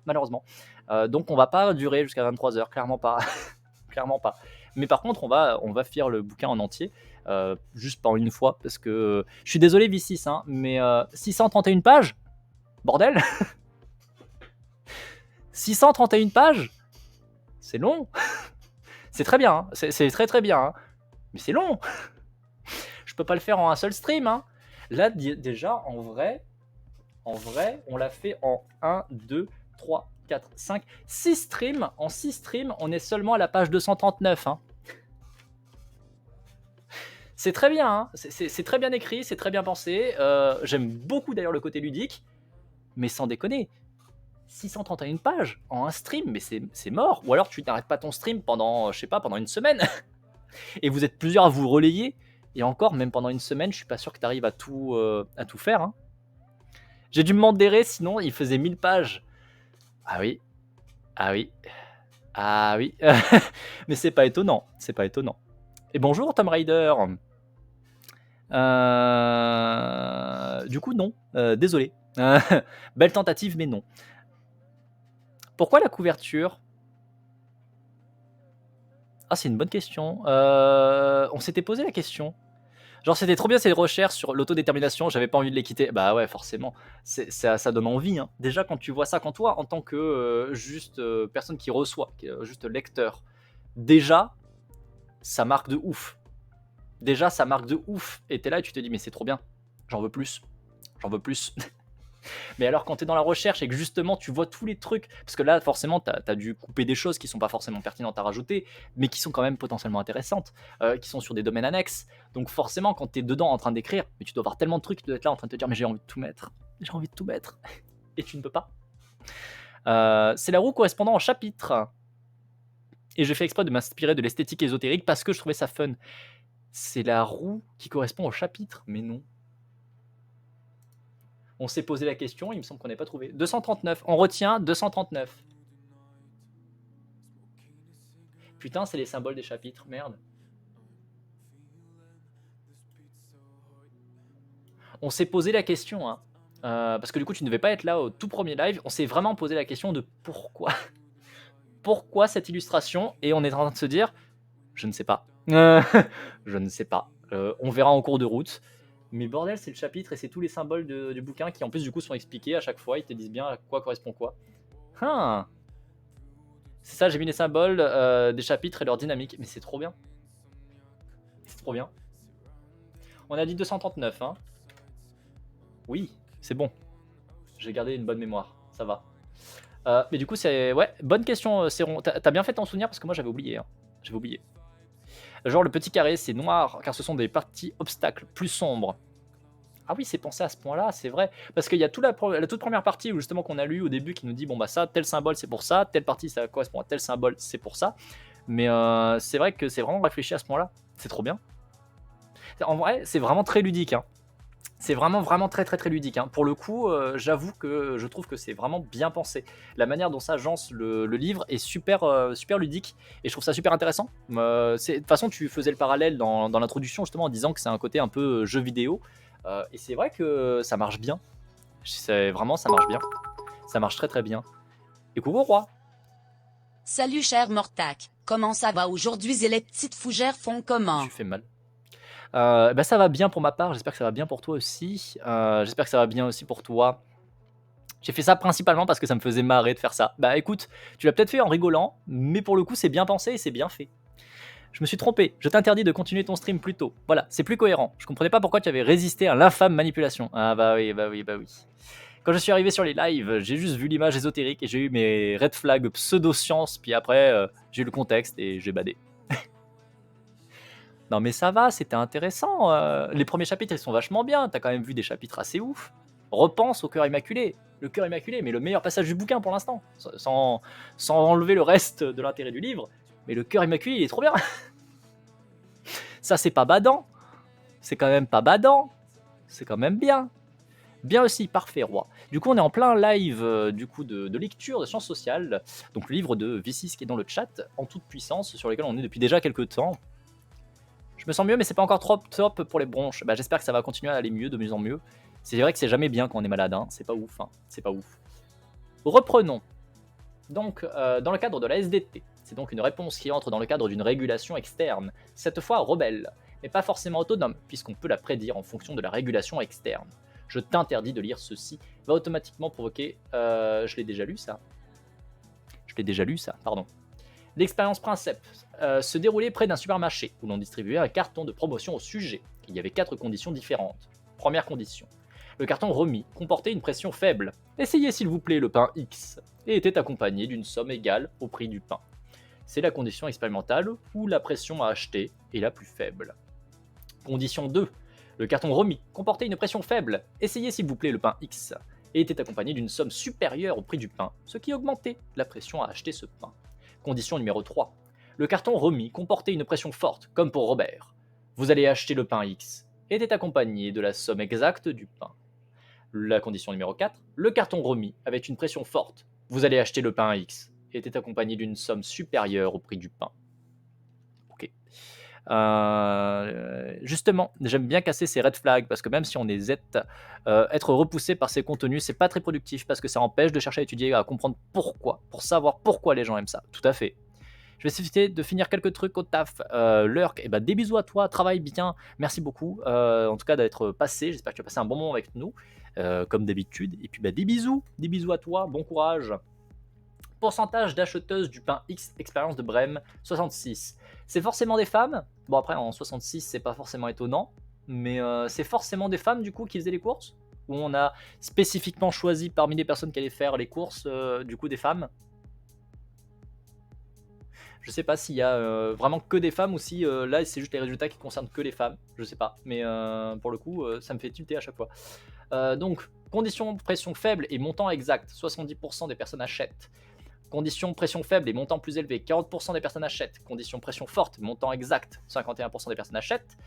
donc on va pas durer jusqu'à 23h, clairement pas, clairement pas. Mais par contre, on va faire le bouquin en entier, juste pas une fois, parce que je suis désolé V6, hein, mais 631 pages, bordel. 631 pages, c'est long. C'est très bien, hein. C'est très très bien, hein. Mais c'est long. Je peux pas le faire en un seul stream. Hein. Là, déjà, en vrai, on l'a fait en 1, 2, 3, 4, 5, 6 streams. En 6 streams, on est seulement à la page 239. Hein. C'est très bien, hein. C'est très bien écrit, c'est très bien pensé. J'aime beaucoup d'ailleurs le côté ludique, mais sans déconner. 631 pages en un stream, mais c'est mort. Ou alors tu n'arrêtes pas ton stream pendant, je sais pas, pendant une semaine. Et vous êtes plusieurs à vous relayer. Et encore, même pendant une semaine, je suis pas sûr que tu arrives à tout faire. Hein. J'ai dû me modérer, sinon il faisait 1000 pages. Ah oui, ah oui, ah oui. Mais c'est pas étonnant, c'est pas étonnant. Et bonjour Tom Raider. Du coup, non. Désolé. Belle tentative, mais non. Pourquoi la couverture? Ah, c'est une bonne question. On s'était posé la question. Genre, c'était trop bien ces recherches sur l'autodétermination, j'avais pas envie de les quitter. Bah ouais, forcément. Ça donne envie. Hein. Déjà, quand tu vois ça, quand toi, en tant que juste personne qui reçoit, juste lecteur, déjà, ça marque de ouf. Déjà, ça marque de ouf. Et t'es là et tu te dis, mais c'est trop bien. J'en veux plus. J'en veux plus. Mais alors quand tu es dans la recherche et que justement tu vois tous les trucs, parce que là forcément tu as dû couper des choses qui sont pas forcément pertinentes à rajouter, mais qui sont quand même potentiellement intéressantes, qui sont sur des domaines annexes. Donc forcément quand tu es dedans en train d'écrire, mais tu dois avoir tellement de trucs, tu dois être là en train de te dire mais j'ai envie de tout mettre, et tu ne peux pas. C'est la roue correspondant au chapitre. Et j'ai fait exprès de m'inspirer de l'esthétique ésotérique parce que je trouvais ça fun. C'est la roue qui correspond au chapitre, mais non. On s'est posé la question, il me semble qu'on n'a pas trouvé. 239, on retient 239. Putain, c'est les symboles des chapitres, merde. On s'est posé la question, hein. Parce que du coup, tu ne devais pas être là au tout premier live. On s'est vraiment posé la question de pourquoi. Pourquoi cette illustration? Et on est en train de se dire, je ne sais pas. Je ne sais pas. On verra en cours de route. Mais bordel, c'est le chapitre et c'est tous les symboles du bouquin qui en plus du coup sont expliqués à chaque fois. Ils te disent bien à quoi correspond quoi. Hein. C'est ça, j'ai mis les symboles des chapitres et leur dynamique. Mais c'est trop bien. C'est trop bien. On a dit 239, hein. Oui, c'est bon. J'ai gardé une bonne mémoire. Ça va. Mais du coup, c'est... Ouais, bonne question, Céron. T'as bien fait t'en souvenir parce que moi, j'avais oublié. Hein. J'avais oublié. Genre, le petit carré, c'est noir car ce sont des parties obstacles plus sombres. Ah oui, c'est pensé à ce point-là, c'est vrai. Parce qu'il y a la toute première partie où justement qu'on a lu au début qui nous dit bon bah ça, tel symbole c'est pour ça, telle partie ça correspond à tel symbole c'est pour ça. Mais c'est vrai que c'est vraiment réfléchi à ce point-là. C'est trop bien. En vrai, c'est vraiment très ludique. Hein. C'est vraiment très très très ludique. Hein. Pour le coup, j'avoue que je trouve que c'est vraiment bien pensé. La manière dont ça agence le livre est super ludique et je trouve ça super intéressant. De toute façon, tu faisais le parallèle dans l'introduction justement en disant que c'est un côté un peu jeu vidéo. Et c'est vrai que ça marche bien. Vraiment, ça marche bien. Ça marche très très bien. Et coucou roi. Salut cher Mortac, comment ça va aujourd'hui et les petites fougères font comment? Tu fais mal. Bah ça va bien pour ma part, j'espère que ça va bien pour toi aussi. J'espère que ça va bien aussi pour toi. J'ai fait ça principalement parce que ça me faisait marrer de faire ça. Bah écoute, tu l'as peut-être fait en rigolant, mais pour le coup c'est bien pensé et c'est bien fait. Je me suis trompé, je t'interdis de continuer ton stream plus tôt. Voilà, c'est plus cohérent. Je comprenais pas pourquoi tu avais résisté à l'infâme manipulation. Ah bah oui, bah oui, bah oui. Quand je suis arrivé sur les lives, j'ai juste vu l'image ésotérique et j'ai eu mes red flags pseudo-science, puis après j'ai eu le contexte et j'ai badé. Non mais ça va, c'était intéressant. Les premiers chapitres ils sont vachement bien, t'as quand même vu des chapitres assez ouf. Repense au cœur immaculé. Le cœur immaculé, mais le meilleur passage du bouquin pour l'instant, sans enlever le reste de l'intérêt du livre. Mais le cœur immaculé, il est trop bien. Ça, c'est pas badant. C'est quand même pas badant. C'est quand même bien. Bien aussi, parfait, roi. Du coup, on est en plein live du coup de lecture de sciences sociales. Donc, le livre de V6 qui est dans le chat, en toute puissance, sur lequel on est depuis déjà quelques temps. Je me sens mieux, mais c'est pas encore trop top pour les bronches. Bah, j'espère que ça va continuer à aller mieux, de mieux en mieux. C'est vrai que c'est jamais bien quand on est malade, hein. C'est pas ouf, hein. C'est pas ouf. Reprenons. Donc, dans le cadre de la SDT, c'est donc une réponse qui entre dans le cadre d'une régulation externe, cette fois rebelle, mais pas forcément autonome, puisqu'on peut la prédire en fonction de la régulation externe. Je t'interdis de lire ceci, va automatiquement provoquer... je l'ai déjà lu ça. Pardon. L'expérience Princeps se déroulait près d'un supermarché, où l'on distribuait un carton de promotion au sujet. Il y avait 4 conditions différentes. Première condition. Le carton remis comportait une pression faible. Essayez s'il vous plaît le pain X, et était accompagné d'une somme égale au prix du pain. C'est la condition expérimentale où la pression à acheter est la plus faible. Condition 2. Le carton remis comportait une pression faible. Essayez s'il vous plaît le pain X, et était accompagné d'une somme supérieure au prix du pain, ce qui augmentait la pression à acheter ce pain. Condition numéro 3. Le carton remis comportait une pression forte, comme pour Robert. Vous allez acheter le pain X, et était accompagné de la somme exacte du pain. La condition numéro 4, le carton remis avait une pression forte. Vous allez acheter le pain X, et était accompagné d'une somme supérieure au prix du pain. Ok. Justement, j'aime bien casser ces red flags parce que même si on est être repoussé par ces contenus, c'est pas très productif parce que ça empêche de chercher à étudier, à comprendre pourquoi, pour savoir pourquoi les gens aiment ça. Tout à fait. Je vais essayer de finir quelques trucs au taf. Lurk, et des bisous à toi, travaille bien, merci beaucoup en tout cas d'être passé. J'espère que tu as passé un bon moment avec nous, comme d'habitude. Et puis des bisous à toi, bon courage. Pourcentage d'acheteuses du pain X expérience de Brême, 66. C'est forcément des femmes. Bon après en 66 c'est pas forcément étonnant, mais c'est forcément des femmes du coup qui faisaient les courses. Où on a spécifiquement choisi parmi les personnes qui allaient faire les courses du coup des femmes. Je sais pas s'il y a vraiment que des femmes ou si là c'est juste les résultats qui concernent que les femmes. Je sais pas, mais pour le coup ça me fait tilter à chaque fois. Donc condition pression faible et montant exact, 70% des personnes achètent. Condition pression faible et montant plus élevé, 40% des personnes achètent. Condition pression forte, montant exact, 51% des personnes achètent.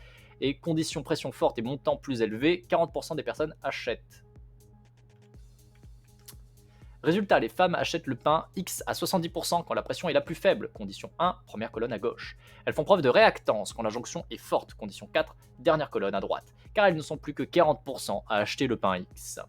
Et condition pression forte et montant plus élevé, 40% des personnes achètent. Résultat, les femmes achètent le pain X à 70% quand la pression est la plus faible, condition 1, première colonne à gauche. Elles font preuve de réactance quand la jonction est forte, condition 4, dernière colonne à droite, car elles ne sont plus que 40% à acheter le pain X.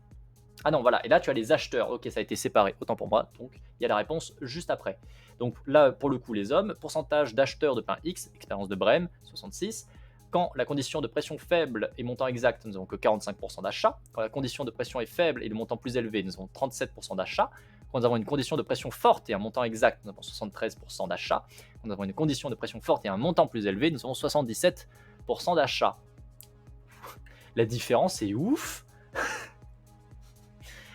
Ah non, voilà, et là tu as les acheteurs, ok, ça a été séparé, autant pour moi, donc il y a la réponse juste après. Donc là, pour le coup, les hommes, pourcentage d'acheteurs de pain X, expérience de Brême, 66. Quand la condition de pression faible et montant exact, nous n'avons que 45% d'achat. Quand la condition de pression est faible et le montant plus élevé, nous avons 37% d'achat. Quand nous avons une condition de pression forte et un montant exact, nous avons 73% d'achat. Quand nous avons une condition de pression forte et un montant plus élevé, nous avons 77% d'achat. La différence est ouf.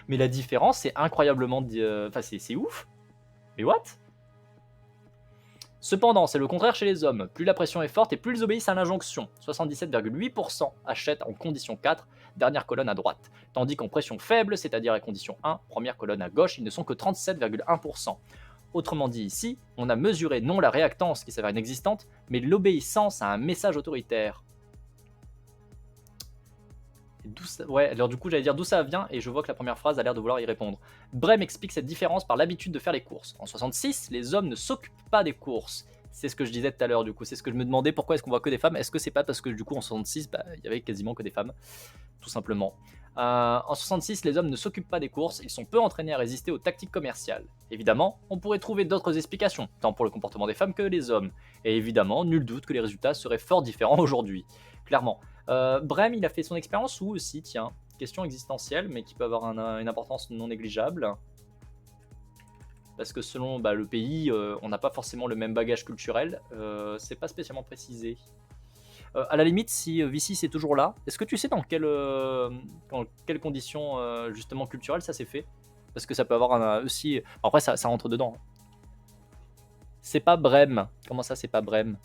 Mais la différence, c'est incroyablement... Enfin, c'est ouf. Mais what? Cependant, c'est le contraire chez les hommes. Plus la pression est forte et plus ils obéissent à l'injonction. 77,8% achètent en condition 4, dernière colonne à droite. Tandis qu'en pression faible, c'est-à-dire à condition 1, première colonne à gauche, ils ne sont que 37,1%. Autrement dit ici, on a mesuré non la réactance qui s'avère inexistante, mais l'obéissance à un message autoritaire. Ouais, alors du coup j'allais dire d'où ça vient et je vois que la première phrase a l'air de vouloir y répondre. Brême explique cette différence par l'habitude de faire les courses. En 66, les hommes ne s'occupent pas des courses. C'est ce que je disais tout à l'heure du coup, c'est ce que je me demandais, pourquoi est-ce qu'on voit que des femmes. Est-ce que c'est pas parce que du coup en 66, il y avait quasiment que des femmes, tout simplement. En 66, les hommes ne s'occupent pas des courses, ils sont peu entraînés à résister aux tactiques commerciales. Évidemment, on pourrait trouver d'autres explications, tant pour le comportement des femmes que des hommes. Et évidemment, nul doute que les résultats seraient fort différents aujourd'hui. Clairement. Brême, il a fait son expérience où aussi, tiens. Question existentielle, mais qui peut avoir une importance non négligeable. Parce que selon le pays, on n'a pas forcément le même bagage culturel. C'est pas spécialement précisé. À la limite, si Vici c'est toujours là, est-ce que tu sais dans quelles conditions justement culturelles ça s'est fait? Parce que ça peut avoir aussi. Après, ça rentre dedans. C'est pas Brême. Comment ça, c'est pas Brême?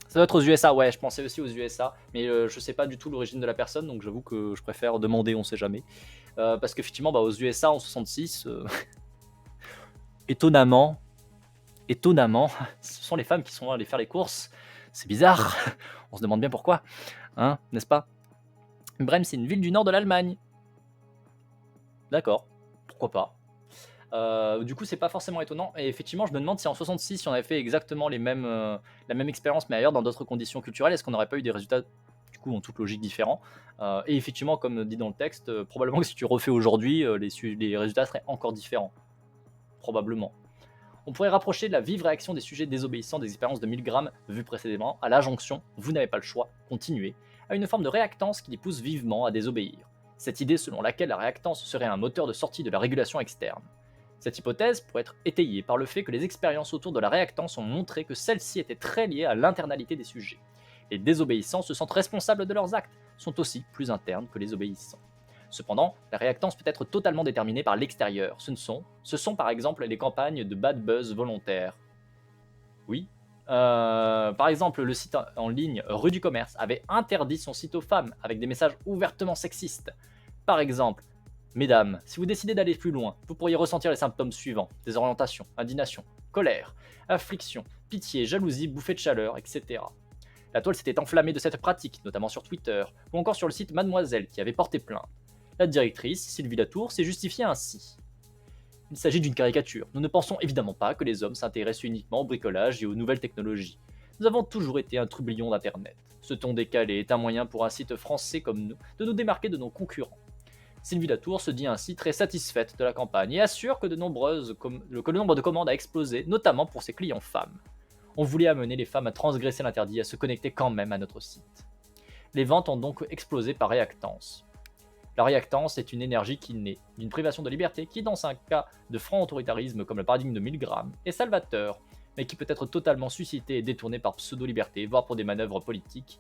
Ça doit être aux USA, ouais, je pensais aussi aux USA, mais je sais pas du tout l'origine de la personne, donc j'avoue que je préfère demander, on sait jamais. Parce qu'effectivement, aux USA en 66, étonnamment, ce sont les femmes qui sont allées faire les courses. C'est bizarre, on se demande bien pourquoi, hein, n'est-ce pas? Brême, c'est une ville du nord de l'Allemagne. D'accord, pourquoi pas. Du coup, c'est pas forcément étonnant. Et effectivement, je me demande si en 66, si on avait fait exactement la même expérience, mais ailleurs, dans d'autres conditions culturelles, est-ce qu'on n'aurait pas eu des résultats, du coup, en toute logique, différents. Et effectivement, comme dit dans le texte, probablement que si tu refais aujourd'hui, les résultats seraient encore différents. Probablement. On pourrait rapprocher la vive réaction des sujets désobéissants des expériences de Milgram vues précédemment à la jonction « vous n'avez pas le choix, continuez » à une forme de réactance qui les pousse vivement à désobéir. Cette idée selon laquelle la réactance serait un moteur de sortie de la régulation externe. Cette hypothèse pourrait être étayée par le fait que les expériences autour de la réactance ont montré que celle-ci était très liée à l'internalité des sujets. Les désobéissants se sentent responsables de leurs actes, sont aussi plus internes que les obéissants. Cependant, la réactance peut être totalement déterminée par l'extérieur. Ce sont par exemple les campagnes de bad buzz volontaires. Oui. Par exemple, le site en ligne Rue du Commerce avait interdit son site aux femmes avec des messages ouvertement sexistes. Par exemple, mesdames, si vous décidez d'aller plus loin, vous pourriez ressentir les symptômes suivants: désorientation, indignation, colère, affliction, pitié, jalousie, bouffée de chaleur, etc. La toile s'était enflammée de cette pratique, notamment sur Twitter, ou encore sur le site Mademoiselle qui avait porté plainte. La directrice, Sylvie Latour, s'est justifiée ainsi. Il s'agit d'une caricature. Nous ne pensons évidemment pas que les hommes s'intéressent uniquement au bricolage et aux nouvelles technologies. Nous avons toujours été un trublion d'Internet. Ce ton décalé est un moyen pour un site français comme nous de nous démarquer de nos concurrents. Sylvie Latour se dit ainsi très satisfaite de la campagne et assure que le nombre de commandes a explosé, notamment pour ses clients femmes. On voulait amener les femmes à transgresser l'interdit et à se connecter quand même à notre site. Les ventes ont donc explosé par réactance. La réactance est une énergie qui naît d'une privation de liberté qui, dans un cas de franc autoritarisme comme le paradigme de Milgram, est salvateur, mais qui peut être totalement suscité et détourné par pseudo-liberté, voire pour des manœuvres politiques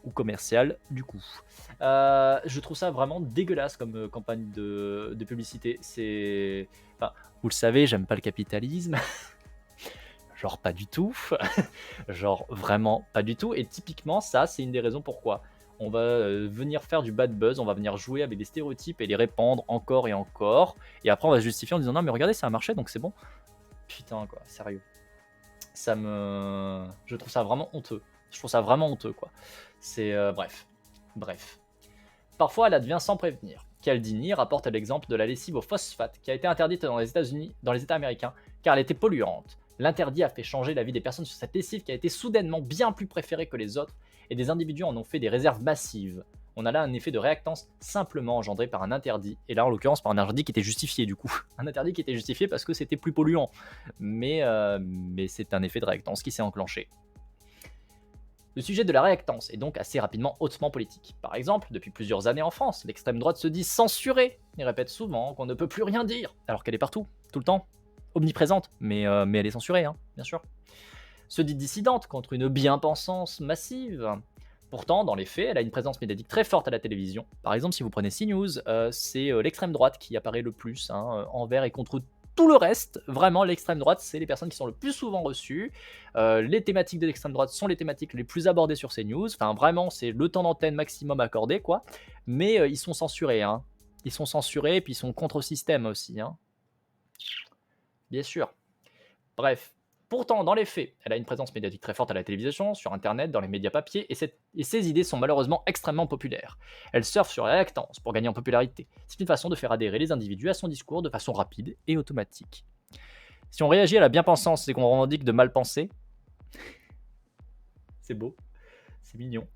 ou commerciales du coup. Je trouve ça vraiment dégueulasse comme campagne de publicité. Enfin, vous le savez, j'aime pas le capitalisme. Genre pas du tout. Genre vraiment pas du tout. Et typiquement, ça, c'est une des raisons pourquoi. On va venir faire du bad buzz, on va venir jouer avec des stéréotypes et les répandre encore et encore. Et après, on va se justifier en disant non, mais regardez, ça a marché, donc c'est bon. Putain, quoi, sérieux. Je trouve ça vraiment honteux. Je trouve ça vraiment honteux, quoi. C'est. Bref. Parfois, elle advient sans prévenir. Cialdini rapporte l'exemple de la lessive au phosphate qui a été interdite dans les États-Unis, dans les États américains, car elle était polluante. L'interdit a fait changer la vie des personnes sur cette lessive qui a été soudainement bien plus préférée que les autres, et des individus en ont fait des réserves massives. On a là un effet de réactance simplement engendré par un interdit, et là en l'occurrence par un interdit qui était justifié du coup. Un interdit qui était justifié parce que c'était plus polluant, mais c'est un effet de réactance qui s'est enclenché. Le sujet de la réactance est donc assez rapidement hautement politique. Par exemple, depuis plusieurs années en France, l'extrême droite se dit censurée et répète souvent qu'on ne peut plus rien dire, alors qu'elle est partout, tout le temps, omniprésente, mais elle est censurée, hein, bien sûr. Se dit dissidente contre une bien-pensance massive. Pourtant, dans les faits, elle a une présence médiatique très forte à la télévision. Par exemple, si vous prenez CNews, c'est l'extrême droite qui apparaît le plus, envers et contre tout le reste. Vraiment, l'extrême droite, c'est les personnes qui sont le plus souvent reçues. Les thématiques de l'extrême droite sont les thématiques les plus abordées sur CNews. Enfin, vraiment, c'est le temps d'antenne maximum accordé, quoi. Mais ils sont censurés, hein. Ils sont censurés, et puis ils sont contre-système aussi, hein. Bien sûr. Bref. Pourtant, dans les faits, elle a une présence médiatique très forte à la télévision, sur Internet, dans les médias papier, et ses idées sont malheureusement extrêmement populaires. Elle surfe sur la réactance pour gagner en popularité. C'est une façon de faire adhérer les individus à son discours de façon rapide et automatique. Si on réagit à la bien-pensance et qu'on revendique de mal penser, c'est beau, c'est mignon.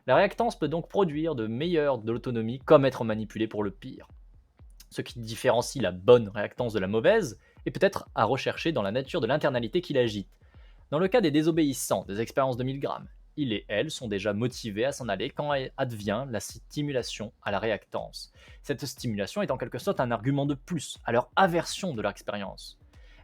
La réactance peut donc produire de l'autonomie comme être manipulée pour le pire. Ce qui différencie la bonne réactance de la mauvaise est peut-être à rechercher dans la nature de l'internalité qui l'agite. Dans le cas des désobéissants, des expériences de Milgram, il et elle sont déjà motivés à s'en aller quand advient la stimulation à la réactance. Cette stimulation est en quelque sorte un argument de plus à leur aversion de leur expérience.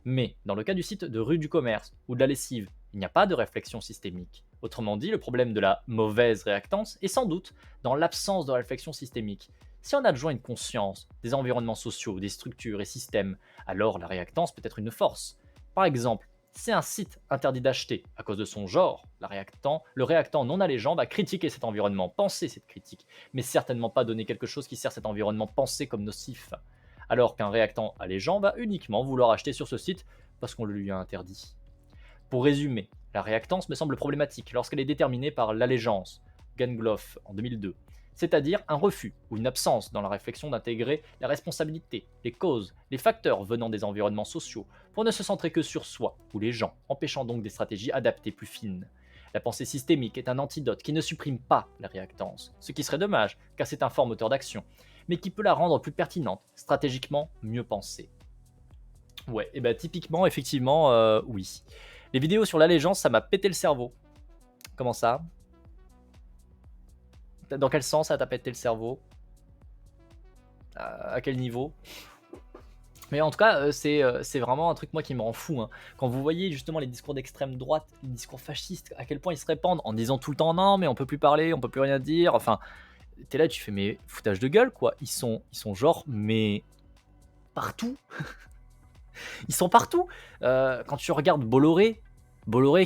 Mais dans le cas du site de rue du commerce ou de la lessive, il n'y a pas de réflexion systémique. Autrement dit, le problème de la mauvaise réactance est sans doute dans l'absence de réflexion systémique. Si on adjoint une conscience des environnements sociaux, des structures et systèmes, alors la réactance peut être une force. Par exemple, si un site interdit d'acheter à cause de son genre, le réactant non allégeant va critiquer cet environnement, penser cette critique, mais certainement pas donner quelque chose qui sert cet environnement pensé comme nocif. Alors qu'un réactant allégeant va uniquement vouloir acheter sur ce site parce qu'on le lui a interdit. Pour résumer, la réactance me semble problématique lorsqu'elle est déterminée par l'allégeance, Gangloff en 2002, c'est-à-dire un refus ou une absence dans la réflexion d'intégrer la responsabilité, les causes, les facteurs venant des environnements sociaux, pour ne se centrer que sur soi ou les gens, empêchant donc des stratégies adaptées plus fines. La pensée systémique est un antidote qui ne supprime pas la réactance, ce qui serait dommage, car c'est un fort moteur d'action, mais qui peut la rendre plus pertinente, stratégiquement mieux pensée. Ouais, et bah typiquement, effectivement, oui. Les vidéos sur l'allégeance, ça m'a pété le cerveau. Comment ça? Dans quel sens ça t'a pété le cerveau? À quel niveau? Mais en tout cas, c'est vraiment un truc moi qui me rend fou, hein. Quand vous voyez justement les discours d'extrême droite, les discours fascistes, à quel point ils se répandent en disant tout le temps non mais on peut plus parler, on peut plus rien dire, enfin, t'es là tu fais mais foutage de gueule quoi, ils sont genre mais partout, ils sont partout. Quand tu regardes Bolloré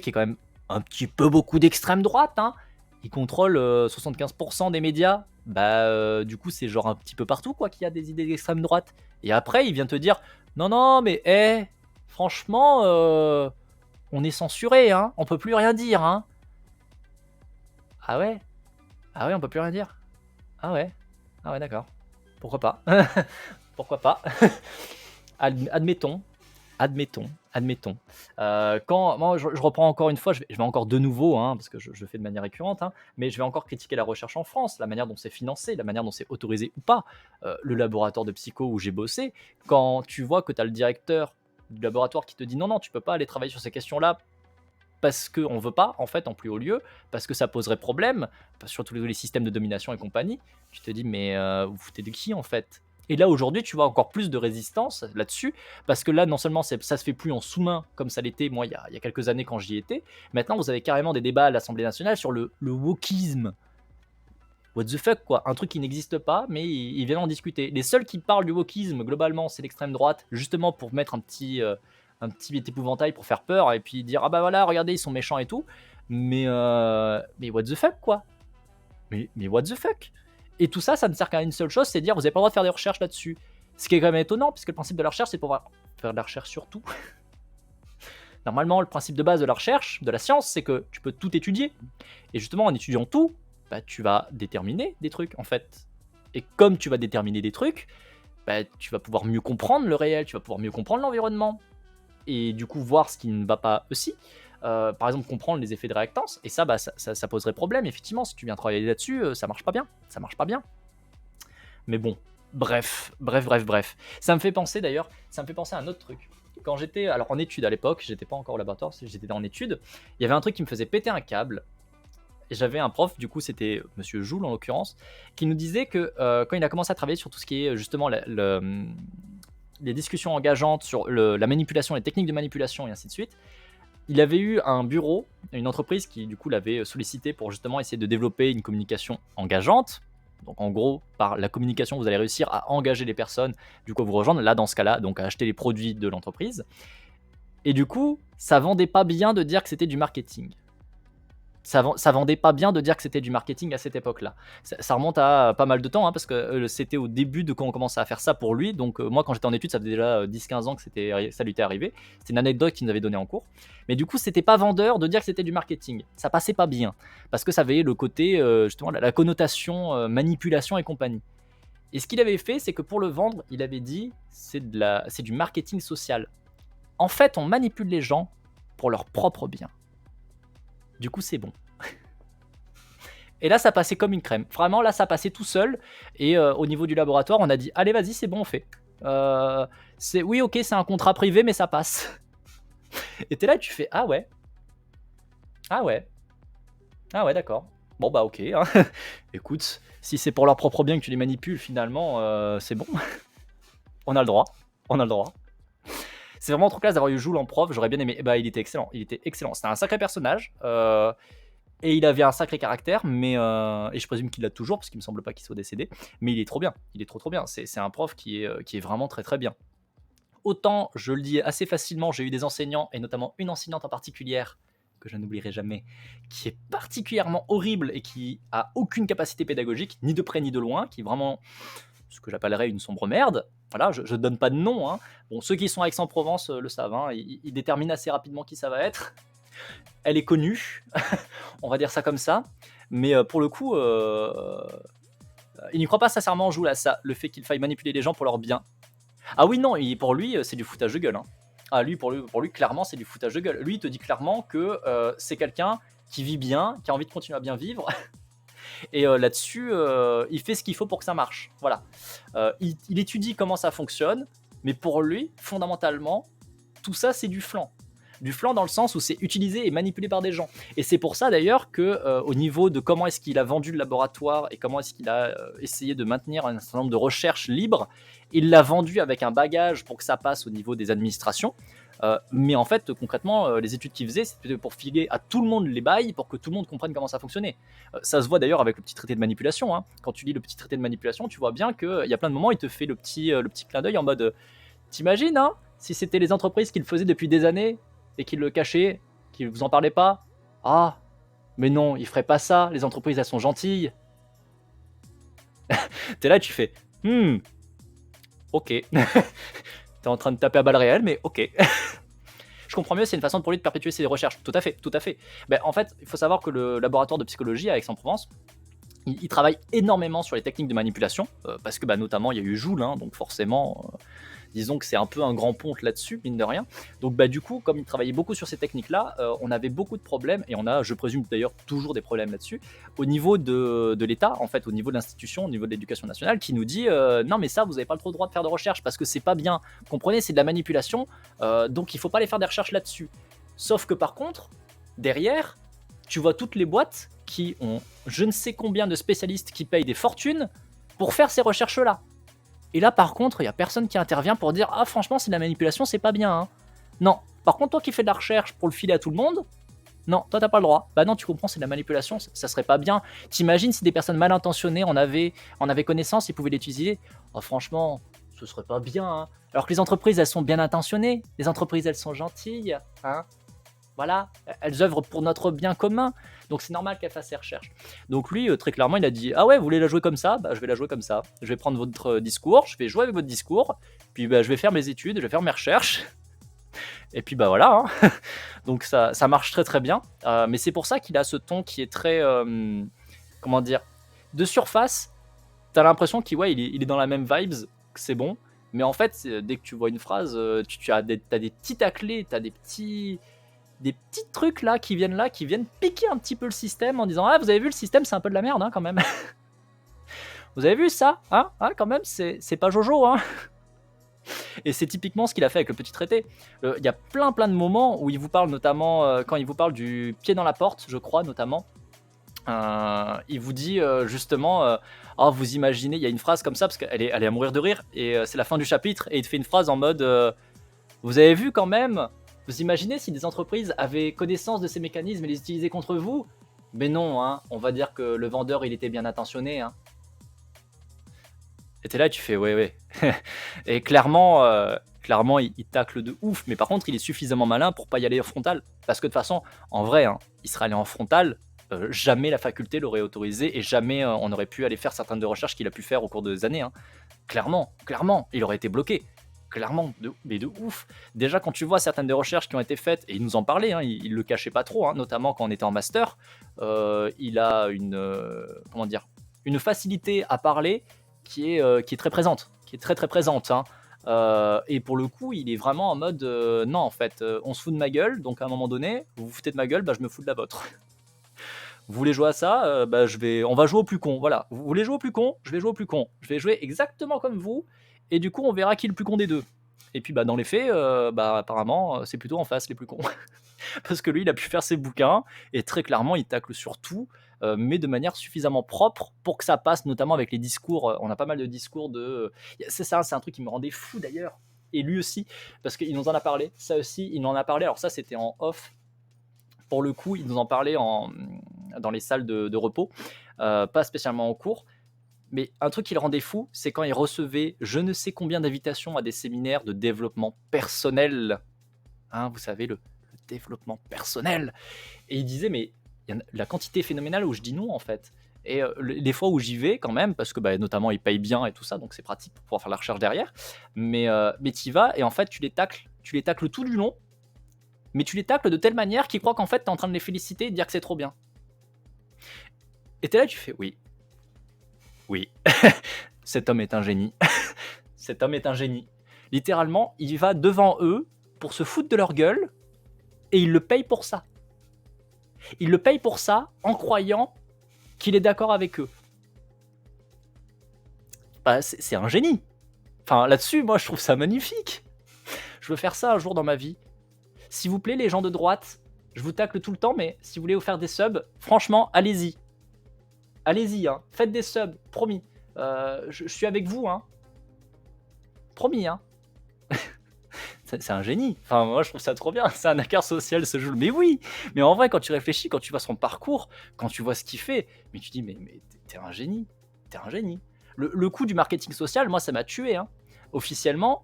qui est quand même un petit peu beaucoup d'extrême droite, hein, il contrôle 75% des médias, bah du coup c'est genre un petit peu partout quoi qu'il y a des idées d'extrême droite. Et après il vient te dire non non mais franchement on est censuré hein, on peut plus rien dire hein. Ah ouais on peut plus rien dire. Ah ouais d'accord. Pourquoi pas. Pourquoi pas. Admettons. Quand moi, je reprends encore une fois, je vais encore de nouveau, hein, parce que je le fais de manière récurrente, hein, mais je vais encore critiquer la recherche en France, la manière dont c'est financé, la manière dont c'est autorisé ou pas. Le laboratoire de psycho où j'ai bossé, quand tu vois que tu as le directeur du laboratoire qui te dit non, non, tu peux pas aller travailler sur ces questions-là parce qu'on veut pas, en fait, en plus haut lieu, parce que ça poserait problème, sur tous les systèmes de domination et compagnie, tu te dis mais vous vous foutez de qui en fait? Et là aujourd'hui tu vois encore plus de résistance là-dessus, parce que là non seulement ça se fait plus en sous-main comme ça l'était moi il y a quelques années quand j'y étais, maintenant vous avez carrément des débats à l'Assemblée nationale sur le wokisme. What the fuck quoi, un truc qui n'existe pas mais ils viennent en discuter. Les seuls qui parlent du wokisme globalement c'est l'extrême droite, justement pour mettre un petit épouvantail pour faire peur et puis dire ah bah voilà regardez ils sont méchants et tout, mais what the fuck quoi, mais what the fuck. Et tout ça, ça ne sert qu'à une seule chose, c'est dire vous n'avez pas le droit de faire des recherches là-dessus. Ce qui est quand même étonnant, puisque le principe de la recherche, c'est pouvoir faire de la recherche sur tout. Normalement, le principe de base de la recherche, de la science, c'est que tu peux tout étudier. Et justement, en étudiant tout, bah, tu vas déterminer des trucs, en fait. Et comme tu vas déterminer des trucs, bah, tu vas pouvoir mieux comprendre le réel, tu vas pouvoir mieux comprendre l'environnement. Et du coup, voir ce qui ne va pas aussi. Par exemple, comprendre les effets de réactance. Et ça, bah, ça poserait problème, effectivement. Si tu viens travailler là-dessus, ça marche pas bien. Ça marche pas bien. Mais bon, bref. Ça me fait penser d'ailleurs, à un autre truc. Quand j'étais alors en études à l'époque, j'étais pas encore au laboratoire, j'étais en études, il y avait un truc qui me faisait péter un câble. Et j'avais un prof, du coup c'était Monsieur Joule en l'occurrence, qui nous disait que quand il a commencé à travailler sur tout ce qui est justement les discussions engageantes sur la manipulation, les techniques de manipulation et ainsi de suite, il avait eu un bureau, une entreprise qui du coup l'avait sollicité pour justement essayer de développer une communication engageante. Donc en gros, par la communication, vous allez réussir à engager les personnes, du coup à vous rejoindre, là dans ce cas-là, donc à acheter les produits de l'entreprise. Et du coup, ça vendait pas bien de dire que c'était du marketing. Ça vendait pas bien de dire que c'était du marketing à cette époque-là. Ça remonte à pas mal de temps, hein, parce que c'était au début de quand on commençait à faire ça pour lui. Donc moi, quand j'étais en études, ça faisait déjà 10-15 ans que ça lui était arrivé. C'est une anecdote qu'il nous avait donnée en cours. Mais du coup, c'était pas vendeur de dire que c'était du marketing. Ça passait pas bien, parce que ça avait le côté, justement, la connotation manipulation et compagnie. Et ce qu'il avait fait, c'est que pour le vendre, il avait dit c'est du marketing social. En fait, on manipule les gens pour leur propre bien. Du coup, c'est bon. Et là, ça passait comme une crème. Vraiment, là, ça passait tout seul. Et au niveau du laboratoire, on a dit allez, vas-y, c'est bon, on fait. Oui, ok, c'est un contrat privé, mais ça passe. Et t'es là, tu fais ah ouais. Ah ouais, d'accord. Bon, bah, OK, hein. Écoute, si c'est pour leur propre bien que tu les manipules finalement, c'est bon, on a le droit, on a le droit. C'est vraiment trop classe d'avoir eu Joule en prof, j'aurais bien aimé. Bah, il était excellent, il était excellent. C'était un sacré personnage, et il avait un sacré caractère, mais et je présume qu'il l'a toujours parce qu'il me semble pas qu'il soit décédé, mais il est trop bien, il est trop, trop bien. C'est un prof qui est vraiment très, très bien. Autant, je le dis assez facilement, j'ai eu des enseignants et notamment une enseignante en particulière que je n'oublierai jamais, qui est particulièrement horrible et qui a aucune capacité pédagogique, ni de près ni de loin, qui est vraiment ce que j'appellerais une sombre merde. Voilà, je ne donne pas de nom, hein. Bon, ceux qui sont à Aix-en-Provence le savent, hein, ils déterminent assez rapidement qui ça va être. Elle est connue, on va dire ça comme ça. Mais pour le coup, il n'y croit pas sincèrement, Joue là, ça, le fait qu'il faille manipuler les gens pour leur bien. Ah oui, non, pour lui, c'est du foutage de gueule, hein. Ah, pour lui, clairement, c'est du foutage de gueule. Lui, il te dit clairement que c'est quelqu'un qui vit bien, qui a envie de continuer à bien vivre. Et là-dessus, il fait ce qu'il faut pour que ça marche. Voilà. Il étudie comment ça fonctionne, mais pour lui, fondamentalement, tout ça, c'est du flan. Du flan dans le sens où c'est utilisé et manipulé par des gens. Et c'est pour ça d'ailleurs que au niveau de comment est-ce qu'il a vendu le laboratoire et comment est-ce qu'il a essayé de maintenir un certain nombre de recherches libres, il l'a vendu avec un bagage pour que ça passe au niveau des administrations. Mais en fait, concrètement, les études qu'il faisait, c'était pour filer à tout le monde les bails pour que tout le monde comprenne comment ça fonctionnait. Ça se voit d'ailleurs avec le petit traité de manipulation, hein. Quand tu lis le petit traité de manipulation, tu vois bien qu'il y a plein de moments, il te fait le petit clin d'œil en mode t'imagines, hein, si c'était les entreprises qui le faisaient depuis des années et qui le cachaient, qui vous en parlaient pas. Ah, mais non, ils feraient pas ça, les entreprises elles sont gentilles. T'es là, tu fais ok. T'es en train de taper à balles réelles, mais ok. Je comprends mieux, c'est une façon pour lui de perpétuer ses recherches. Tout à fait, tout à fait. Ben, en fait, il faut savoir que le laboratoire de psychologie à Aix-en-Provence, il travaille énormément sur les techniques de manipulation, parce que bah, notamment il y a eu Joule, hein, donc forcément, disons que c'est un peu un grand ponte là-dessus, mine de rien. Donc bah, du coup, comme il travaillait beaucoup sur ces techniques-là, on avait beaucoup de problèmes, et on a, je présume d'ailleurs, toujours des problèmes là-dessus, au niveau de l'État, en fait, au niveau de l'institution, au niveau de l'éducation nationale, qui nous dit non mais ça, vous n'avez pas trop le droit de faire de recherche, parce que c'est pas bien. Comprenez, c'est de la manipulation, donc il faut pas aller faire des recherches là-dessus. Sauf que par contre, derrière, tu vois toutes les boîtes qui ont je ne sais combien de spécialistes qui payent des fortunes pour faire ces recherches-là. Et là, par contre, il n'y a personne qui intervient pour dire ah, franchement, c'est de la manipulation, c'est pas bien, hein. Non. Par contre, toi qui fais de la recherche pour le filer à tout le monde, non, toi, t'as pas le droit. Bah non, tu comprends, c'est de la manipulation, ça serait pas bien. T'imagines si des personnes mal intentionnées en avaient connaissance et pouvaient l'utiliser. Oh, franchement, ce serait pas bien, hein. Alors que les entreprises, elles sont bien intentionnées. Les entreprises, elles sont gentilles, hein. Voilà, elles œuvrent pour notre bien commun, donc c'est normal qu'elles fassent ses recherches. Donc lui, très clairement, il a dit ah ouais, vous voulez la jouer comme ça, bah je vais la jouer comme ça. Je vais prendre votre discours, je vais jouer avec votre discours, puis bah, je vais faire mes études, je vais faire mes recherches, et puis bah voilà, hein. Donc ça marche très très bien. Mais c'est pour ça qu'il a ce ton qui est très comment dire, de surface. T'as l'impression qu'il ouais, il est dans la même vibes, que c'est bon. Mais en fait, dès que tu vois une phrase, t'as des petits taclés, t'as des petits trucs là, qui viennent piquer un petit peu le système en disant ah, vous avez vu, le système c'est un peu de la merde, hein, quand même. Vous avez vu ça, hein, quand même, c'est pas Jojo, hein. Et c'est typiquement ce qu'il a fait avec le petit traité. Il y a plein de moments où il vous parle, notamment quand il vous parle du pied dans la porte, je crois, notamment. Il vous dit justement oh, vous imaginez, il y a une phrase comme ça parce qu'elle est à mourir de rire, et c'est la fin du chapitre, et il te fait une phrase en mode vous avez vu quand même, vous imaginez si des entreprises avaient connaissance de ces mécanismes et les utilisaient contre vous. Mais non, hein, on va dire que le vendeur il était bien intentionné, hein. Et t'es là, tu fais ouais, ouais. Et clairement, il tacle de ouf, mais par contre, il est suffisamment malin pour pas y aller en frontal. Parce que de toute façon, en vrai, hein, il serait allé en frontal, jamais la faculté l'aurait autorisé, et jamais on aurait pu aller faire certaines de recherches qu'il a pu faire au cours des années, hein. Clairement, il aurait été bloqué. Clairement, mais de ouf. Déjà, quand tu vois certaines des recherches qui ont été faites, et il nous en parlait, hein, il le cachait pas trop, hein, notamment quand on était en master, il a comment dire, une facilité à parler qui est très présente, qui est très très présente, hein. Et pour le coup, il est vraiment en mode non, en fait, on se fout de ma gueule, donc à un moment donné, vous vous foutez de ma gueule, bah, je me fous de la vôtre. Vous voulez jouer à ça, bah, on va jouer au plus con, voilà. Vous voulez jouer au plus con, je vais jouer au plus con. Je vais jouer exactement comme vous, et du coup, on verra qui est le plus con des deux. Et puis bah, dans les faits, bah, apparemment, c'est plutôt en face les plus cons. Parce que lui, il a pu faire ses bouquins et très clairement, il tacle sur tout, mais de manière suffisamment propre pour que ça passe, notamment avec les discours, on a pas mal de discours de, c'est ça, c'est un truc qui me rendait fou d'ailleurs et lui aussi, parce qu'il nous en a parlé. Ça aussi, il en a parlé, alors ça, c'était en off. Pour le coup, il nous en parlait dans les salles de repos, pas spécialement en cours. Mais un truc qui le rendait fou, c'est quand il recevait je ne sais combien d'invitations à des séminaires de développement personnel. Hein, vous savez, le développement personnel. Et il disait, mais la quantité est phénoménale où je dis non, en fait. Et les fois où j'y vais, quand même, parce que bah, notamment, ils payent bien et tout ça, donc c'est pratique pour pouvoir faire la recherche derrière. Mais tu y vas, et en fait, tu les tacles tout du long, mais tu les tacles de telle manière qu'ils croient qu'en fait, tu es en train de les féliciter et de dire que c'est trop bien. Et t'es là, tu fais, oui, oui, cet homme est un génie. Cet homme est un génie. Littéralement, il va devant eux pour se foutre de leur gueule et il le paye pour ça. Il le paye pour ça en croyant qu'il est d'accord avec eux. Bah, c'est un génie. Enfin, là-dessus, moi, je trouve ça magnifique. Je veux faire ça un jour dans ma vie. S'il vous plaît, les gens de droite, je vous tacle tout le temps, mais si vous voulez vous faire des subs, franchement, allez-y. Allez-y, hein. Faites des subs, promis. Je suis avec vous, hein. Promis, hein. C'est un génie. Enfin, moi, je trouve ça trop bien. C'est un hacker social, ce jeu. Mais oui. Mais en vrai, quand tu réfléchis, quand tu vois son parcours, quand tu vois ce qu'il fait, mais tu dis, mais t'es un génie. T'es un génie. Le coup du marketing social, moi, ça m'a tué. Hein. Officiellement,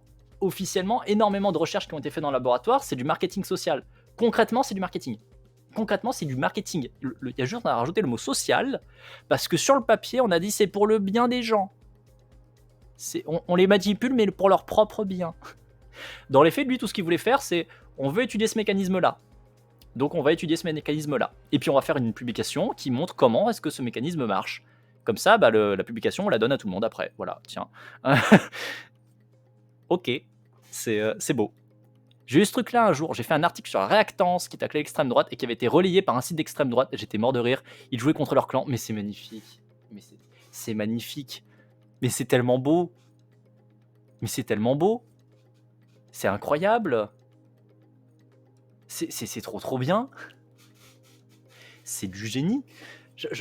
énormément de recherches qui ont été faites dans le laboratoire, c'est du marketing social. Concrètement, c'est du marketing. Concrètement, c'est du marketing. Il y a juste à rajouter le mot social, parce que sur le papier, on a dit c'est pour le bien des gens. On les manipule, mais pour leur propre bien. Dans les faits, lui, tout ce qu'il voulait faire, c'est on veut étudier ce mécanisme-là. Donc on va étudier ce mécanisme-là. Et puis on va faire une publication qui montre comment est-ce que ce mécanisme marche. Comme ça, bah, la publication, on la donne à tout le monde après. Voilà, tiens. Ok, c'est beau. J'ai eu ce truc-là un jour, j'ai fait un article sur la réactance qui taclait l'extrême droite et qui avait été relayé par un site d'extrême droite. J'étais mort de rire. Ils jouaient contre leur clan, mais c'est magnifique. Mais c'est magnifique. Mais c'est tellement beau. Mais c'est tellement beau. C'est incroyable. C'est trop bien. C'est du génie.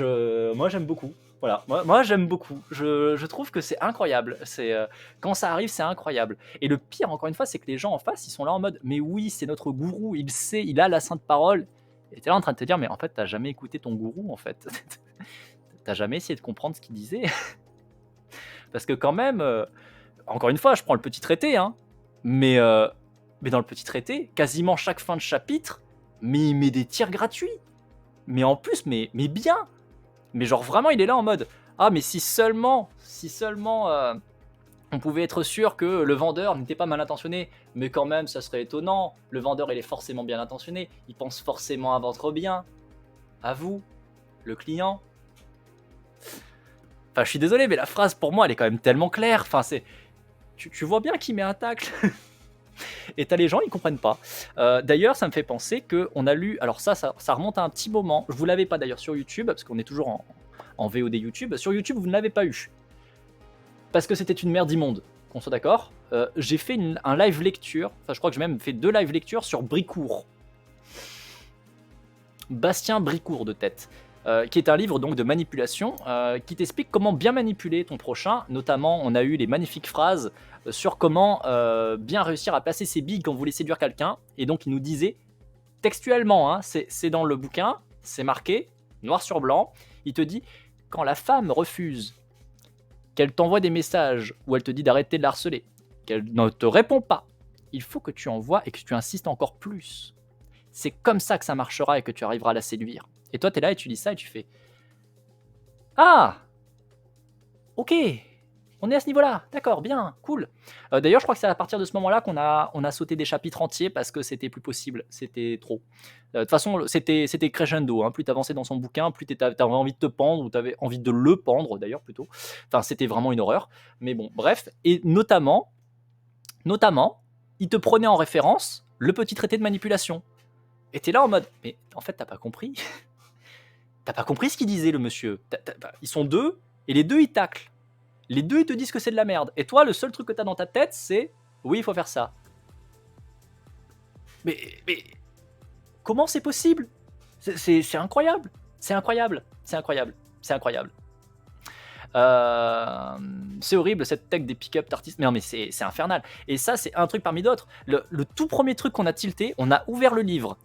Moi, j'aime beaucoup. Voilà, moi j'aime beaucoup. Je trouve que c'est incroyable. Quand ça arrive, c'est incroyable. Et le pire, encore une fois, c'est que les gens en face, ils sont là en mode, mais oui, c'est notre gourou, il sait, il a la sainte parole. Et t'es là en train de te dire, mais en fait, t'as jamais écouté ton gourou, en fait. T'as jamais essayé de comprendre ce qu'il disait. Parce que quand même, encore une fois, je prends le petit traité, hein, mais dans le petit traité, quasiment chaque fin de chapitre, mais il met des tirs gratuits. Mais en plus, mais bien. Mais genre vraiment, il est là en mode ah, mais si seulement on pouvait être sûr que le vendeur n'était pas mal intentionné, mais quand même, ça serait étonnant. Le vendeur, il est forcément bien intentionné. Il pense forcément à votre bien, à vous, le client. Enfin, je suis désolé, mais la phrase pour moi, elle est quand même tellement claire. Enfin, tu vois bien qu'il met un tacle. Et t'as les gens, ils comprennent pas. D'ailleurs, ça me fait penser qu'on a lu. Alors, ça remonte à un petit moment. Je vous l'avais pas d'ailleurs sur YouTube, parce qu'on est toujours en VOD YouTube. Sur YouTube, vous ne l'avez pas eu. Parce que c'était une merde immonde, qu'on soit d'accord. J'ai fait un live lecture. Enfin, je crois que j'ai même fait 2 live lectures sur Bricourt. Bastien Bricourt de tête. Qui est un livre donc de manipulation qui t'explique comment bien manipuler ton prochain. Notamment, on a eu les magnifiques phrases sur comment bien réussir à placer ses billes quand vous voulez séduire quelqu'un. Et donc, il nous disait textuellement, hein, c'est dans le bouquin, c'est marqué noir sur blanc. Il te dit quand la femme refuse, qu'elle t'envoie des messages ou elle te dit d'arrêter de la harceler, qu'elle ne te répond pas, il faut que tu envoies et que tu insistes encore plus. C'est comme ça que ça marchera et que tu arriveras à la séduire. Et toi, tu es là et tu lis ça et tu fais ah, ok, on est à ce niveau-là, d'accord, bien, cool. D'ailleurs, je crois que c'est à partir de ce moment-là qu'on a sauté des chapitres entiers parce que c'était plus possible, c'était trop. De toute façon, c'était crescendo, hein. Plus tu avançais dans son bouquin, plus tu avais envie de te pendre, ou tu avais envie de le pendre d'ailleurs plutôt. Enfin, c'était vraiment une horreur. Mais bon, bref. Et notamment, il te prenait en référence le petit traité de manipulation. Et t'es là en mode, mais en fait, t'as pas compris. T'as pas compris ce qu'il disait, le monsieur. Ils sont deux, et les deux, ils taclent. Les deux, ils te disent que c'est de la merde. Et toi, le seul truc que t'as dans ta tête, c'est Oui, il faut faire ça. Mais comment c'est possible? C'est incroyable. C'est incroyable. C'est incroyable. C'est incroyable. C'est horrible cette tech des pick-up d'artistes. Mais non, mais c'est infernal. Et ça, c'est un truc parmi d'autres. Le tout premier truc qu'on a tilté, on a ouvert le livre.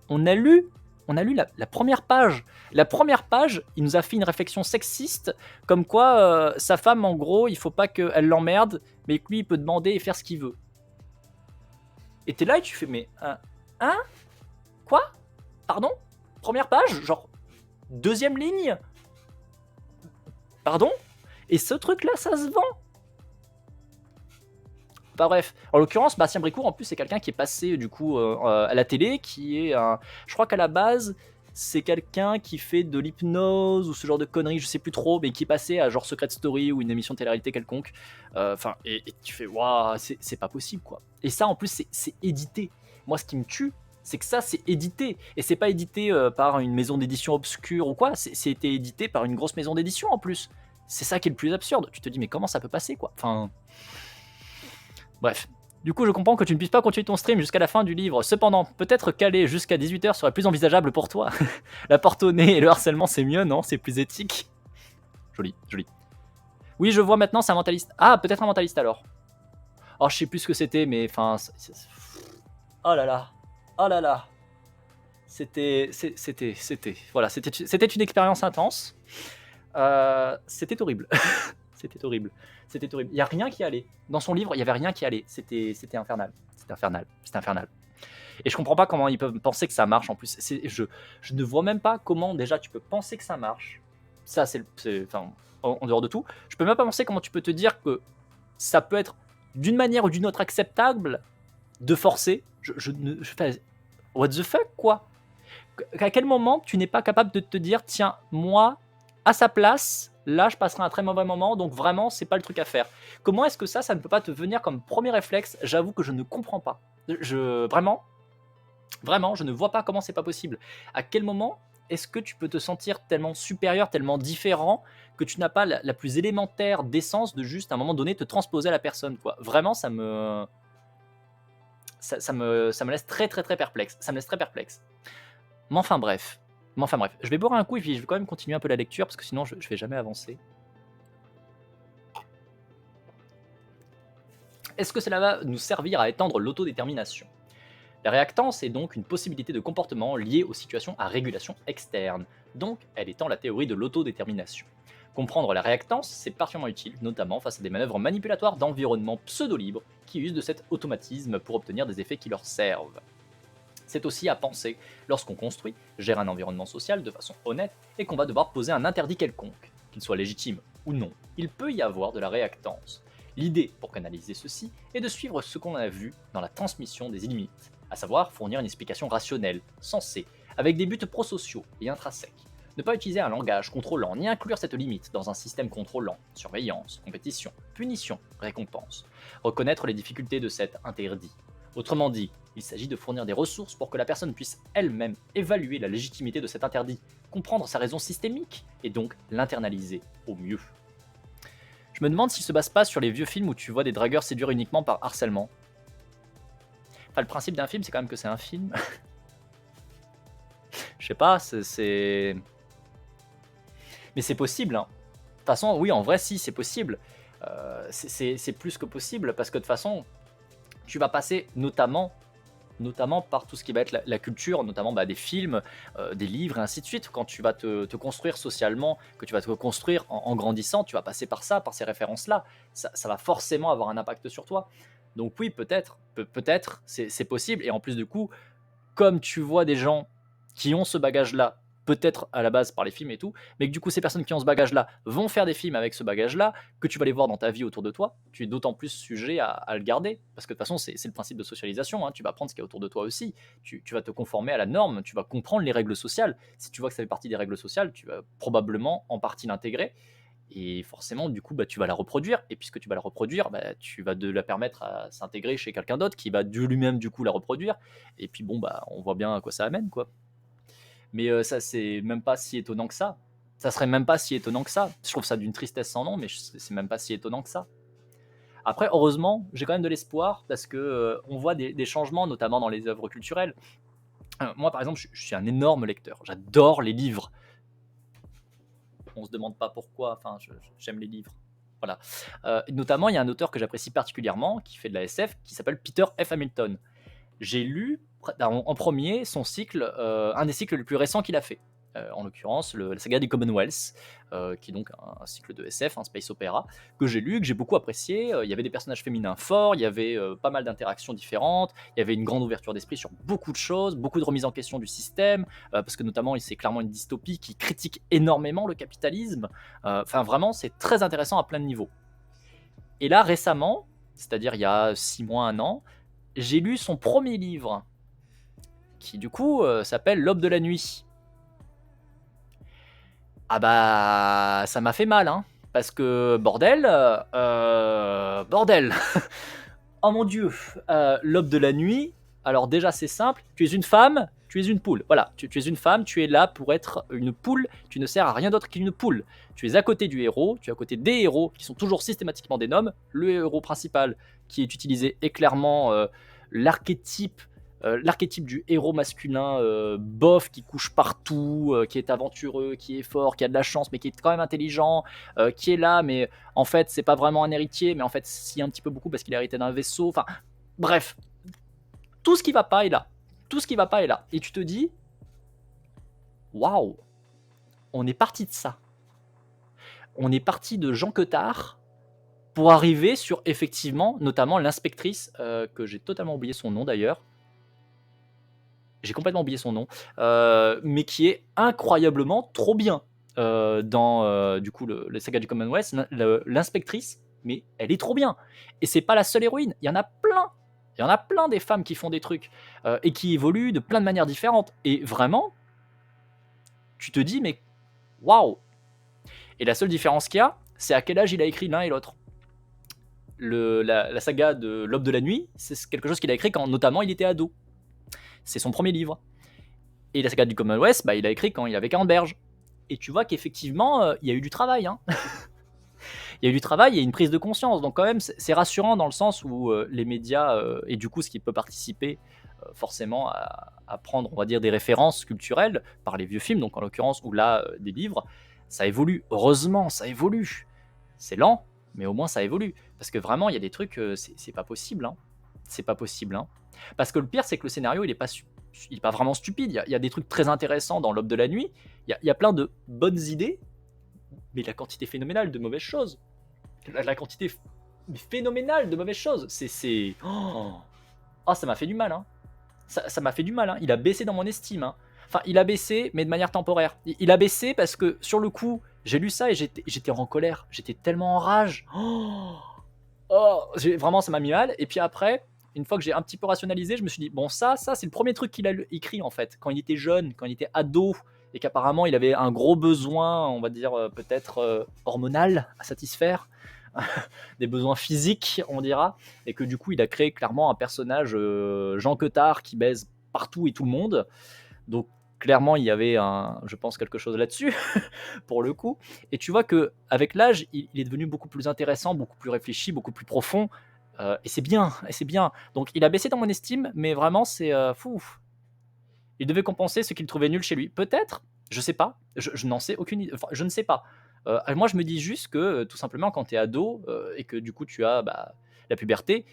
On a lu la première page. La première page, il nous a fait une réflexion sexiste, comme quoi sa femme, en gros, il faut pas qu'elle l'emmerde, mais que lui, il peut demander et faire ce qu'il veut. Et t'es là et tu fais, mais hein? Quoi? Pardon? Première page? Genre, deuxième ligne? Pardon? Et ce truc-là, ça se vend. Bah bref, en l'occurrence, Bastien Bricourt, en plus, c'est quelqu'un qui est passé du coup à la télé, qui est un... Je crois qu'à la base, c'est quelqu'un qui fait de l'hypnose ou ce genre de conneries, je sais plus trop, mais qui est passé à genre Secret Story ou une émission de télé-réalité quelconque. Enfin, et tu fais, waouh, c'est pas possible quoi. Et ça, en plus, c'est édité. Moi, ce qui me tue, c'est que ça, c'est édité. Et c'est pas édité par une maison d'édition obscure ou quoi, c'est été édité par une grosse maison d'édition en plus. C'est ça qui est le plus absurde. Tu te dis, mais comment ça peut passer quoi? Enfin. Bref. Du coup, je comprends que tu ne puisses pas continuer ton stream jusqu'à la fin du livre. Cependant, peut-être caler jusqu'à 18h serait plus envisageable pour toi. La porte au nez et le harcèlement, c'est mieux, non? C'est plus éthique. Joli, joli. Oui, je vois maintenant, c'est un mentaliste. Ah, peut-être un mentaliste alors. Oh, je sais plus ce que c'était, mais enfin... Oh là là. Oh là là. C'était... Voilà, c'était une expérience intense. C'était horrible. C'était horrible. C'était horrible. Il n'y a rien qui allait. Dans son livre, il n'y avait rien qui allait. C'était infernal. C'était infernal. C'était infernal. Et je comprends pas comment ils peuvent penser que ça marche en plus. Je ne vois même pas comment déjà tu peux penser que ça marche. Ça, enfin, en dehors de tout. Je peux même pas penser comment tu peux te dire que ça peut être d'une manière ou d'une autre acceptable de forcer. What the fuck, quoi? À quel moment tu n'es pas capable de te dire, tiens, moi, à sa place, là, je passerai un très mauvais moment, donc vraiment, c'est pas le truc à faire. Comment est-ce que ça ne peut pas te venir comme premier réflexe? J'avoue que je ne comprends pas. Vraiment, je ne vois pas comment c'est pas possible. À quel moment est-ce que tu peux te sentir tellement supérieur, tellement différent, que tu n'as pas la plus élémentaire décence de juste, à un moment donné, te transposer à la personne, quoi. Vraiment, ça me laisse très, très, très perplexe. Ça me laisse très perplexe. Mais enfin bref, je vais boire un coup et puis je vais quand même continuer un peu la lecture parce que sinon je vais jamais avancer. Est-ce que cela va nous servir à étendre l'autodétermination? La réactance est donc une possibilité de comportement liée aux situations à régulation externe, donc elle étend la théorie de l'autodétermination. Comprendre la réactance, c'est particulièrement utile, notamment face à des manœuvres manipulatoires d'environnements pseudo-libres qui usent de cet automatisme pour obtenir des effets qui leur servent. C'est aussi à penser lorsqu'on construit, gère un environnement social de façon honnête et qu'on va devoir poser un interdit quelconque, qu'il soit légitime ou non. Il peut y avoir de la réactance. L'idée, pour canaliser ceci, est de suivre ce qu'on a vu dans la transmission des illimites, à savoir fournir une explication rationnelle, sensée, avec des buts prosociaux et intrinsèques. Ne pas utiliser un langage contrôlant ni inclure cette limite dans un système contrôlant, surveillance, compétition, punition, récompense. Reconnaître les difficultés de cet interdit. Autrement dit, il s'agit de fournir des ressources pour que la personne puisse elle-même évaluer la légitimité de cet interdit, comprendre sa raison systémique et donc l'internaliser au mieux. Je me demande s'il se base pas sur les vieux films où tu vois des dragueurs séduire uniquement par harcèlement. Enfin, le principe d'un film, c'est quand même que c'est un film. Je sais pas, c'est... Mais c'est possible, hein. De toute façon, oui, en vrai, si, c'est possible. C'est plus que possible, parce que de toute façon, tu vas passer notamment par tout ce qui va être la culture, notamment des films, des livres et ainsi de suite. Quand tu vas te construire socialement, que tu vas te construire en grandissant, tu vas passer par ça, par ces références-là. Ça va forcément avoir un impact sur toi. Donc oui, peut-être, c'est possible. Et en plus du coup, comme tu vois des gens qui ont ce bagage-là, peut-être à la base par les films et tout, mais que du coup ces personnes qui ont ce bagage-là vont faire des films avec ce bagage-là, que tu vas les voir dans ta vie autour de toi, tu es d'autant plus sujet à le garder, parce que de toute façon c'est le principe de socialisation, hein, tu vas prendre ce qu'il y a autour de toi aussi, tu vas te conformer à la norme, tu vas comprendre les règles sociales, si tu vois que ça fait partie des règles sociales, tu vas probablement en partie l'intégrer, et forcément du coup tu vas la reproduire, et puisque tu vas la reproduire, tu vas la permettre à s'intégrer chez quelqu'un d'autre qui va de lui-même du coup la reproduire, et puis on voit bien à quoi ça amène quoi. Mais ça, c'est même pas si étonnant que ça. Ça serait même pas si étonnant que ça. Je trouve ça d'une tristesse sans nom, mais c'est même pas si étonnant que ça. Après, heureusement, j'ai quand même de l'espoir parce que on voit des changements, notamment dans les œuvres culturelles. Moi, par exemple, je suis un énorme lecteur. J'adore les livres. On se demande pas pourquoi. Enfin, j'aime les livres. Voilà. Notamment, il y a un auteur que j'apprécie particulièrement, qui fait de la SF, qui s'appelle Peter F. Hamilton. J'ai lu en premier son cycle, un des cycles les plus récents qu'il a fait. En l'occurrence, la saga du Commonwealth, qui est donc un cycle de SF, un space opéra, que j'ai lu, que j'ai beaucoup apprécié. Il y avait des personnages féminins forts, il y avait pas mal d'interactions différentes, il y avait une grande ouverture d'esprit sur beaucoup de choses, beaucoup de remise en question du système, parce que notamment c'est clairement une dystopie qui critique énormément le capitalisme. Enfin vraiment, c'est très intéressant à plein de niveaux. Et là, récemment, c'est-à-dire il y a 6 mois, 1 an, j'ai lu son premier livre, qui du coup s'appelle L'Aube de la nuit. Ah bah, ça m'a fait mal, hein, parce que bordel, bordel. Oh mon Dieu, L'Aube de la nuit, alors déjà c'est simple, tu es une femme, tu es une poule. Voilà, tu es une femme, tu es là pour être une poule, tu ne sers à rien d'autre qu'une poule. Tu es à côté du héros, tu es à côté des héros, qui sont toujours systématiquement des hommes. Le héros principal qui est utilisé est clairement l'archétype l'archétype du héros masculin bof qui couche partout, qui est aventureux, qui est fort, qui a de la chance mais qui est quand même intelligent, qui est là mais en fait c'est pas vraiment un héritier mais en fait si un petit peu beaucoup parce qu'il a hérité d'un vaisseau, enfin bref, tout ce qui va pas est là, tout ce qui va pas est là et tu te dis waouh, on est parti de ça, on est parti de Jean Queutard pour arriver sur effectivement notamment l'inspectrice que j'ai totalement oublié son nom d'ailleurs. J'ai complètement oublié son nom, mais qui est incroyablement trop bien dans du coup la saga du Commonwealth. L'inspectrice, mais elle est trop bien. Et c'est pas la seule héroïne, il y en a plein. Il y en a plein des femmes qui font des trucs et qui évoluent de plein de manières différentes. Et vraiment, tu te dis, mais waouh! Et la seule différence qu'il y a, c'est à quel âge il a écrit l'un et l'autre. La saga de L'Aube de la nuit, c'est quelque chose qu'il a écrit quand notamment il était ado. C'est son premier livre. Et la saga du Commonwealth, bah, il a écrit quand il avait 40 berges. Et tu vois qu'effectivement, il y a eu du travail. Hein. Il y a eu du travail, il y a une prise de conscience. Donc quand même, c'est rassurant dans le sens où les médias, et du coup ce qui peut participer forcément à prendre, on va dire, des références culturelles par les vieux films, donc en l'occurrence, ou là, des livres, ça évolue. Heureusement, ça évolue. C'est lent, mais au moins ça évolue. Parce que vraiment, il y a des trucs, c'est pas possible. Hein. C'est pas possible. Hein. Parce que le pire, c'est que le scénario, il est pas vraiment stupide. Il y a des trucs très intéressants dans L'Aube de la nuit. Il y a plein de bonnes idées, mais la quantité phénoménale de mauvaises choses. La quantité phénoménale de mauvaises choses. C'est. Oh, ça m'a fait du mal. Hein. Ça m'a fait du mal. Hein. Il a baissé dans mon estime. Hein. Enfin, il a baissé, mais de manière temporaire. Il a baissé parce que, sur le coup, j'ai lu ça et j'étais en colère. J'étais tellement en rage. Vraiment, ça m'a mis mal. Et puis après, une fois que j'ai un petit peu rationalisé, je me suis dit, bon, ça c'est le premier truc qu'il a écrit, en fait, quand il était jeune, quand il était ado, et qu'apparemment, il avait un gros besoin, on va dire, peut-être hormonal à satisfaire, des besoins physiques, on dira, et que du coup, il a créé clairement un personnage, Jean Queutard, qui baise partout et tout le monde. Donc, clairement, il y avait, je pense, quelque chose là-dessus, pour le coup. Et tu vois qu'avec l'âge, il est devenu beaucoup plus intéressant, beaucoup plus réfléchi, beaucoup plus profond. Et c'est bien, et c'est bien. Donc, il a baissé dans mon estime, mais vraiment, c'est fou. Il devait compenser ce qu'il trouvait nul chez lui. Peut-être, je sais pas, je n'en sais aucune idée. Enfin, je ne sais pas. Moi, je me dis juste que, tout simplement, quand tu es ado et que du coup, tu as la puberté,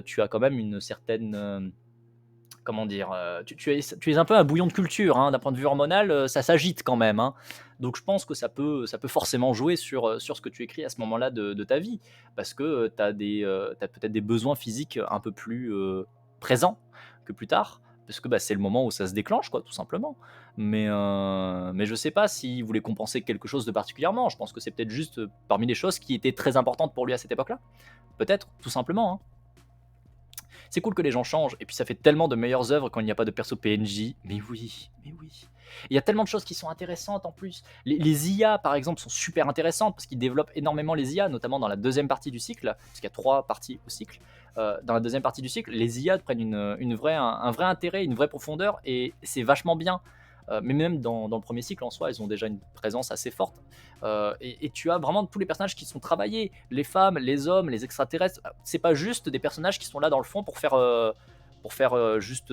tu as quand même une certaine. Comment dire, tu es un peu un bouillon de culture, hein, d'un point de vue hormonal, ça s'agite quand même. Hein. Donc je pense que ça peut forcément jouer sur ce que tu écris à ce moment-là de ta vie. Parce que tu as peut-être des besoins physiques un peu plus présents que plus tard. Parce que c'est le moment où ça se déclenche, quoi, tout simplement. Mais je sais pas s'il voulait compenser quelque chose de particulièrement. Je pense que c'est peut-être juste parmi les choses qui étaient très importantes pour lui à cette époque-là. Peut-être, tout simplement. Hein. C'est cool que les gens changent, et puis ça fait tellement de meilleures œuvres quand il n'y a pas de perso PNJ. Mais oui, mais oui. Il y a tellement de choses qui sont intéressantes en plus. Les IA, par exemple, sont super intéressantes parce qu'ils développent énormément les IA, notamment dans la deuxième partie du cycle, parce qu'il y a 3 parties au cycle. Dans la deuxième partie du cycle, les IA prennent un vrai intérêt, une vraie profondeur, et c'est vachement bien. mais même dans le premier cycle en soi, ils ont déjà une présence assez forte. Et tu as vraiment tous les personnages qui sont travaillés, les femmes, les hommes, les extraterrestres. C'est pas juste des personnages qui sont là dans le fond pour faire juste,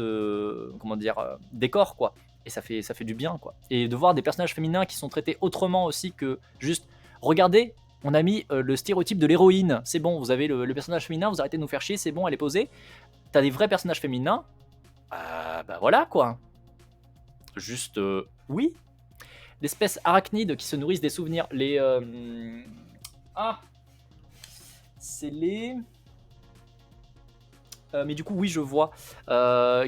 comment dire, décor, quoi. Et ça fait du bien, quoi. Et de voir des personnages féminins qui sont traités autrement aussi que juste, regardez, on a mis le stéréotype de l'héroïne, c'est bon, vous avez le personnage féminin, vous arrêtez de nous faire chier, c'est bon, elle est posée. T'as des vrais personnages féminins, bah voilà, quoi. Juste, oui. L'espèce arachnide qui se nourrissent des souvenirs. C'est les... mais du coup, oui, je vois.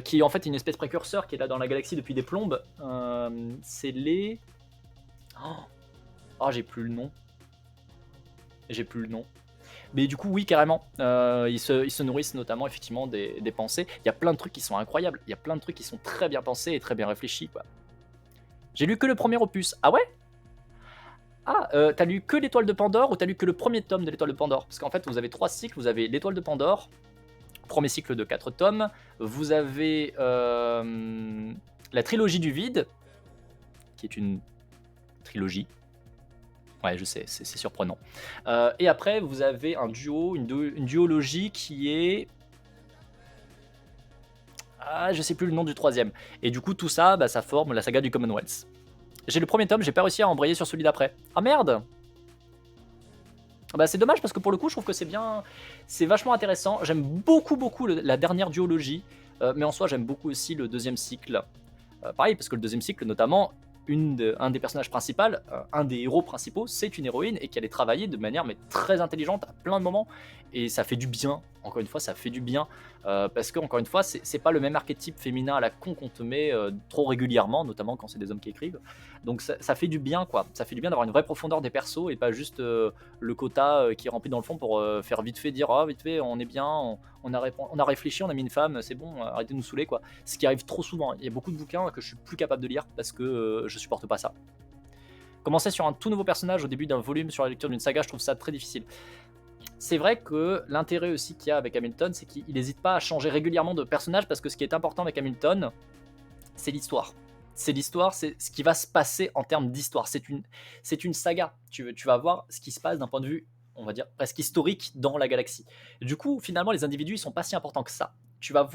Qui est en fait une espèce précurseur qui est là dans la galaxie depuis des plombes. C'est les... Oh, j'ai plus le nom. Mais du coup, oui, carrément. Ils se nourrissent notamment, effectivement, des pensées. Il y a plein de trucs qui sont incroyables. Il y a plein de trucs qui sont très bien pensés et très bien réfléchis, quoi. J'ai lu que le premier opus. Ah ouais? T'as lu que l'étoile de Pandore ou t'as lu que le premier tome de l'étoile de Pandore? Parce qu'en fait, vous avez 3 cycles. Vous avez l'étoile de Pandore, premier cycle de 4 tomes. Vous avez la trilogie du vide, qui est une trilogie. Ouais, je sais, c'est surprenant. Et après, vous avez un duo, une duologie qui est... je sais plus le nom du troisième. Et du coup, tout ça, bah, ça forme la saga du Commonwealth. J'ai le premier tome, j'ai pas réussi à embrayer sur celui d'après. Ah merde! Bah, c'est dommage parce que pour le coup, je trouve que c'est bien, c'est vachement intéressant. J'aime beaucoup la dernière duologie, mais en soi, j'aime beaucoup aussi le deuxième cycle. Pareil, parce que le deuxième cycle, notamment, un des personnages principaux, un des héros principaux, c'est une héroïne et qu'elle est travaillée de manière mais très intelligente à plein de moments. Et ça fait du bien, encore une fois, ça fait du bien. Parce que, encore une fois, c'est pas le même archétype féminin à la con qu'on te met trop régulièrement, notamment quand c'est des hommes qui écrivent. Donc ça fait du bien, quoi. Ça fait du bien d'avoir une vraie profondeur des persos et pas juste le quota qui est rempli dans le fond pour faire vite fait dire vite fait, on est bien, on a réfléchi, on a mis une femme, c'est bon, arrêtez de nous saouler, quoi. Ce qui arrive trop souvent. Il y a beaucoup de bouquins que je suis plus capable de lire parce que je supporte pas ça. Commencer sur un tout nouveau personnage au début d'un volume sur la lecture d'une saga, je trouve ça très difficile. C'est vrai que l'intérêt aussi qu'il y a avec Hamilton, c'est qu'il n'hésite pas à changer régulièrement de personnage parce que ce qui est important avec Hamilton, c'est l'histoire. C'est l'histoire, c'est ce qui va se passer en termes d'histoire. C'est une saga. Tu vas voir ce qui se passe d'un point de vue, on va dire, presque historique dans la galaxie. Du coup, finalement, les individus, ils sont pas si importants que ça. Tu vas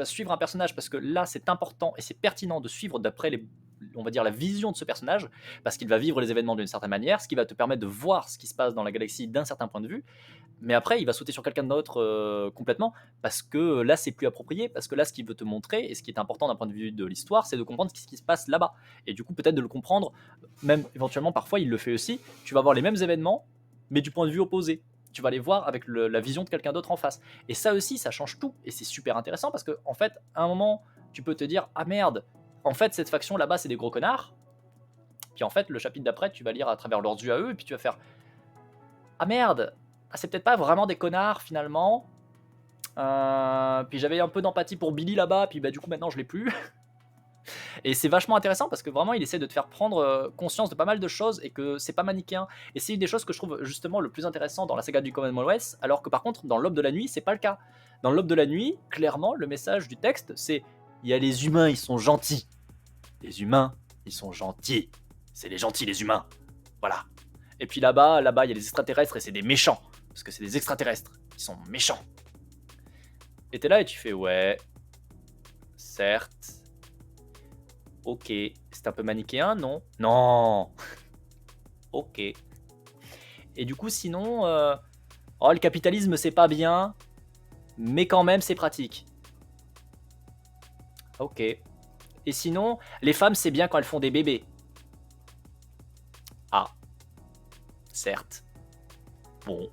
suivre un personnage parce que là, c'est important et c'est pertinent de suivre d'après on va dire la vision de ce personnage, parce qu'il va vivre les événements d'une certaine manière, ce qui va te permettre de voir ce qui se passe dans la galaxie d'un certain point de vue, mais après il va sauter sur quelqu'un d'autre complètement, parce que là c'est plus approprié, parce que là ce qu'il veut te montrer, et ce qui est important d'un point de vue de l'histoire, c'est de comprendre ce qui se passe là-bas, et du coup peut-être de le comprendre, même éventuellement parfois il le fait aussi, tu vas voir les mêmes événements, mais du point de vue opposé. Tu vas les voir avec la vision de quelqu'un d'autre en face. Et ça aussi, ça change tout. Et c'est super intéressant parce que, en fait, à un moment, tu peux te dire, ah merde, en fait, cette faction là-bas, c'est des gros connards. Puis en fait, le chapitre d'après, tu vas lire à travers leurs yeux à eux, et puis tu vas faire, ah merde, c'est peut-être pas vraiment des connards finalement. Puis j'avais un peu d'empathie pour Billy là-bas, puis bah du coup maintenant je l'ai plus. Et c'est vachement intéressant parce que vraiment il essaie de te faire prendre conscience de pas mal de choses et que c'est pas manichéen. Et c'est une des choses que je trouve justement le plus intéressant dans la saga du Commonwealth, alors que par contre dans l'Aube de la Nuit, c'est pas le cas. Dans l'Aube de la Nuit, clairement, le message du texte, c'est il y a les humains, ils sont gentils. Les humains, ils sont gentils. C'est les gentils, les humains. Voilà. Et puis là-bas, il y a les extraterrestres et c'est des méchants. Parce que c'est des extraterrestres. Ils sont méchants. Et t'es là et tu fais, ouais, certes. Ok. C'est un peu manichéen, non? Non. Ok. Et du coup, sinon, le capitalisme, c'est pas bien. Mais quand même, c'est pratique. Ok. Et sinon, les femmes, c'est bien quand elles font des bébés. Ah. Certes. Bon.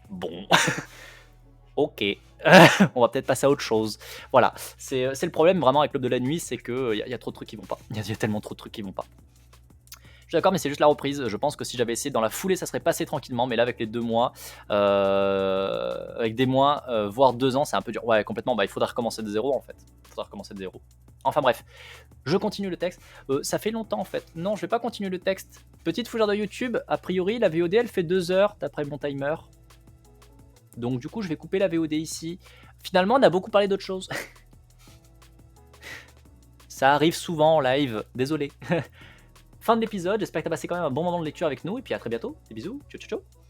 Bon. Ok. On va peut-être passer à autre chose. Voilà. C'est le problème vraiment avec l'Aube de la Nuit, c'est qu'il y a trop de trucs qui vont pas. Il y a tellement trop de trucs qui vont pas. Je suis d'accord, mais c'est juste la reprise. Je pense que si j'avais essayé dans la foulée, ça serait passé tranquillement. Mais là, avec les 2 mois, avec des mois, voire 2 ans, c'est un peu dur. Ouais, complètement. Bah, il faudra recommencer de zéro, en fait. Il faudra recommencer de zéro. Enfin bref, je continue le texte. Ça fait longtemps, en fait. Non, je vais pas continuer le texte. Petite fougère de YouTube. A priori, la VOD, elle fait 2 heures, d'après mon timer. Donc, du coup, je vais couper la VOD ici. Finalement, on a beaucoup parlé d'autres choses. Ça arrive souvent en live, désolé. Fin de l'épisode, j'espère que tu as passé quand même un bon moment de lecture avec nous, et puis à très bientôt. Des bisous, ciao ciao ciao.